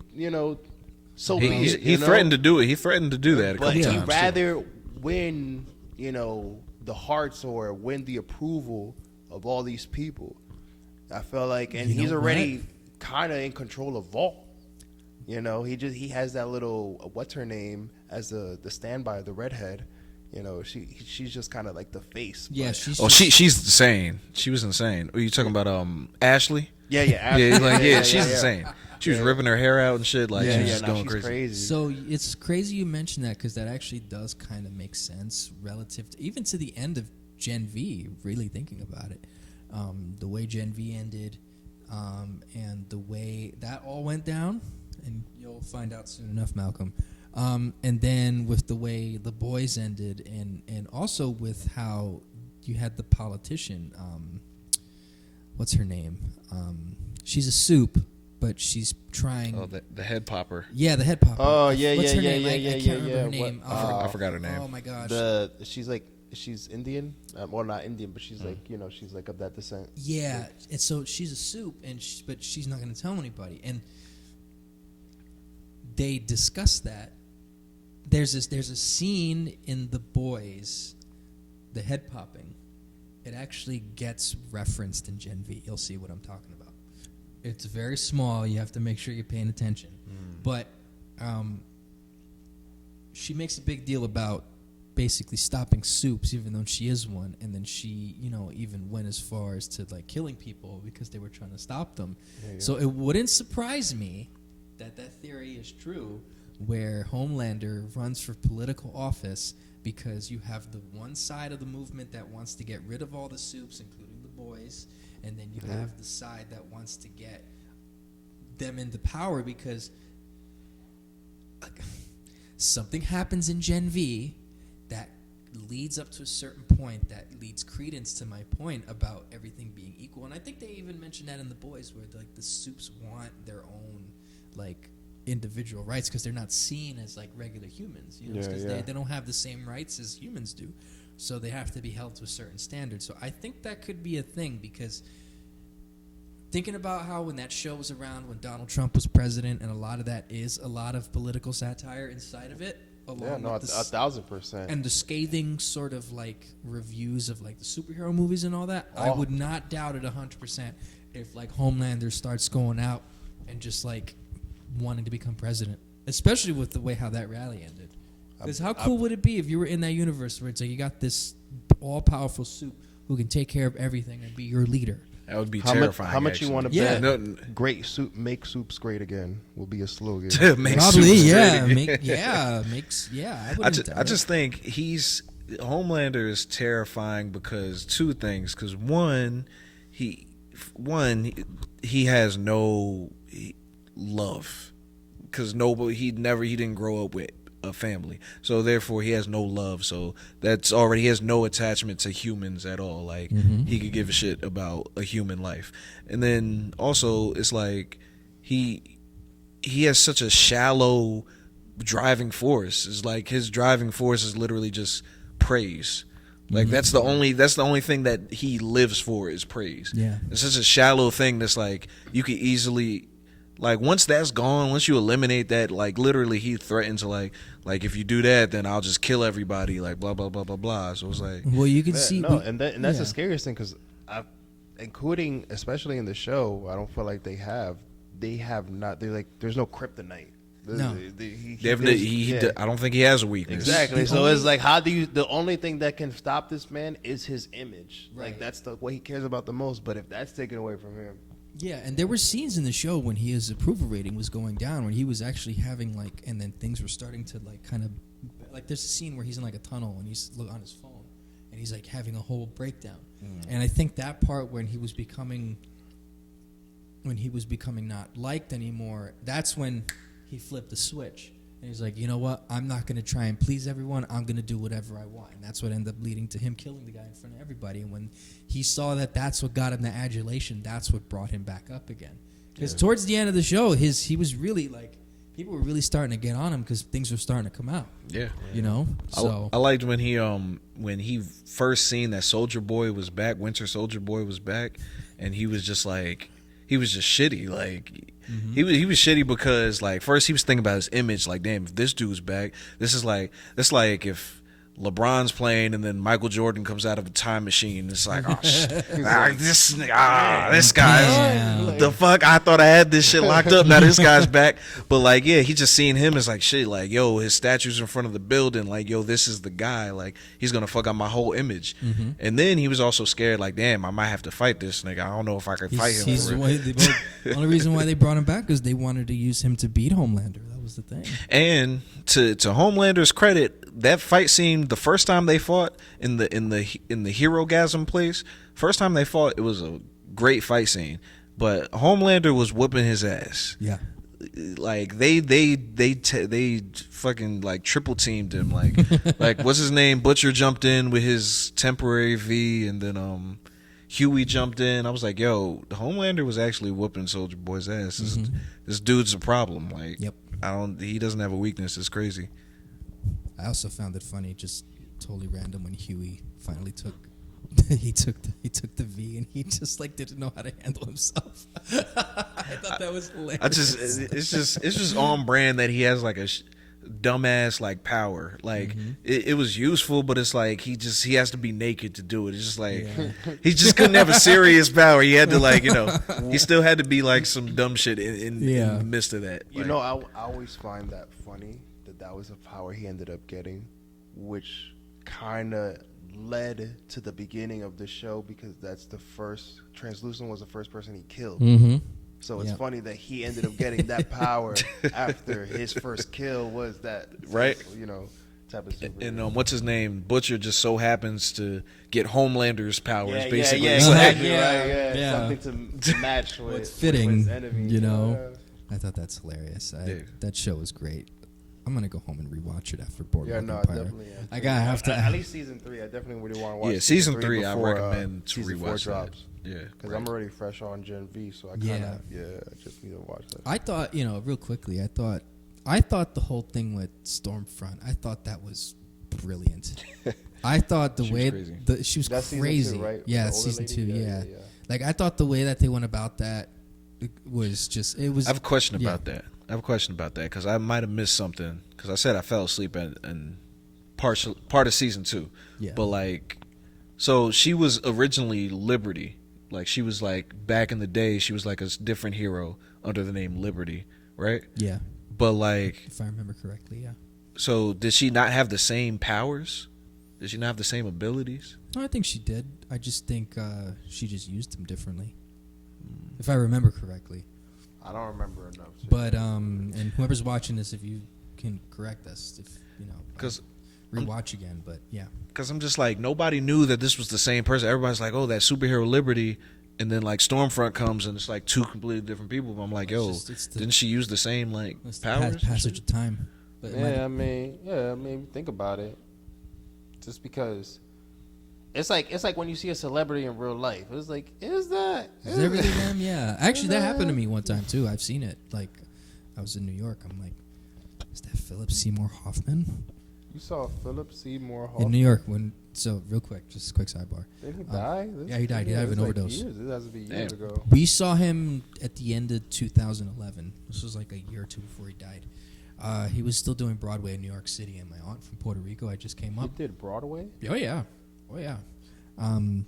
so be it. He threatened to do it. He threatened to do that a But couple he'd times. rather win, the hearts or win the approval of all these people. I feel like, and You know he's already what? kind of in control of Vault. He has that little what's her name as the standby, the redhead. She's just kind of like the face. Yeah, but- she's. Oh, just- she's insane. She was insane. Are you talking about Ashley? yeah, Yeah, she's insane. She was ripping her hair out and shit. Like Yeah, she was yeah, just no, going she's crazy. So it's crazy you mention that, because that actually does kind of make sense relative to, even to the end of Gen V. Really thinking about it, the way Gen V ended, and the way that all went down, and you'll find out soon enough, Malcolm. And then with the way The Boys ended, and also with how you had the politician, what's her name? She's a soup, but she's trying. Oh, the head popper. Yeah, the head popper. Oh, yeah, What's yeah, her yeah, name? yeah, I yeah, can't yeah, remember yeah. her name. What- I forgot her name. Oh my gosh. She's Indian. Well, not Indian, but she's like she's like of that descent. Yeah, and so she's a soup, but she's not going to tell anybody. And they discuss that. There's a scene in The Boys, the head popping. It actually gets referenced in Gen V. You'll see what I'm talking about. It's very small. You have to make sure you're paying attention. But she makes a big deal about basically stopping soups, even though she is one, and then she, even went as far as to like killing people because they were trying to stop them. Yeah. So it wouldn't surprise me that theory is true, where Homelander runs for political office because you have the one side of the movement that wants to get rid of all the soups, including the boys, and then you have the side that wants to get them into power because something happens in Gen V that leads up to a certain point that leads credence to my point about everything being equal. And I think they even mentioned that in The Boys, where like the soups want their own like individual rights because they're not seen as like regular humans, because they don't have the same rights as humans do, so they have to be held to a certain standard. So I think that could be a thing, because thinking about how when that show was around when Donald Trump was president, and a lot of that is a lot of political satire inside of it, along with 1,000%, and the scathing sort of like reviews of like the superhero movies and all that. I would not doubt it 100% if like Homelander starts going out and just like wanting to become president, especially with the way how that rally ended. Because how cool would it be if you were in that universe where it's like you got this all-powerful soup who can take care of everything and be your leader? That would be terrifying. How much you want to bet? No, great soup, make soups great again will be a slogan. Probably, yeah. I just think Homelander is terrifying because two things. Because one, he has no love, because he didn't grow up with a family, so therefore he has no love, so he has no attachment to humans at all. Like he could give a shit about a human life. And then also it's like he has such a shallow driving force. It's like his driving force is literally just praise. Like that's the only thing that he lives for is praise. Yeah, it's such a shallow thing that's like you could easily, like, once that's gone, once you eliminate that, like literally he threatened to like if you do that, then I'll just kill everybody, like blah blah blah blah blah. So it's like, well, you can see, and that's the scariest thing, because including especially in the show, I don't feel like they have not. They're like, there's no kryptonite. No, I don't think he has a weakness. Exactly. So it's like, the only thing that can stop this man is his image. Right. Like that's what he cares about the most. But if that's taken away from him. Yeah, and there were scenes in the show when his approval rating was going down, when he was actually having like, and then things were starting to like kind of, like there's a scene where he's in like a tunnel and he's on his phone and he's like having a whole breakdown. And I think that part when he was becoming not liked anymore, that's when he flipped the switch. And he's like, you know what? I'm not going to try and please everyone. I'm going to do whatever I want. And that's what ended up leading to him killing the guy in front of everybody. And when he saw that that's what got him the adulation, that's what brought him back up again. Because towards the end of the show, he was really like, people were really starting to get on him because things were starting to come out. Yeah. So I liked when he first seen that Soldier Boy was back, Winter Soldier Boy was back, and he was just like, he was just shitty. Like, he was shitty because, like, first he was thinking about his image. Like, damn, if this dude's back, that's like if LeBron's playing and then Michael Jordan comes out of a time machine. It's like, oh, this guy's the fuck. I thought I had this shit locked up. Now this guy's back. But like, yeah, he just seeing him as like shit. Like, yo, his statue's in front of the building. Like, yo, this is the guy. Like, he's gonna fuck up my whole image. And then he was also scared. Like, damn, I might have to fight this nigga. I don't know if I could fight him. The only reason why they brought him back is they wanted to use him to beat Homelander. That was the thing. And to Homelander's credit, that fight scene, the first time they fought in the Hero-gasm place, first time they fought, it was a great fight scene. But Homelander was whooping his ass. Yeah. Like they fucking like triple teamed him. Like like what's his name? Butcher jumped in with his temporary V, and then Huey jumped in. I was like, yo, Homelander was actually whooping Soldier Boy's ass. This dude's a problem. Like, yep. He doesn't have a weakness. It's crazy. I also found it funny, just totally random, when Huey finally took the V and he just like didn't know how to handle himself. I thought that was hilarious. It's just on brand that he has like dumbass like power. Like it was useful, but it's like he has to be naked to do it. It's just like he just couldn't have a serious power. He had to like he still had to be like some dumb shit in the midst of that. You know, I always find that funny that was a power he ended up getting, which kind of led to the beginning of the show, because that's the first Translucent was the first person he killed. So it's funny that he ended up getting that power after his first kill was that, right? You know, type of super. And what's his name? Butcher just so happens to get Homelander's powers, basically. Yeah, exactly. Something to match with what's fitting, with his enemy, you know. I thought that's hilarious. That show was great. I'm gonna go home and rewatch it after Boardwalk Empire. Definitely. Yeah. I gotta have to. At least season 3. I definitely really want to watch. Yeah, season 3 before, I recommend to season 4 rewatch drops. that. Yeah, because I'm already fresh on Gen V, so I kind of I just need to watch that. I thought, real quickly, I thought the whole thing with Stormfront, I thought that was brilliant. I thought the way she was That's crazy. Season 2, right? Yeah, season 2. Yeah. Like I thought the way that they went about that was just it was. I have a question about that. Because I might have missed something. Because I said I fell asleep in part of season 2. Yeah. But like, so she was originally Liberty. Like she was like back in the day, she was like a different hero under the name Liberty, right? Yeah. But like, if I remember correctly, yeah. So did she not have the same powers? Did she not have the same abilities? No, I think she did. I just think she just used them differently, if I remember correctly. I don't remember enough. But and whoever's watching this, if you can correct us, if because rewatch again. But yeah, because I'm just like, nobody knew that this was the same person. Everybody's like, oh, that superhero Liberty, and then like Stormfront comes and it's like two completely different people. But I'm like, yo, didn't she use the same like powers? Passage of time. But I mean, think about it. Just because. It's like when you see a celebrity in real life. It's like, is that really them? Yeah. Actually, that happened to me one time, too. I've seen it. Like, I was in New York. I'm like, is that Philip Seymour Hoffman? You saw Philip Seymour Hoffman? In New York. So, real quick, just a quick sidebar. Did he die? Yeah, he died. He died of an overdose. This has to be years ago. We saw him at the end of 2011. This was like a year or two before he died. He was still doing Broadway in New York City, and my aunt from Puerto Rico had just came up. He did Broadway? Oh, yeah. And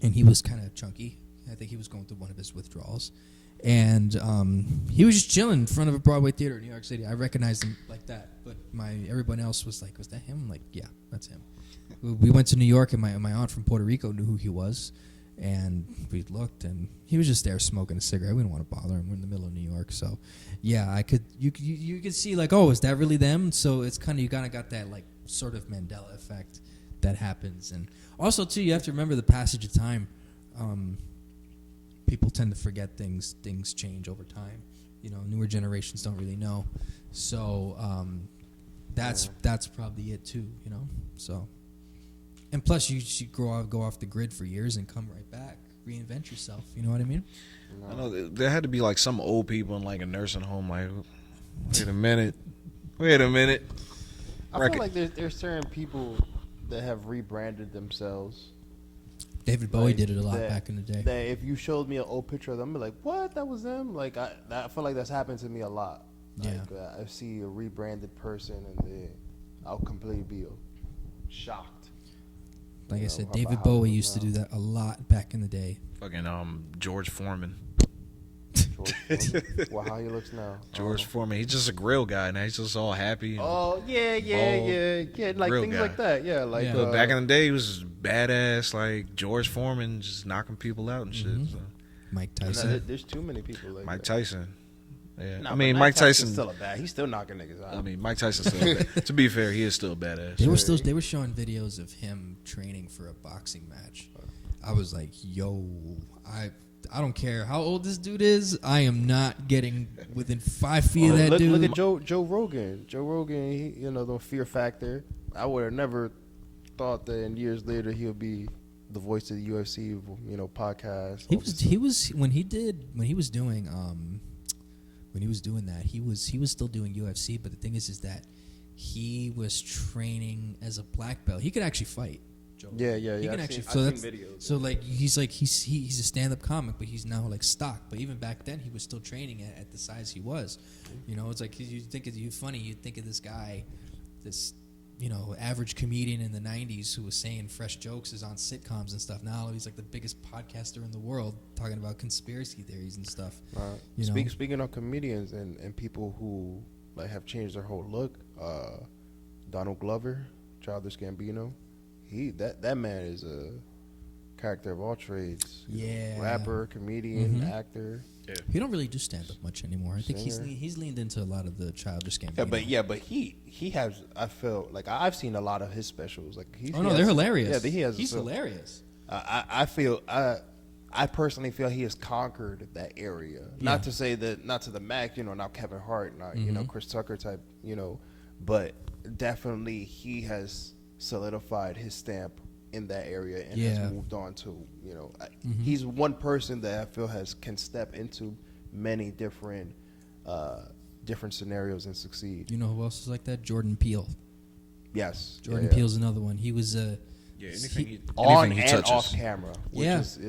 he was kind of chunky. I think he was going through one of his withdrawals. And he was just chilling in front of a Broadway theater in New York City. I recognized him like that. But everyone else was like, was that him? I'm like, yeah, that's him. We went to New York, and my aunt from Puerto Rico knew who he was. And we looked, and he was just there smoking a cigarette. We didn't want to bother him. We're in the middle of New York. So, yeah, you could see, like, oh, is that really them? So it's kind of, you kind of got that, like, sort of Mandela effect that happens. And also too, you have to remember the passage of time. People tend to forget things change over time. Newer generations don't really know. So that's probably it too. So, and plus you go off the grid for years and come right back, reinvent yourself. You know what I mean? I know there had to be like some old people in like a nursing home, like, wait a minute I feel like there's certain people that have rebranded themselves. David Bowie did it a lot back in the day. That if you showed me an old picture of them, I'd be like, what? That was them? Like, I feel like that's happened to me a lot. Like, I see a rebranded person and then I'll completely be shocked. Like I said, David Bowie used to do that a lot back in the day. Fucking George Foreman. Well, how he looks now. George Foreman. He's just a grill guy now. He's just all happy. Oh yeah, like things guy. Like that. Yeah, like. But back in the day, he was badass, like George Foreman, just knocking people out and shit. So. Mike Tyson. There's too many people like Mike that. Tyson. Yeah, no, I mean Mike Tyson's still a bad. He's still knocking niggas out. I mean Mike Tyson's still. To be fair, he is still a badass. They were showing videos of him training for a boxing match. I was like, yo, I don't care how old this dude is. I am not getting within 5 feet of that dude. Look at Joe Rogan. Joe Rogan, he, the Fear Factor. I would have never thought that in years later he'll be the voice of the UFC, podcast. He was when he was doing that, he was still doing UFC. But the thing is that he was training as a black belt. He could actually fight. Joe. Yeah. He can I've actually. seen- So I've that's seen videos. so like he's a stand-up comic, but he's now like stock. But even back then, he was still training at the size he was. You know, it's like you think of you funny. You think of this guy, this average comedian in the '90s who was saying fresh jokes is on sitcoms and stuff. Now he's like the biggest podcaster in the world talking about conspiracy theories and stuff. Speaking of comedians and people who like have changed their whole look, Donald Glover, Childish Gambino, that man is a character of all trades. Yeah. Rapper, comedian, Mhm. actor. He don't really do stand up much anymore. I think Singer. he's leaned into a lot of the Childish Gambino. But he has. I feel like I've seen a lot of his specials. Like they're hilarious. Yeah, he has. He's hilarious. I feel I personally feel he has conquered that area. Not to say that, not to the max, not Kevin Hart, not Chris Tucker type, but definitely he has solidified his stamp in that area and has moved on to, he's one person that I feel can step into many different scenarios and succeed. You know who else is like that? Jordan Peele. Yes. Jordan Peele's another one. He was anything on he and touches. off camera. Which is,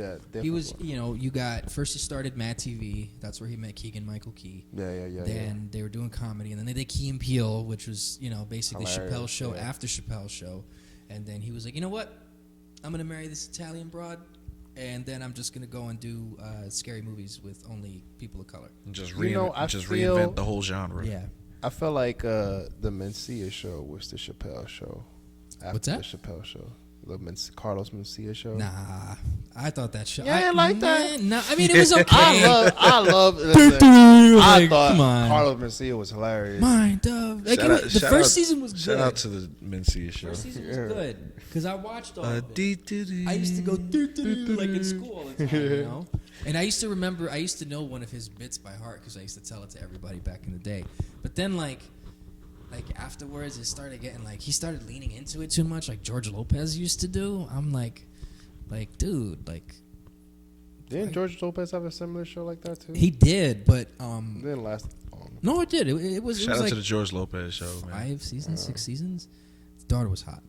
he was, you got, first he started Mad TV. That's where he met Keegan-Michael Key. Yeah. Then they were doing comedy. And then they did Key and Peele, which was, basically Hilarious, Chappelle's show yeah. after Chappelle's show. And then he was like, you know what? I'm going to marry this Italian broad. And then I'm just going to go and do scary movies with only people of color. And just feel- reinvent the whole genre. Yeah. I feel like the Mencia show was the Chappelle show. After What's that? The Chappelle show. The Carlos Mencia show. Nah, I thought that show. Yeah, I like that. No, I mean, it was okay. I love. I Like, thought come on. Carlos Mencia was hilarious. Mind of. Like, the first season was good. Shout out to the Mencia show. First season was good because I watched all of it. I used to go like in school all the time, And I used to know one of his bits by heart because I used to tell it to everybody back in the day. But then like afterwards, it started getting he started leaning into it too much, like George Lopez used to do. I'm like, dude, Didn't George Lopez have a similar show like that too? he did, but It didn't last long. no, it did. It was. Shout it was out like to the George Lopez show, man. 5 seasons, 6 seasons. His daughter was hot.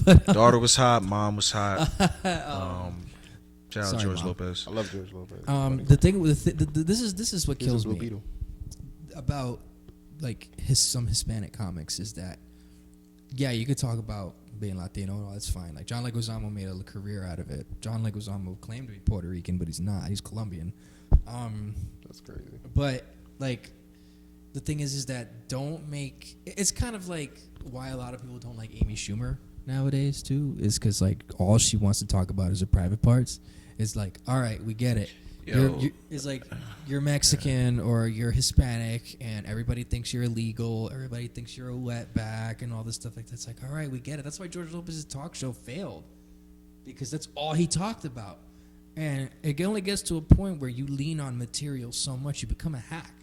But, Daughter was hot, mom was hot. Shout out Sorry, George Mom. Lopez. I love George Lopez. the thing with this is what He's a kills Blue me Beetle. about some Hispanic comics is that you could talk about being Latino and all that's fine. Like John Leguizamo made a career out of it. John Leguizamo claimed to be Puerto Rican, but he's not. He's Colombian. That's crazy. But the thing is that it's kind of like why a lot of people don't like Amy Schumer nowadays too, is because all she wants to talk about is her private parts. It's like, all right, we get it. It's like you're Mexican or you're Hispanic and everybody thinks you're illegal. Everybody thinks you're a wetback and all this stuff like that. It's like, all right, we get it. That's why George Lopez's talk show failed, because that's all he talked about. And it only gets to a point where you lean on material so much you become a hack.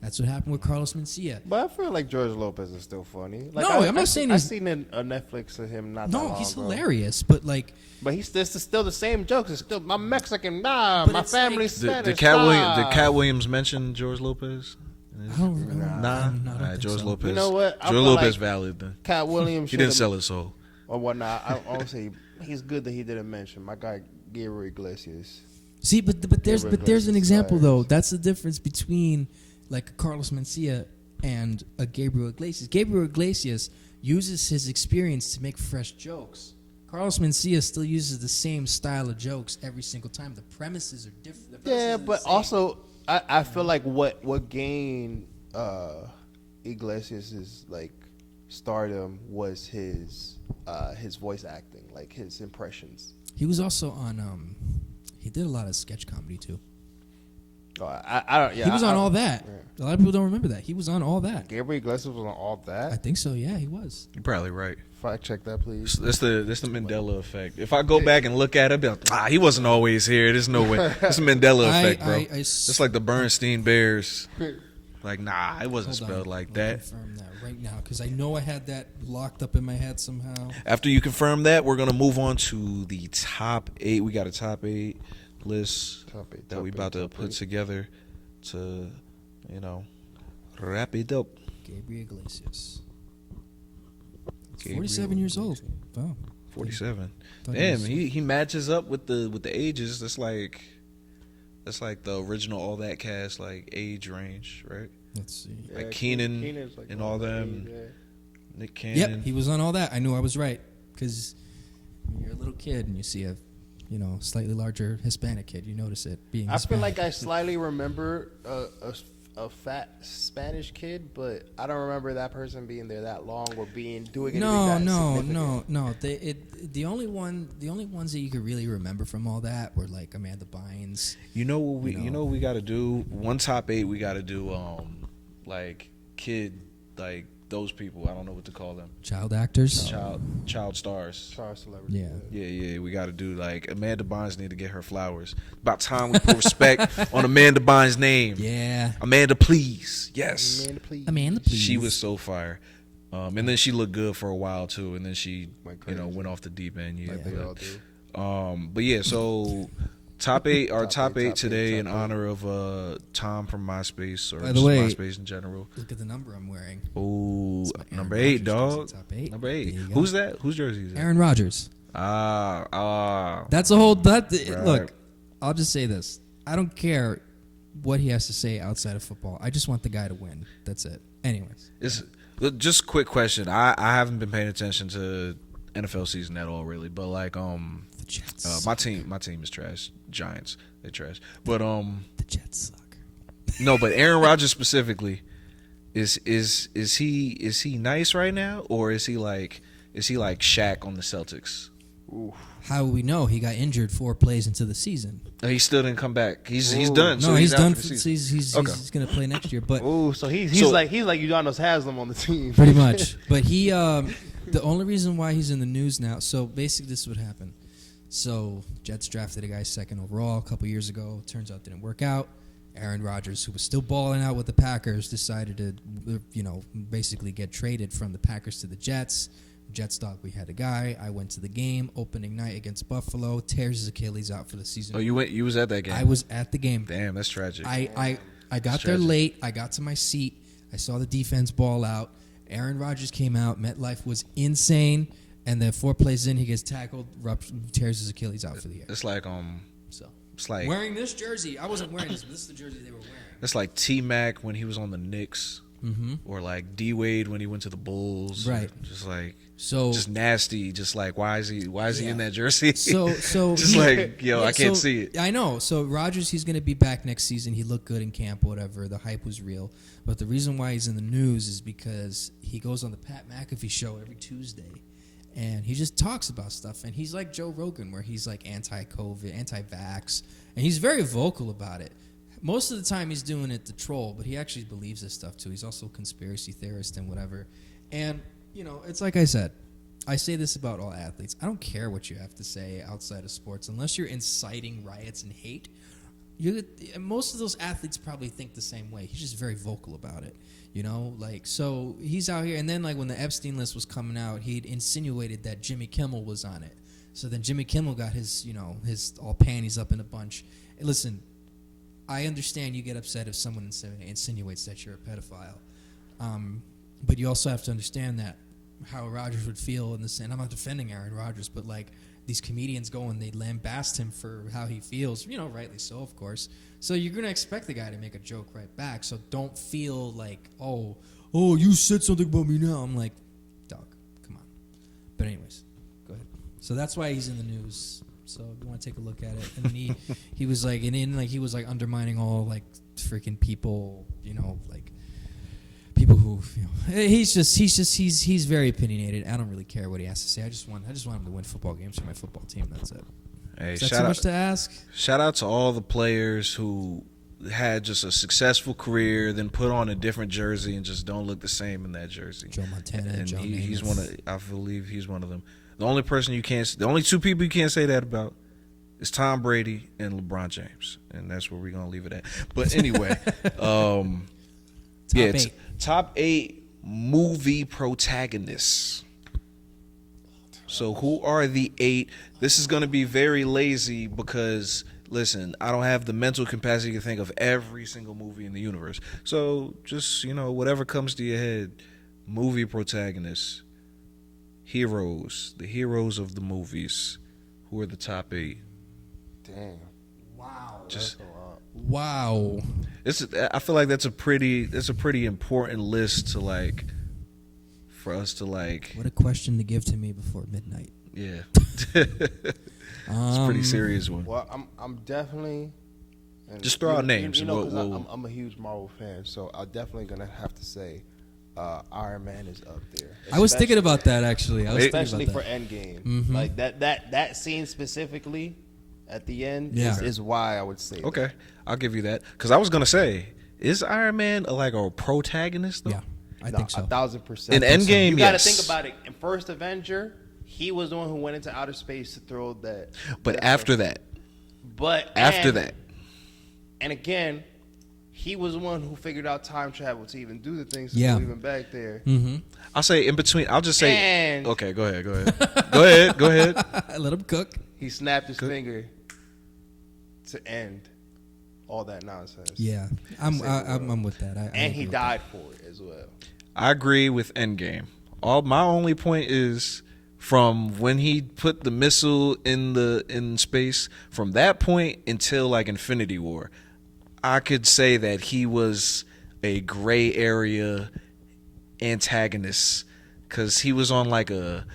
That's what happened with Carlos Mencia. But I feel like George Lopez is still funny. I'm not saying I've he's... seen a Netflix of him not that long he's ago. hilarious, but But it's still the same jokes. It's still, I'm Mexican, But my it's family's Spanish. Did Katt Williams mention George Lopez? I don't remember. Nah. I don't All right, think George so. Lopez. You know what? I George feel Lopez like valid then. Katt Williams He didn't should've- sell his soul. or whatnot. I won't say he's good that he didn't mention my guy Gabriel Iglesias. See, but there's Iglesias an example is though. hilarious. That's the difference between like a Carlos Mencia and a Gabriel Iglesias. Gabriel Iglesias uses his experience to make fresh jokes. Carlos Mencia still uses the same style of jokes every single time. The premises are different. Yeah, but also I feel like what gained Iglesias' stardom was his voice acting, like his impressions. He was also on. He did a lot of sketch comedy too. Oh, I don't. Yeah, He was on All That. yeah. A lot of people don't remember that. He was on All That. Gabriel Iglesias was on all I that. think so. Yeah, he was. You're probably right. Fact check that, please. That's the Mandela effect. If I go back and look at it, I'll be like, he wasn't always here. There's no way. It's the Mandela effect, bro. It's like the Bernstein Bears. Like, it wasn't Hold on. spelled like I'll that. confirm that right now because I know I had that locked up in my head somehow. After you confirm that, we're going to move on to the top 8. We got a top 8 list that we about to put together to, wrap it up. Gabriel Iglesias. Gabriel 47 years old. Wow. 47. Thought he Damn, was- he matches up with the ages. That's like the original All That cast, like age range, right? Let's see. Like Keenan Keenan's like and one all of the them. lead, yeah. Nick Cannon. Yep, he was on all that. I knew I was right because you're a little kid and you see a, slightly larger Hispanic kid. You notice it being. I feel Hispanic. like I slightly remember a fat Spanish kid, but I don't remember that person being there that long or doing anything that significant. No. The only ones that you could really remember from all that were like Amanda Bynes. You know what we got to do? One top 8 we got to do like kid, like those people. I don't know what to call them. Child actors. Child stars. Child celebrity. Yeah. Yeah, we got to do like Amanda Bynes need to get her flowers. About time we put respect on Amanda Bynes' name. Yeah. Amanda, please. Yes. Amanda, please. She was so fire. And then she looked good for a while too, and then she Went crazy. went off the deep end. Yeah. Like they all do. But yeah, so top 8 our top 8 top today eight, in top eight. honor of Tom from MySpace or By the just way, MySpace in general. Look at the number I'm wearing. Oh, It's my Aaron number 8, Rodgers dog. jersey, top 8. Number 8. There you go. Who's that? Whose jersey is that? Aaron Rodgers. That's That's a whole. Right. Look, I'll just say this. I don't care what he has to say outside of football. I just want the guy to win. That's it. Anyways. It's just a quick question. I haven't been paying attention to NFL season at all, really. But like, The Jets. my team is trash. Giants, they trash. But The Jets suck. no. But Aaron Rodgers specifically, is he nice right now, or is he like Shaq on the Celtics? How do we know he got injured 4 plays into the season? He still didn't come back. He's done. No, so he's out done. for the He's season. he's going to play next year. But Ooh, so he's like Udonis Haslam on the team. pretty much. But he, the only reason why he's in the news now. So basically, this is what happened. So Jets drafted a guy 2nd overall a couple years ago. Turns out didn't work out. Aaron Rodgers, who was still balling out with the Packers, decided to, basically get traded from the Packers to the Jets. Jets thought we had a guy. I went to the game opening night against Buffalo. Tears his Achilles out for the season. Oh, you was at that game. I was at the game. Damn, that's tragic. I got there tragic. late. I got to my seat. I saw the defense ball out. Aaron Rodgers came out. MetLife was insane. And then 4 plays in, he gets tackled, tears his Achilles out for the year. It's like So it's like wearing this jersey, I wasn't wearing this, but this is the jersey they were wearing. it's like T-Mac when he was on the Knicks, or like D Wade when he went to the Bulls. Right. Just like So just nasty. Just like why is he Yeah. in that jersey? So just like yo, I can't see it. I know. So Rodgers, he's going to be back next season. He looked good in camp, whatever. The hype was real. But the reason why he's in the news is because he goes on the Pat McAfee show every Tuesday, and he just talks about stuff. And he's like Joe Rogan, where he's like anti-COVID, anti-vax, and he's very vocal about it. Most of the time, he's doing it to troll, but he actually believes this stuff too. He's also a conspiracy theorist and whatever. And it's like I said. I say this about all athletes. I don't care what you have to say outside of sports, unless you're inciting riots and hate. Most of those athletes probably think the same way. He's just very vocal about it, so he's out here. And then when the Epstein list was coming out, he'd insinuated that Jimmy Kimmel was on it. So then Jimmy Kimmel got his all panties up in a bunch. And listen, I understand you get upset if someone insinuates that you're a pedophile, but you also have to understand that how Rodgers would feel in this. And I'm not defending Aaron Rodgers, but these comedians go and they lambast him for how he feels, rightly so, of course. So you're going to expect the guy to make a joke right back. So don't feel like, oh, you said something about me now. I'm like, dog, come on. But anyways, go ahead. So that's why he's in the news. So if you want to take a look at it. And then he was he was undermining all freaking people, people who he's very opinionated. I don't really care what he has to say. I just want him to win football games for my football team. That's it. Hey, Is that too much to ask? Shout out to all the players who had just a successful career, then put on a different jersey and just don't look the same in that jersey. Joe Montana and Joe he's Namath. I believe he's one of them. The only 2 people you can't say that about is Tom Brady and LeBron James, and that's where we're gonna leave it at. But anyway, top 8 movie protagonists. So who are the 8? This is going to be very lazy because, listen, I don't have the mental capacity to think of every single movie in the universe. So just, whatever comes to your head, movie protagonists. heroes, the heroes of the movies. Who are the top 8? Damn. Wow. Just That's a lot. Wow. I feel like that's a pretty important list to like for us to like. What a question to give to me before midnight. Yeah. It's a pretty serious one. Well, I'm definitely. And Just throw out names. You know, and 'cause I'm a huge Marvel fan, so I'm definitely gonna have to say Iron Man is up there. I was thinking about that actually. Especially for Endgame. Mhm. Like that scene specifically at the end Yeah. is why I would say Okay, that. I'll give you that because I was gonna say, is Iron Man like a protagonist though? Yeah, I think so. 1,000%. In Endgame, You got to yes. think about it. In First Avenger, he was the one who went into outer space to throw that. But after that, and again, he was the one who figured out time travel to even do the things to Yeah. go even back there. Mm-hmm. I'll say in between. I'll just say. And Okay, go ahead. Go ahead. Let him cook. he snapped his finger to end all that nonsense. Yeah, I'm with that. I And agree he with died for it as well. I agree with Endgame. My only point is from when he put the missile in space, from that point until like Infinity War, I could say that he was a gray area antagonist because he was on like a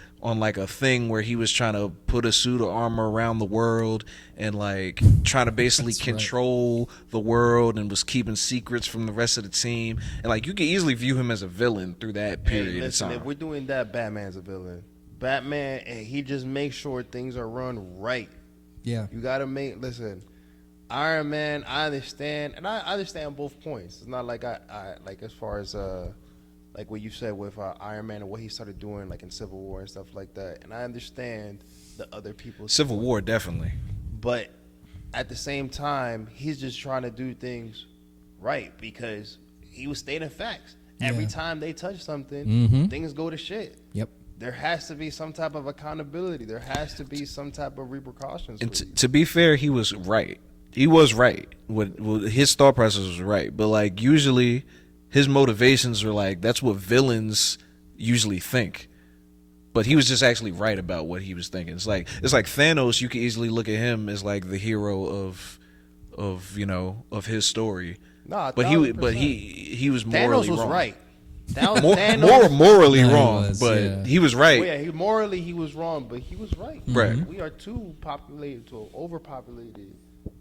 thing where he was trying to put a suit of armor around the world and like trying to basically That's right. control the world and was keeping secrets from the rest of the team, and like you could easily view him as a villain through that period Hey, listen, of if time. we're doing that, Batman's a villain. Batman, and he just makes sure things are run right. Yeah. You gotta listen. Iron Man, I understand, and I understand both points. It's not like I like as far as like what you said with Iron Man and what he started doing like in Civil War and stuff like that. And I understand the other people's Civil War, definitely. but at the same time, he's just trying to do things right because he was stating facts. Every Yeah. time they touch something, Mhm. things go to shit. Yep. There has to be some type of accountability. There has to be some type of repercussions. And for you. to be fair, he was right. He was right. His thought process was right. But like usually, his motivations were like that's what villains usually think. But he was just actually right about what he was thinking. It's like Thanos. You could easily look at him as like the hero of his story. Nah, But 1,000%. he was morally Thanos was wrong. right. More morally Yeah, he wrong, was, but yeah. he was right. Well, yeah, he was wrong, but he was right. Right. We are too overpopulated,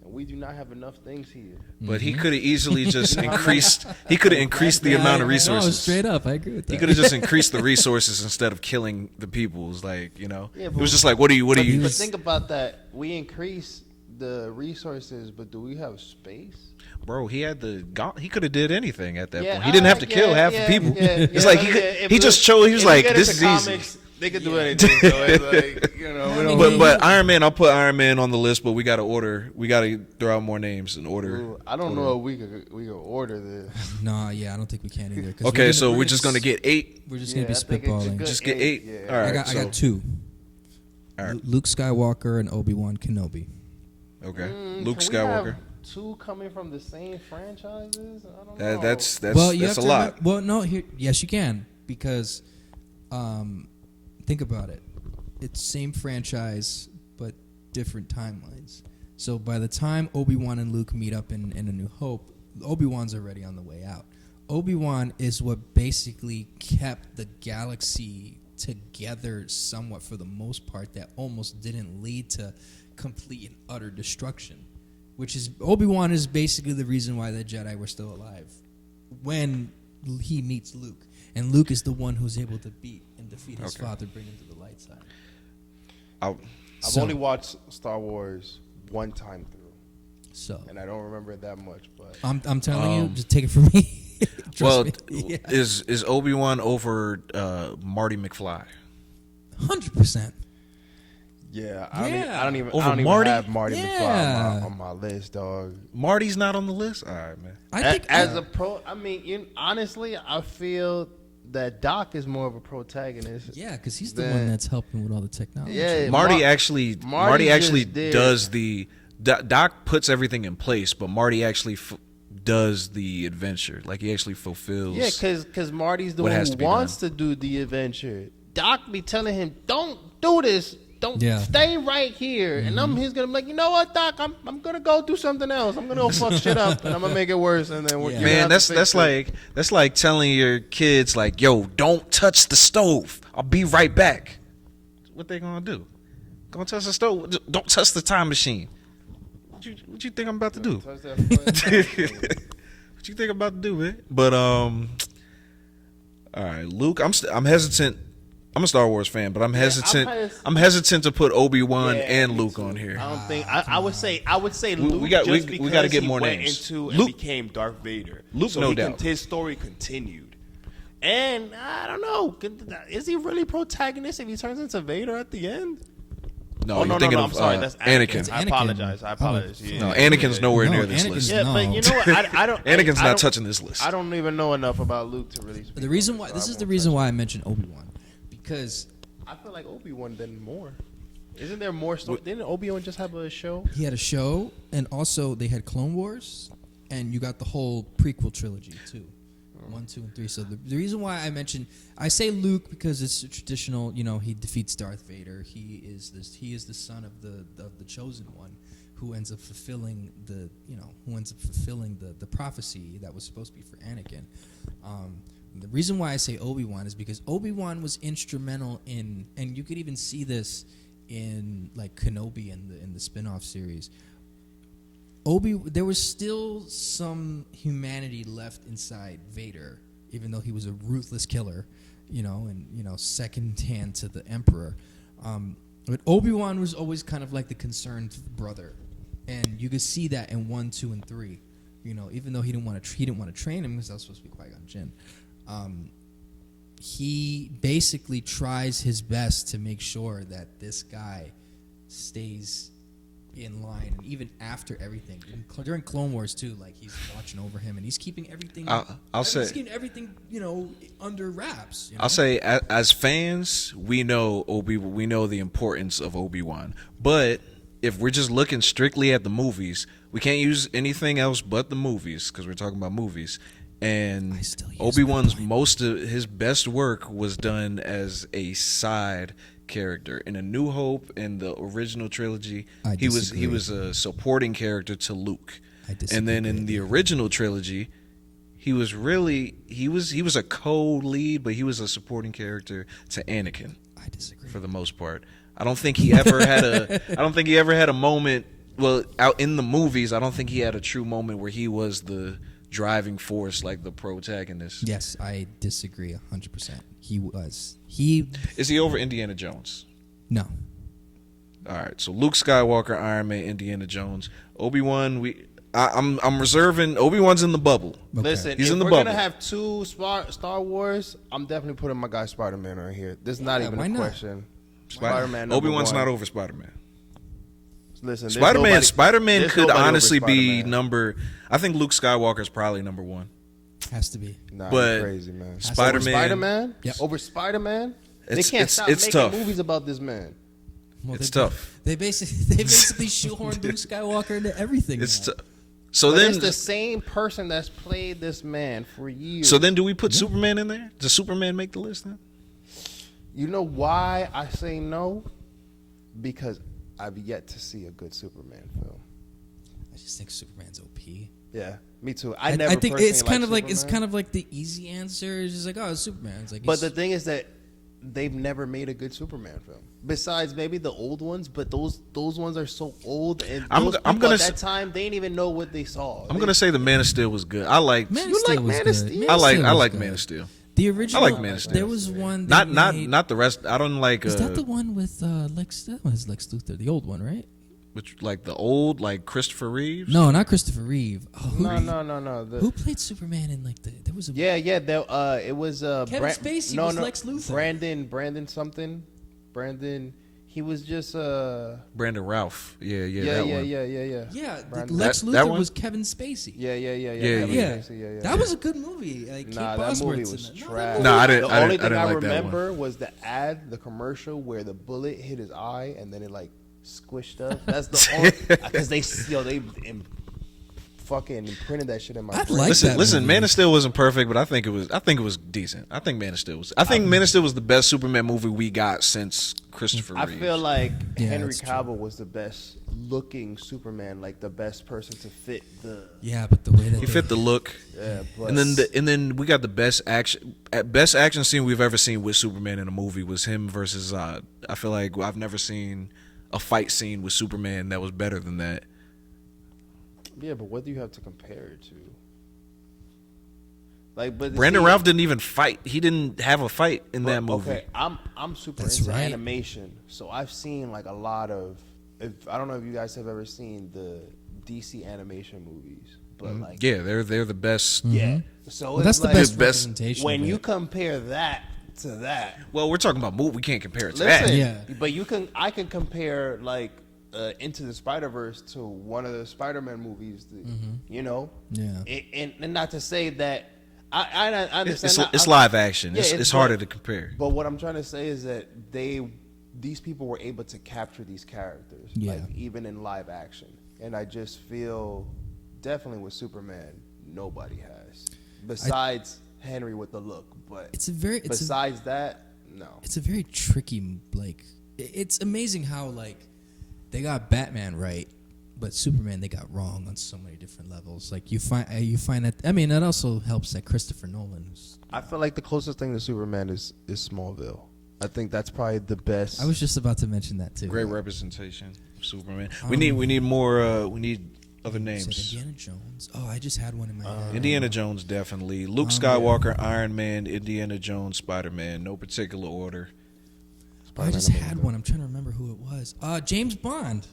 and we do not have enough things here. But he could have easily just increased. He could have increased the amount of No, resources. straight up, I agree with that. He could have just increased the resources instead of killing the people. It's like Yeah, it but- was just like, what do you? But think about that. We increase the resources, but do we have space? Bro, he had the he could have did anything at that Yeah, point. He didn't have to kill half the people. It's like he just chose. He was like, this is easy. They could do anything. So it's like, we don't. But Iron Man, I'll put Iron Man on the list. But we got to order. We got to throw out more names and order. Ooh, I don't know if we could order this. No, yeah, I don't think we can either. 'cause Okay, so we're just gonna get 8. We're just Yeah, gonna I be think it's a spitballing. good Just get 8. Yeah. All right. I got 2. All right. Luke Skywalker and Obi-Wan Kenobi. Okay. Can Luke we Skywalker. have 2 coming from the same franchises? I don't know. That's Well, you that's have a to lot. remember- well, no, yes, you can because think about it. It's same franchise but different timelines. So by the time Obi-Wan and Luke meet up in A New Hope, Obi-Wan's already on the way out. Obi-Wan is what basically kept the galaxy together somewhat for the most part, that almost didn't lead to complete and utter destruction. Which is, Obi-Wan is basically the reason why the Jedi were still alive when he meets Luke. And Luke is the one who's able to beat and defeat his father, bring him to the light side. I've only watched Star Wars one time through, So and I don't remember it that much. But I'm telling you, just take it from me. Trust Well, me. Yeah. is Obi-Wan over Marty McFly? 100%. yeah, Yeah. I don't even Over Marty? have Marty Yeah. McFly on my list, dog. Marty's not on the list. All right, man. I think As a pro, I mean, honestly, I feel that Doc is more of a protagonist. yeah, because he's the Then- one that's helping with all the technology. Yeah, Marty actually just did. does the Doc puts everything in place, but Marty actually does the adventure. Like he actually fulfills. Yeah, because Marty's the what one has who to be wants done. to do the adventure. Doc be telling him, "Don't do this. Don't stay right here." And he's gonna be like, "You know what, Doc? I'm gonna go do something else. I'm gonna go fuck shit up, and I'm gonna make it worse." And then man, that's like telling your kids like, "Yo, don't touch the stove. I'll be right back." What they gonna do? Gonna touch the stove? Don't touch the time machine. What you think I'm about to do? What you think I'm about to do, man? But all right, Luke. I'm hesitant. I'm a Star Wars fan, but I'm hesitant. I'm hesitant to put Obi-Wan and Luke on here. I don't think. I would say Luke. We got to get more names. Luke and became Darth Vader. Luke, no doubt. His story continued, and I don't know. Is he really protagonist if he turns into Vader at the end? No, you're thinking of that's Anakin. I apologize. Yeah. No, Anakin's nowhere near this list. Yeah, but you know what? I don't. Anakin's not touching this list. I don't even know enough about Luke to really. The reason why this is the reason why I mentioned Obi-Wan. Because I feel like Obi-Wan did more. Isn't there more story? Didn't Obi-Wan just have a show? He had a show, and also they had Clone Wars, and you got the whole prequel trilogy too, 1, 2, and 3. So the reason why I say Luke because it's a traditional. You know, he defeats Darth Vader. He is the son of the chosen one, who ends up fulfilling the prophecy that was supposed to be for Anakin. The reason why I say Obi-Wan is because Obi-Wan was instrumental in, and you could even see this in like Kenobi in the spin-off series. There was still some humanity left inside Vader, even though he was a ruthless killer, and second hand to the Emperor. But Obi-Wan was always kind of like the concerned brother, and you could see that in 1, 2, and 3. Even though he didn't want to train him because that was supposed to be Qui-Gon Jinn. He basically tries his best to make sure that this guy stays in line, and even after everything, during Clone Wars too, like he's watching over him and he's keeping everything. He's keeping everything, under wraps. I'll say, as fans, we know the importance of Obi-Wan, but if we're just looking strictly at the movies, we can't use anything else but the movies because we're talking about movies. And Obi-Wan's most of his best work was done as a side character. In A New Hope, in the original trilogy, he was a supporting character to Luke. And then in the original trilogy, he was a co-lead, but he was a supporting character to Anakin. I disagree. For the most part, I don't think he ever had a moment. Well, out in the movies, I don't think he had a true moment where he was the driving force like the protagonist. Yes, I disagree 100%. He was. Is he over Indiana Jones? No. All right, so Luke Skywalker, Iron Man, Indiana Jones, Obi-Wan. I'm reserving. Obi-Wan's in the bubble. Okay. Listen, he's in the we're bubble. Gonna have 2 Star Wars, I'm definitely putting my guy Spider-Man right here. This is not even a question. Spider-Man. Obi-Wan's not over Spider-Man. Listen, Spider-Man could honestly be number. I think Luke Skywalker is probably number 1. Has to be. Nah, but crazy, man. Spider-Man. Yeah. Over Spider-Man. They can't stop it's making tough. movies about this man. Well, it's tough. They basically shoehorned Luke Skywalker into everything. It's now. So but then it's the same person that's played this man for years. So then, do we put Superman in there? Does Superman make the list then? You know why I say no? Because I've yet to see a good Superman film. I just think Superman's OP. Yeah, me too. I think it's kind of like the easy answer is just like, oh, it's Superman. It's like, but the thing is that they've never made a good Superman film. Besides maybe the old ones, but those ones are so old, and those people at that time they didn't even know what they saw. I'm gonna say the Man of Steel was good. I like Man of Steel. I like Man of Steel. The original. I like Man of Steel. There was one. Not the rest. I don't like. Is that the one with Lex? That was Lex Luthor, the old one, right? Which, like the old, like Christopher Reeves? No, not Christopher Reeve. Oh, No. Who played Superman in like the? There was a. Yeah. It was Kevin Spacey was Lex Luthor. Brandon something. Brandon. He was just Brandon Ralph. Yeah. Yeah, Lex Luthor was Kevin Spacey. Yeah. That was a good movie. Like, that movie was trash. No, I didn't. The only thing I like remember was the ad, the commercial where the bullet hit his eye and then it like squished up. That's the only because they fucking printed that shit in my I'd brain. like that Listen, movie. Man of Steel wasn't perfect, but I think it was decent. I think Man of Steel was the best Superman movie we got since Christopher I Reeves. feel like Yeah, Henry that's true. Cavill was the best looking Superman, like the best person to fit the. Yeah, but the way that he fit the look. Yeah, but And then we got the best action scene we've ever seen with Superman in a movie was him versus I feel like I've never seen a fight scene with Superman that was better than that. yeah, but what do you have to compare it to? Like, but Brandon see, Routh didn't even fight. He didn't have a fight in that movie. Okay, I'm super That's into right. animation, so I've seen like a lot of. I don't know if you guys have ever seen the DC animation movies, but like Yeah, they're the best. yeah. So Well, that's it's the like, best best- representation. when of you it. compare that to that. Well, we're talking about movie. We can't compare it to Listen, that. Yeah. but I can compare like Into the Spider-Verse to one of the Spider-Man movies. That, you know, Yeah. and not to say that I understand. It's live action. Yeah, It's harder to compare. But what I'm trying to say is that these people were able to capture these characters, Yeah. like even in live action. And I just feel definitely with Superman, nobody has besides Henry with the look. But It's a very besides that, no. it's a very tricky, like, it's amazing how, like, they got Batman right, but Superman they got wrong on so many different levels. Like, you find that, I mean, that also helps that Christopher Nolan was, I feel like the closest thing to Superman is Smallville. I think that's probably the best. I was just about to mention that too. Great representation, Superman. We need more. We need other Said names. Indiana Jones. Oh, I just had one in my head. Indiana Jones definitely. Luke Skywalker, Iron Man, Indiana Jones, Spider-Man. No particular order. I just had one. I'm trying to remember who it was. James Bond.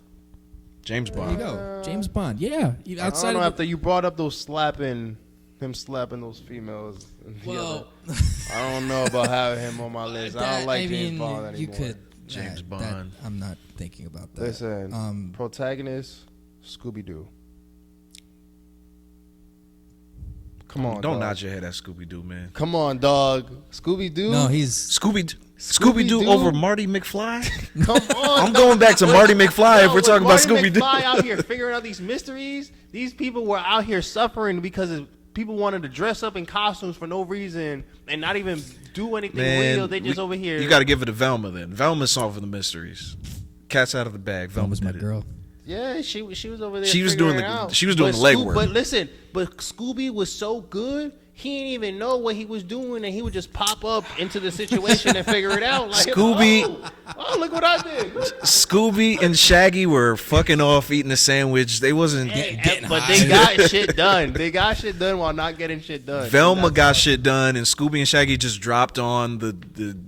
James There you Bond. go. James Bond. Yeah. Outside I don't know of after you brought up those slapping those females. well, I don't know about having him on my list. I don't like James Bond anymore. You could James that- Bond. I'm not thinking about that. Listen, protagonist, Scooby Doo. Come on, Don't dog. nod your head at Scooby-Doo, man. Come on, dog. Scooby Doo. No, he's Scooby-Doo over Marty McFly? Come on. I'm going back to Marty McFly if we're talking about Marty Scooby-Doo. McFly out here figuring out these mysteries. These people were out here suffering because people wanted to dress up in costumes for no reason and not even do anything real. They just over here. You got to give it to Velma then. Velma's solving the mysteries. Cat's out of the bag. Velma was my did it. girl. Yeah, she was over there. She was figuring doing it the- out. she was doing But the legwork. But listen, Scooby was so good. He didn't even know what he was doing, and he would just pop up into the situation and figure it out. Like, oh, look what I did. Scooby and Shaggy were fucking off eating a sandwich. They wasn't getting But high. they got shit done. They got shit done while not getting shit done. Velma got shit done, and Scooby and Shaggy just dropped on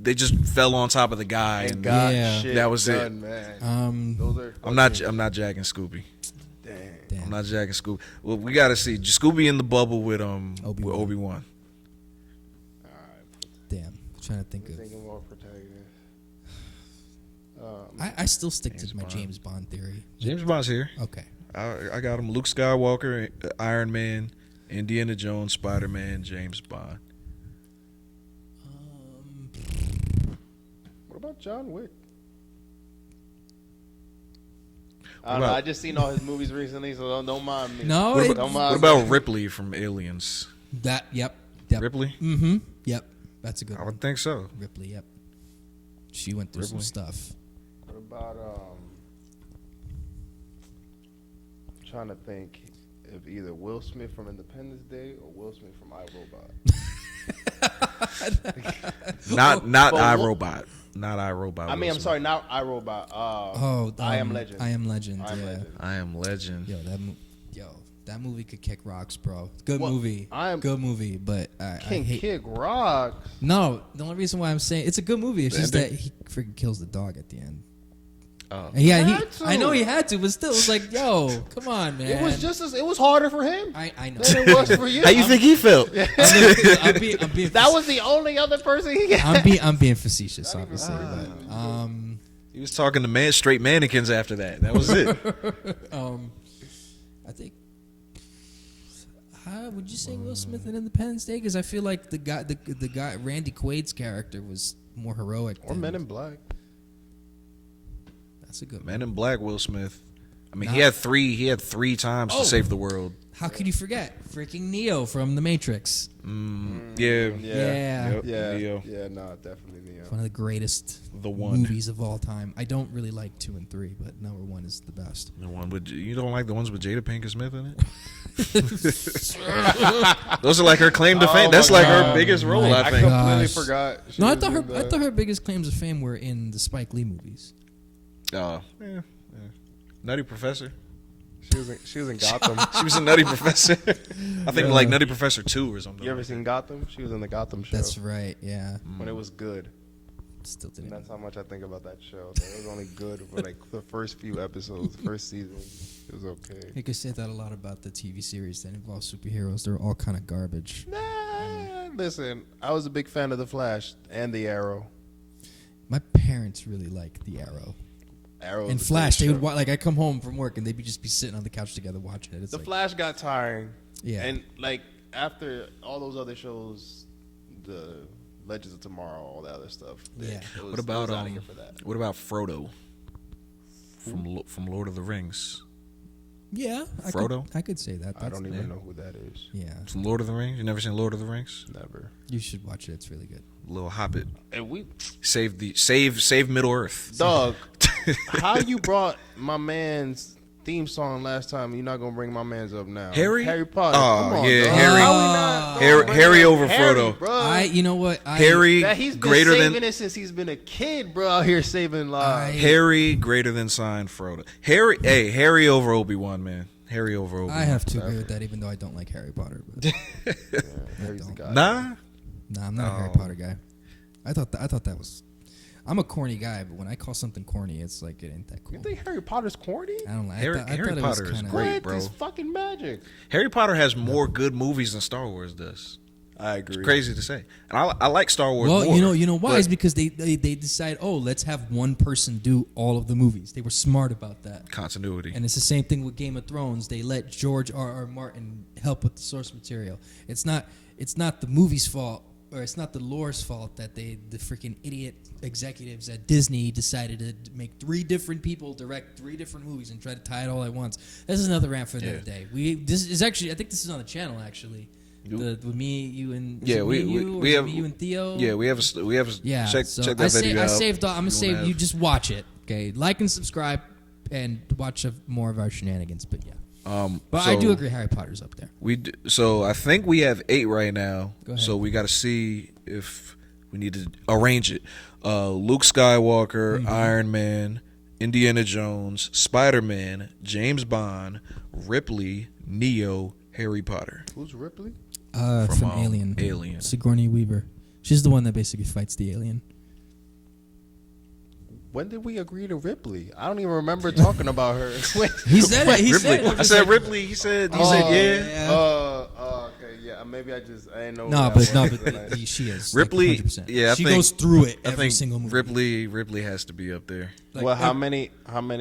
they just fell on top of the guy, and Got Yeah. shit that was it. done, man. Those are I'm not jacking Scooby. Damn. I'm not jacking Scooby. Well, we got to see Scooby in the bubble with Obi-Wan. Damn. Trying to think of. Thinking more protagonist. I still stick to my Bond. James Bond theory. James Bond's here. Okay. I got him. Luke Skywalker, Iron Man, Indiana Jones, Spider-Man, James Bond. What about John Wick? I don't know. I just seen all his movies recently, so don't mind me. No, What it- about, Don't mind what about Ripley from Aliens? That. Yep. Ripley? Mm-hmm. Yep. That's a good I one. would think so. Ripley. Yep. She went through some Ripley. stuff. What about trying to think if either Will Smith from Independence Day or Will Smith from iRobot. Not but iRobot. Not iRobot. I mean, Will I'm Smith. sorry, not iRobot. I Am Legend. I Am Legend. I Am Yeah. Legend. I Am Legend. That movie could kick rocks, bro. Good Well, movie. Good movie, but I King hate. Kick Rocks. No, the only reason why I'm saying it's a good movie is The just ending? that he freaking kills the dog at the end. Oh. And yeah, Had to. I know he had to, but still, it was like, yo, come on, man. It was just it was harder for him I know. than it was for you. How you think he felt? I'm being That was the only other person he got. I'm being facetious, obviously, but He was talking to straight mannequins after that. That was it. I think. Would you say Will Smith in Independence Day? Because I feel like the guy Randy Quaid's character was more heroic. Or than- Men in Black. That's a good Man in Black, Will Smith. I mean, Nah. he had three times Oh. to save the world. How could you forget? Freaking Neo from The Matrix. Yeah. Yeah. Yep. Yeah, Neo. yeah, no, definitely Neo. One of the greatest The one. movies of all time. I don't really like 2 and 3, but number 1 is the best. The one with you don't like the ones with Jada Pinkett Smith in it? Those are like her claim to fame. Oh That's my like her God. biggest role, My I I think. completely Gosh. forgot. she No, I was thought in her biggest claims of fame were in the Spike Lee movies. Yeah. Nutty Professor. She was in Gotham. She was in Nutty Professor. I think like Nutty Professor 2 or something. You ever seen Gotham? She was in the Gotham show That's right. Yeah. when it was good. Still And didn't. that's how much I think about that show. That it was only good for like the first few episodes, first season. It was okay. You could say that a lot about the TV series that involve superheroes. They're all kind of garbage. Nah, listen, I was a big fan of The Flash and The Arrow. My parents really like The Arrow. Arrow And is a Flash, great they show. would like I come home from work and they'd just be sitting on the couch together watching it. It's The like, Flash got tiring. Yeah. And like after all those other shows, the Legends of Tomorrow, all that other stuff. Yeah. What about out of here for that? what about Frodo from Lord of the Rings? yeah, Frodo? I could say that. I don't That's- even know who that is. Yeah, From Lord of the Rings? You never seen Lord of the Rings? Never. you should watch it. It's really good. Little Hobbit. And we, Save Middle Earth. dog, how you brought my man's theme song last time? You're not gonna bring my man's up now. Harry? Harry Potter. Oh, Come on, yeah, dog. Harry. How we not gonna Harry- bring Harry up over Frodo. Bro. You know what? Harry That he's been greater saving than it since he's been a kid, bro. Out here saving lives. Harry greater than signed Frodo. Harry over Obi-Wan, man. Harry over Obi-Wan. I have to agree with that, even though I don't like Harry Potter. But Harry's the guy. Nah. nah, I'm not a Harry Oh. Potter guy. I thought that was. I'm a corny guy, but when I call something corny, it's like it ain't that cool. You think Harry Potter's corny? I don't like. Harry I thought it was Potter is kinda- great, What? bro. It's fucking magic. Harry Potter has more good movies than Star Wars does. I agree. It's crazy to say. And I like Star Wars Well, more. you know why? but- It's because they decide, oh, let's have one person do all of the movies. They were smart about that. Continuity. And it's the same thing with Game of Thrones. They let George R.R. Martin help with the source material. It's not the movie's fault, or it's not the lore's fault that the freaking idiot executives at Disney decided to make 3 different people direct 3 different movies and try to tie it all at once. This is another rant for another day. This is actually, I think this is on the channel actually. With me, you, and Yeah, we have you and Theo. Yeah, we have a Yeah, check so that video I out. saved. I'm gonna You save. wanna You have- just watch it, okay? Like and subscribe, and watch more of our shenanigans. But yeah, but I so do agree. Harry Potter's up there. So I think we have 8 right now. Go ahead. So we got to see if we need to arrange it. Luke Skywalker, Mm-hmm. Iron Man, Indiana Jones, Spider-Man, James Bond, Ripley, Neo, Harry Potter. Who's Ripley? From Alien. Alien. Sigourney Weaver. She's the one that basically fights the alien. When did we agree to Ripley? I don't even remember talking about her. He said it. He Ripley. said it. I said Ripley. He said yeah. Okay, yeah. Maybe I didn't know. No, who that but was. she is Ripley. Like 100%. Yeah, I she think, goes through it I every think single movie. Ripley has to be up there. Like, Well, how many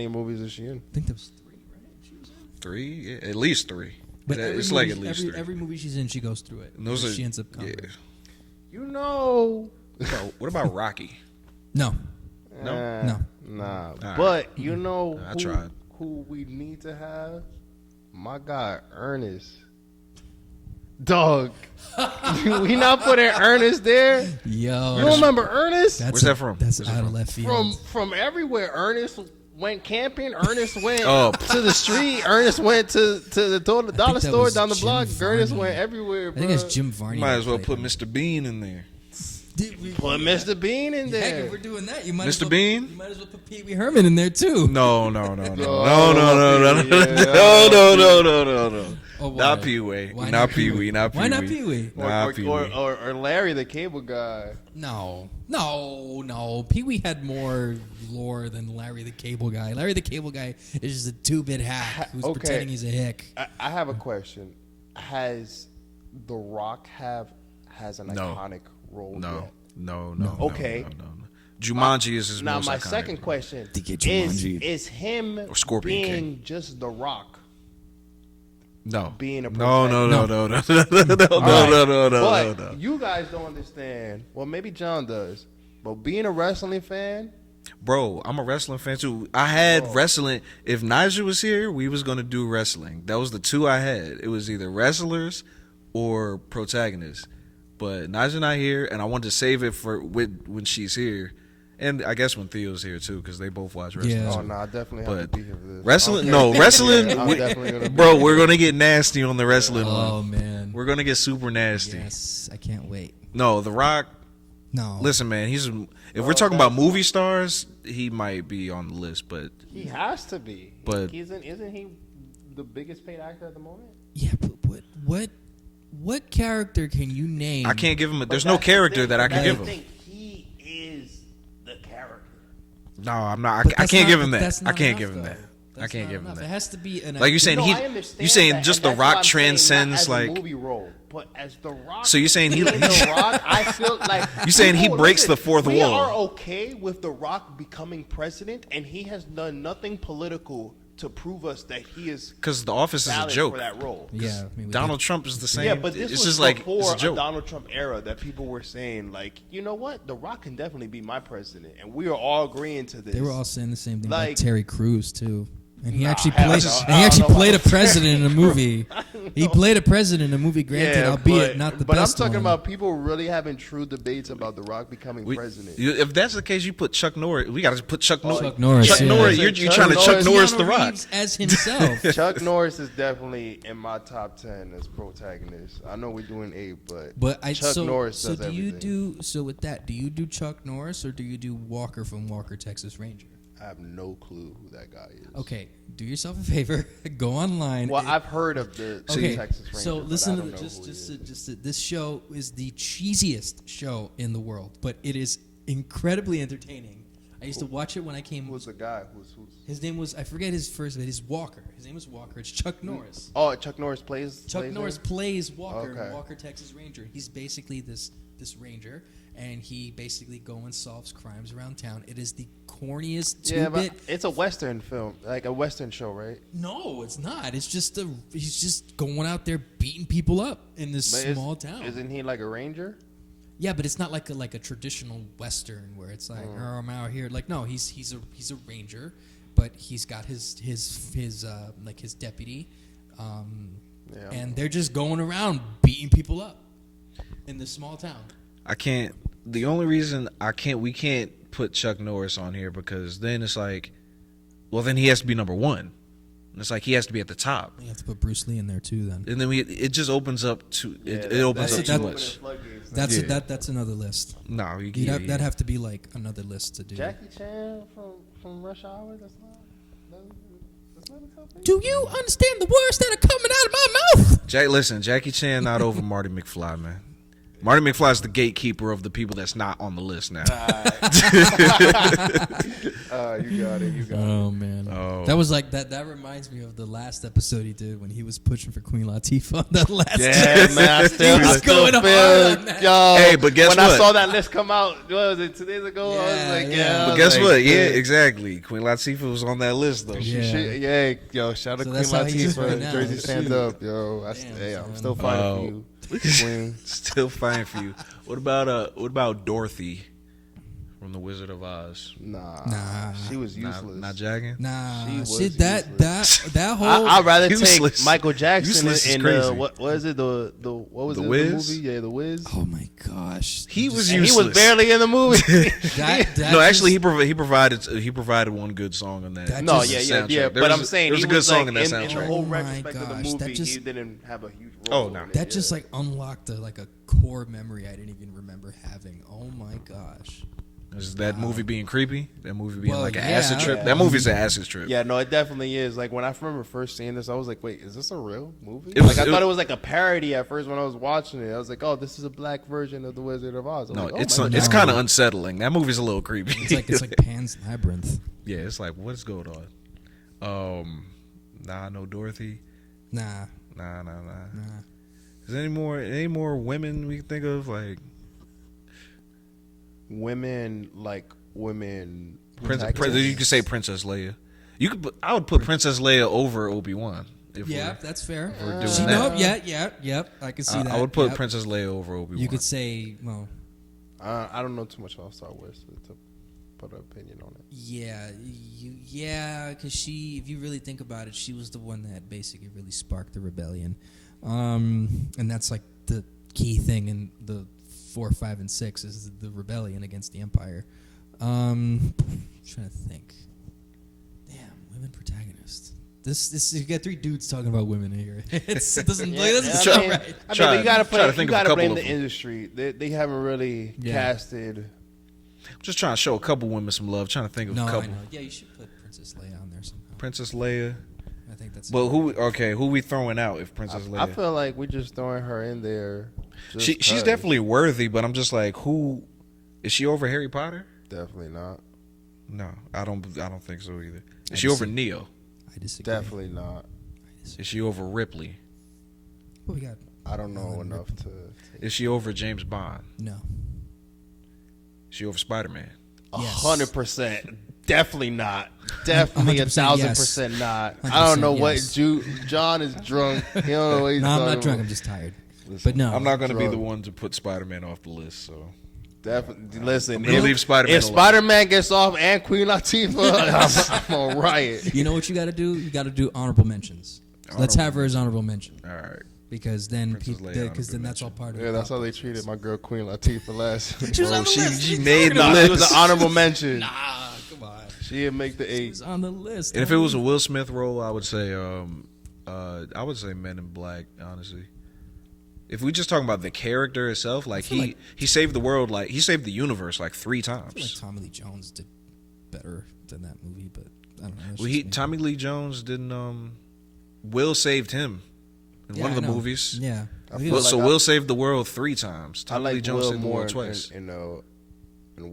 movies is she in? I think there was 3, right? She was in. 3, yeah, at least 3. But It's like at least 3. every movie she's in, she goes through it. And those are, she ends up coming. yeah. You know. What about Rocky? No. No? No. Nah. right. But you know I tried. who we need to have? My guy, Ernest. Dog. We not putting Ernest there? Yo. You don't remember Ernest? That's Where's that from? That's Where's that out of from? left field. From everywhere. Ernest went camping. Ernest went Oh. to the street. Ernest went to the dollar that store was down the Jim block. Ernest Varney. went everywhere, I bro. think that's Jim Varney. Might as well that put played Mr. Bean in there. him. Put Mr. Bean in Heck, there. if we're doing that, you might Mr. as well, Bean? You might as well put Pee Wee Herman in there too. No. No. Oh, why? Not Pee Wee. Why Not Pee Wee. Not Pee Wee. Why not Pee Wee? Not Pee Wee. Or Larry the Cable Guy. No. Pee Wee had more lore than Larry the Cable Guy. Larry the Cable Guy is just a 2-bit hack who's Okay. pretending he's a hick. I have a question. Has The Rock has an iconic role yet? No. Okay. No. Jumanji is his Now most my iconic. second question Think it's is Jumanji. is him Or Scorpion being King. just The Rock No. being a No. But you guys don't understand. Well, maybe John does. But being a wrestling fan, Bro, I'm a wrestling fan too. I had wrestling. If Nigel was here, we was gonna do wrestling. That was the two I had. It was either wrestlers or protagonists. But Nigel not here, and I wanted to save it for when she's here, and I guess when Theo's here too, because they both watch wrestling. Yeah. Oh no, I definitely have to be here for this. Wrestling, Okay. no wrestling. I'm definitely gonna be Bro, here. we're gonna get nasty on the wrestling Oh one. man. We're gonna get super nasty. Yes, I can't wait. No, The Rock. No. Listen, man, if we're talking about movie stars, he might be on the list, but He has to be. But- isn't he the biggest paid actor at the moment? Yeah, but what character can you name? I can't give him. There's But no that's the character thing. that I can That's give the him. thing. He is the character. No, I'm not. But I that's can't not- give him but that. that's I not can't enough, give him though. that. I That's can't not give him enough. that. It has to be an. Like you're saying, No, he. I understand You saying that, just and The that's what Rock I'm saying, transcends not as like. a movie role, but as The Rock. So you're saying he- being The Rock, I feel like You saying he breaks the fourth we wall. We are okay with The Rock becoming president, and he has done nothing political to prove us that he is Because The Office is a valid joke. for that role. Yeah, I mean, we Donald did- Trump is the same. Yeah, but this it's was just like before it's a a joke. Donald Trump era that people were saying, like, you know what, The Rock can definitely be my president, and we are all agreeing to this. They were all saying the same thing about Like- Terry Crews too, and he Nah, actually hell played. no. And he I actually don't know played a about- president in a movie. He played a president in a movie, granted, albeit not the but best I'm talking one. about people really having true debates about The Rock becoming president. If that's the case, you put Chuck Norris. We got to put Chuck Norris. Chuck Norris, Chuck yeah. Norris. You're Chuck trying to Chuck Norris- Norris Keanu The Rock. Reeves as himself. Chuck Norris is definitely in my top 10 as protagonist. I know we're doing 8, but Chuck Norris so does do everything. you do so with that? Do you do Chuck Norris or do you do Walker from Walker Texas Ranger? I have no clue who that guy is. Okay, do yourself a favor, go online. Well, I've heard of the Okay, Texas Ranger. so but listen I to don't the, know just who he just is. just this show is the cheesiest show in the world, but it is incredibly entertaining. I used to watch it when I came. Who's the guy? Who's His name was, I forget his first name. His Walker. His name was Walker. It's Chuck Norris. Oh, Chuck Norris plays. Chuck plays Norris him? plays Walker in Okay. Walker Texas Ranger. He's basically this ranger, and he basically goes and solves crimes around town. It is the corniest Yeah, two-bit. but it's a Western film, like a Western show, right? No, it's not. It's just he's just going out there beating people up in this But small town. Isn't he like a ranger? Yeah, but it's not like a traditional Western where it's like, oh, I'm out here. Like, no, he's a ranger, but he's got his like his deputy, Yeah. and they're just going around beating people up in this small town. I can't. The only reason we can't put Chuck Norris on here because then it's like, well, then he has to be number one. And it's like he has to be at the top, You have to put Bruce Lee in there too. Then and then it just opens up to it that- opens that's up it, too that- much. that's Yeah. that's another list. No, you You'd can't. that'd have to be like another list to do. Jackie Chan from Rush Hour. That's not a top 8? Do you understand the words that are coming out of my mouth? Listen, Jackie Chan not over Marty McFly, man. Marty McFly is the gatekeeper of the people that's not on the list now. You got it. You got it. Oh man, Oh. that was like that. That reminds me of the last episode he did when he was pushing for Queen Latifah on that last. Yeah, man, I still, He was I still going hard feel, on that. yo. Hey, but guess when what? I saw that list come out, what was it 2 days ago? I was Yeah, like, yeah. yeah. I But was guess like, what? Yeah, dude, exactly. Queen Latifah was on that list though. Yeah. yo, shout out So Queen that's how he is Latifah. right now. Jersey stand Shoot. up, yo. Damn, I'm son. still fighting for you, Queen. Still fine for you. What about Dorothy from The Wizard of Oz? Nah. She was useless. Not Jagging? Nah, She was shit. That whole. I'd rather Useless. take Michael Jackson Useless is in crazy. what is it? The what was The it? Wiz? The movie? Yeah, The Wiz. oh my gosh, He was And he useless. was barely in the movie. That No, actually, just- he provided one good song on that. That No, just- yeah. There But I'm was- saying there was he a good was song like, in that in the soundtrack. whole Oh my retrospect of the gosh, movie, that just- he didn't have a huge Oh, role. no. in it, that just yeah. like unlocked a core memory I didn't even remember having. Oh my gosh. Is that movie being creepy? That movie being Well, like an yeah. acid trip? Yeah. That movie's an acid trip. Yeah, no, it definitely is. Like when I remember first seeing this, I was like, "Wait, is this a real movie?" It was- I it thought was- it was like a parody at first when I was watching it. I was like, "Oh, this is a black version of The Wizard of Oz." I was No, like, oh it's my it's God. kind of unsettling. That movie's a little creepy. It's like Pan's Labyrinth. Yeah, it's like what's going on? Nah, no Dorothy. Nah. Nah. Nah. Is there any more women we can think of? Like women. you protagonists. could say Princess Leia. I would put Princess Leia over Obi-Wan. Yeah, that's fair. we're doing She- that. no, yep. I can see that. I would put Yep. Princess Leia over Obi-Wan. You could say, well, I don't know too much about Star Wars. put an opinion on it. Yeah, because she, if you really think about it, she was the one that basically really sparked the rebellion, and that's like the key thing in the 4, 5, and 6 is the rebellion against the Empire. Trying to think. Damn, women protagonists. This you got 3 dudes talking about women here. It doesn't sound right. I mean, you gotta blame the them. industry. They haven't really casted. I'm just trying to show a couple women some love. Trying to think of a couple. I know. Yeah, you should put Princess Leia on there somehow. Princess Leia. I think that's. Well, who we throwing out if Princess Leia? I feel like we're just throwing her in there. She's definitely worthy, but I'm just like, who is she over Harry Potter? Definitely not. No, I don't think so either. Is she over Neo? I disagree. Definitely not. Is she over Ripley? What we got? I don't know enough to. Is she over James Bond? No. Is she over Spider-Man? 100%. Definitely not. Definitely 1,000% not. 100% I don't know what yes. John is drunk. He don't know what he's No, talking I'm not drunk. about. I'm just tired. Listen, But no, I'm not going to be drunk. the one to put Spider-Man off the list. So Definitely. Listen, I'm gonna leave Spider-Man if alone. Spider-Man gets off and Queen Latifah, I'm on riot. You know what you got to do? You got to do honorable mentions. So let's have her as honorable mention. all right. Because then, Princess Leia that's all part of it. Yeah, that's how they treated my girl Queen Latifah last. She was on the list. She made the Nah, list. it was an honorable mention. Nah, come on. She didn't make the She 8. was on the list. And if it was a Will Smith role, I would say Men in Black. Honestly, if we just talking about the character itself, like he saved the world, like he saved the universe like 3 I feel like times. Tommy Lee Jones did better than that movie, but I don't know. Well, Tommy Lee Jones didn't. Will saved him in one of the movies. Yeah. Will saved the world 3 times. I Tommy like Lee Jones Will saved the more world twice. in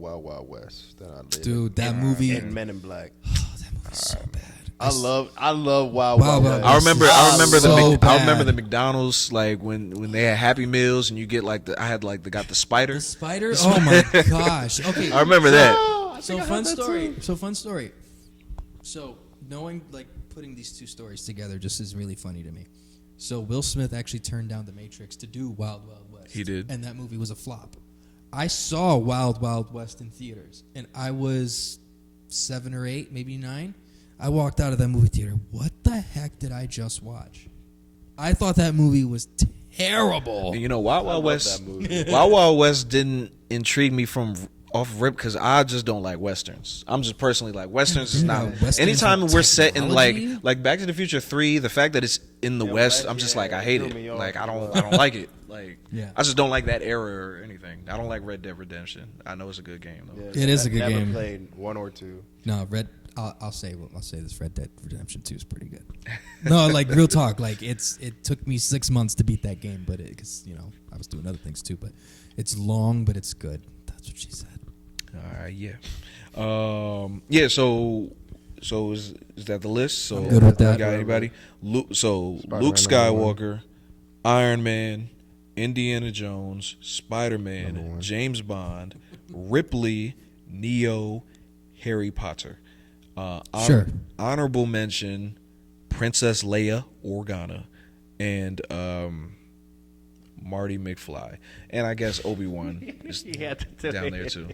Wild Wild West than I did. Dude, that movie. in Men in Black. Oh, that movie's so bad. I love Wild Wild West. I remember the bad. McDonald's, like when they had Happy Meals and you get like they got the spider. The spider? Oh my gosh. Okay. I remember that. So fun story. So knowing, like, putting these 2 stories together just is really funny to me. So Will Smith actually turned down The Matrix to do Wild Wild West. He did. And that movie was a flop. I saw Wild Wild West in theaters, and I was 7 or 8, maybe 9. I walked out of that movie theater. What the heck did I just watch? I thought that movie was terrible. And you know, Wild Wild West didn't intrigue me from off rip because I just don't like westerns. I'm just personally like westerns is not. Westerns Anytime with we're set in technology? like Back to the Future 3, the fact that it's in the West, I'm just like I hate threw me it. off. Like I don't like it. Like Yeah. I just don't like that era or anything. I don't like Red Dead Redemption. I know it's a good game though. It is a good never game. Played 1 or 2. No, I'll say this. Red Dead Redemption 2 is pretty good. No, like real talk. Like it took me 6 months to beat that game, but because I was doing other things too. But it's long, but it's good. That's what she said. Yeah. So is that the list? So I'm good with that. Got anybody? Luke Spider-Man Skywalker, Iron Man, Indiana Jones, Spider-Man, James Bond, Ripley, Neo, Harry Potter. Sure. Honorable mention: Princess Leia Organa, and Marty McFly, and I guess Obi-Wan is down there too.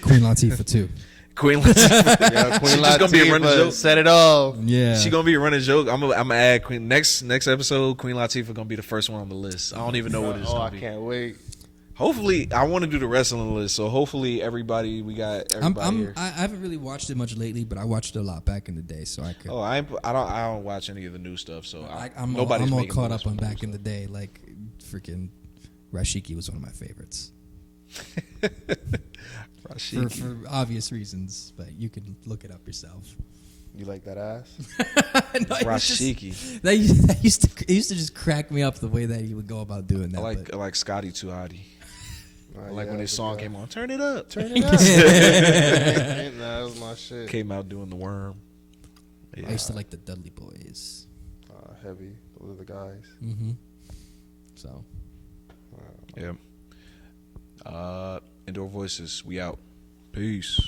Queen Latifah too. Queen Latifah. Yeah, Queen She's just gonna be a running joke. Set it off. Yeah. She gonna be a running joke. I'm gonna add Queen next episode. Queen Latifah gonna be the first one on the list. I don't even know what it's Oh, gonna I be. can't wait. Hopefully, I want to do the wrestling list. So hopefully, we got everybody here. I haven't really watched it much lately, but I watched it a lot back in the day, so I could. Oh, I don't watch any of the new stuff. So I'm all caught up on back in the day. Like freaking Rashiki was one of my favorites. For obvious reasons, but you can look it up yourself. You like that ass? No, it was just- Rashiki. That used to just crack me up the way that he would go about doing that. I like Scotty Too Hottie. I like Yeah, when his that's song a came on. Turn it up. Turn it up. Nah, that was my shit. Came out doing the worm. Yeah. I used to like the Dudley Boys. Heavy. Those are the guys. Mm-hmm. So. Yeah. Indoor Voices. We out. Peace.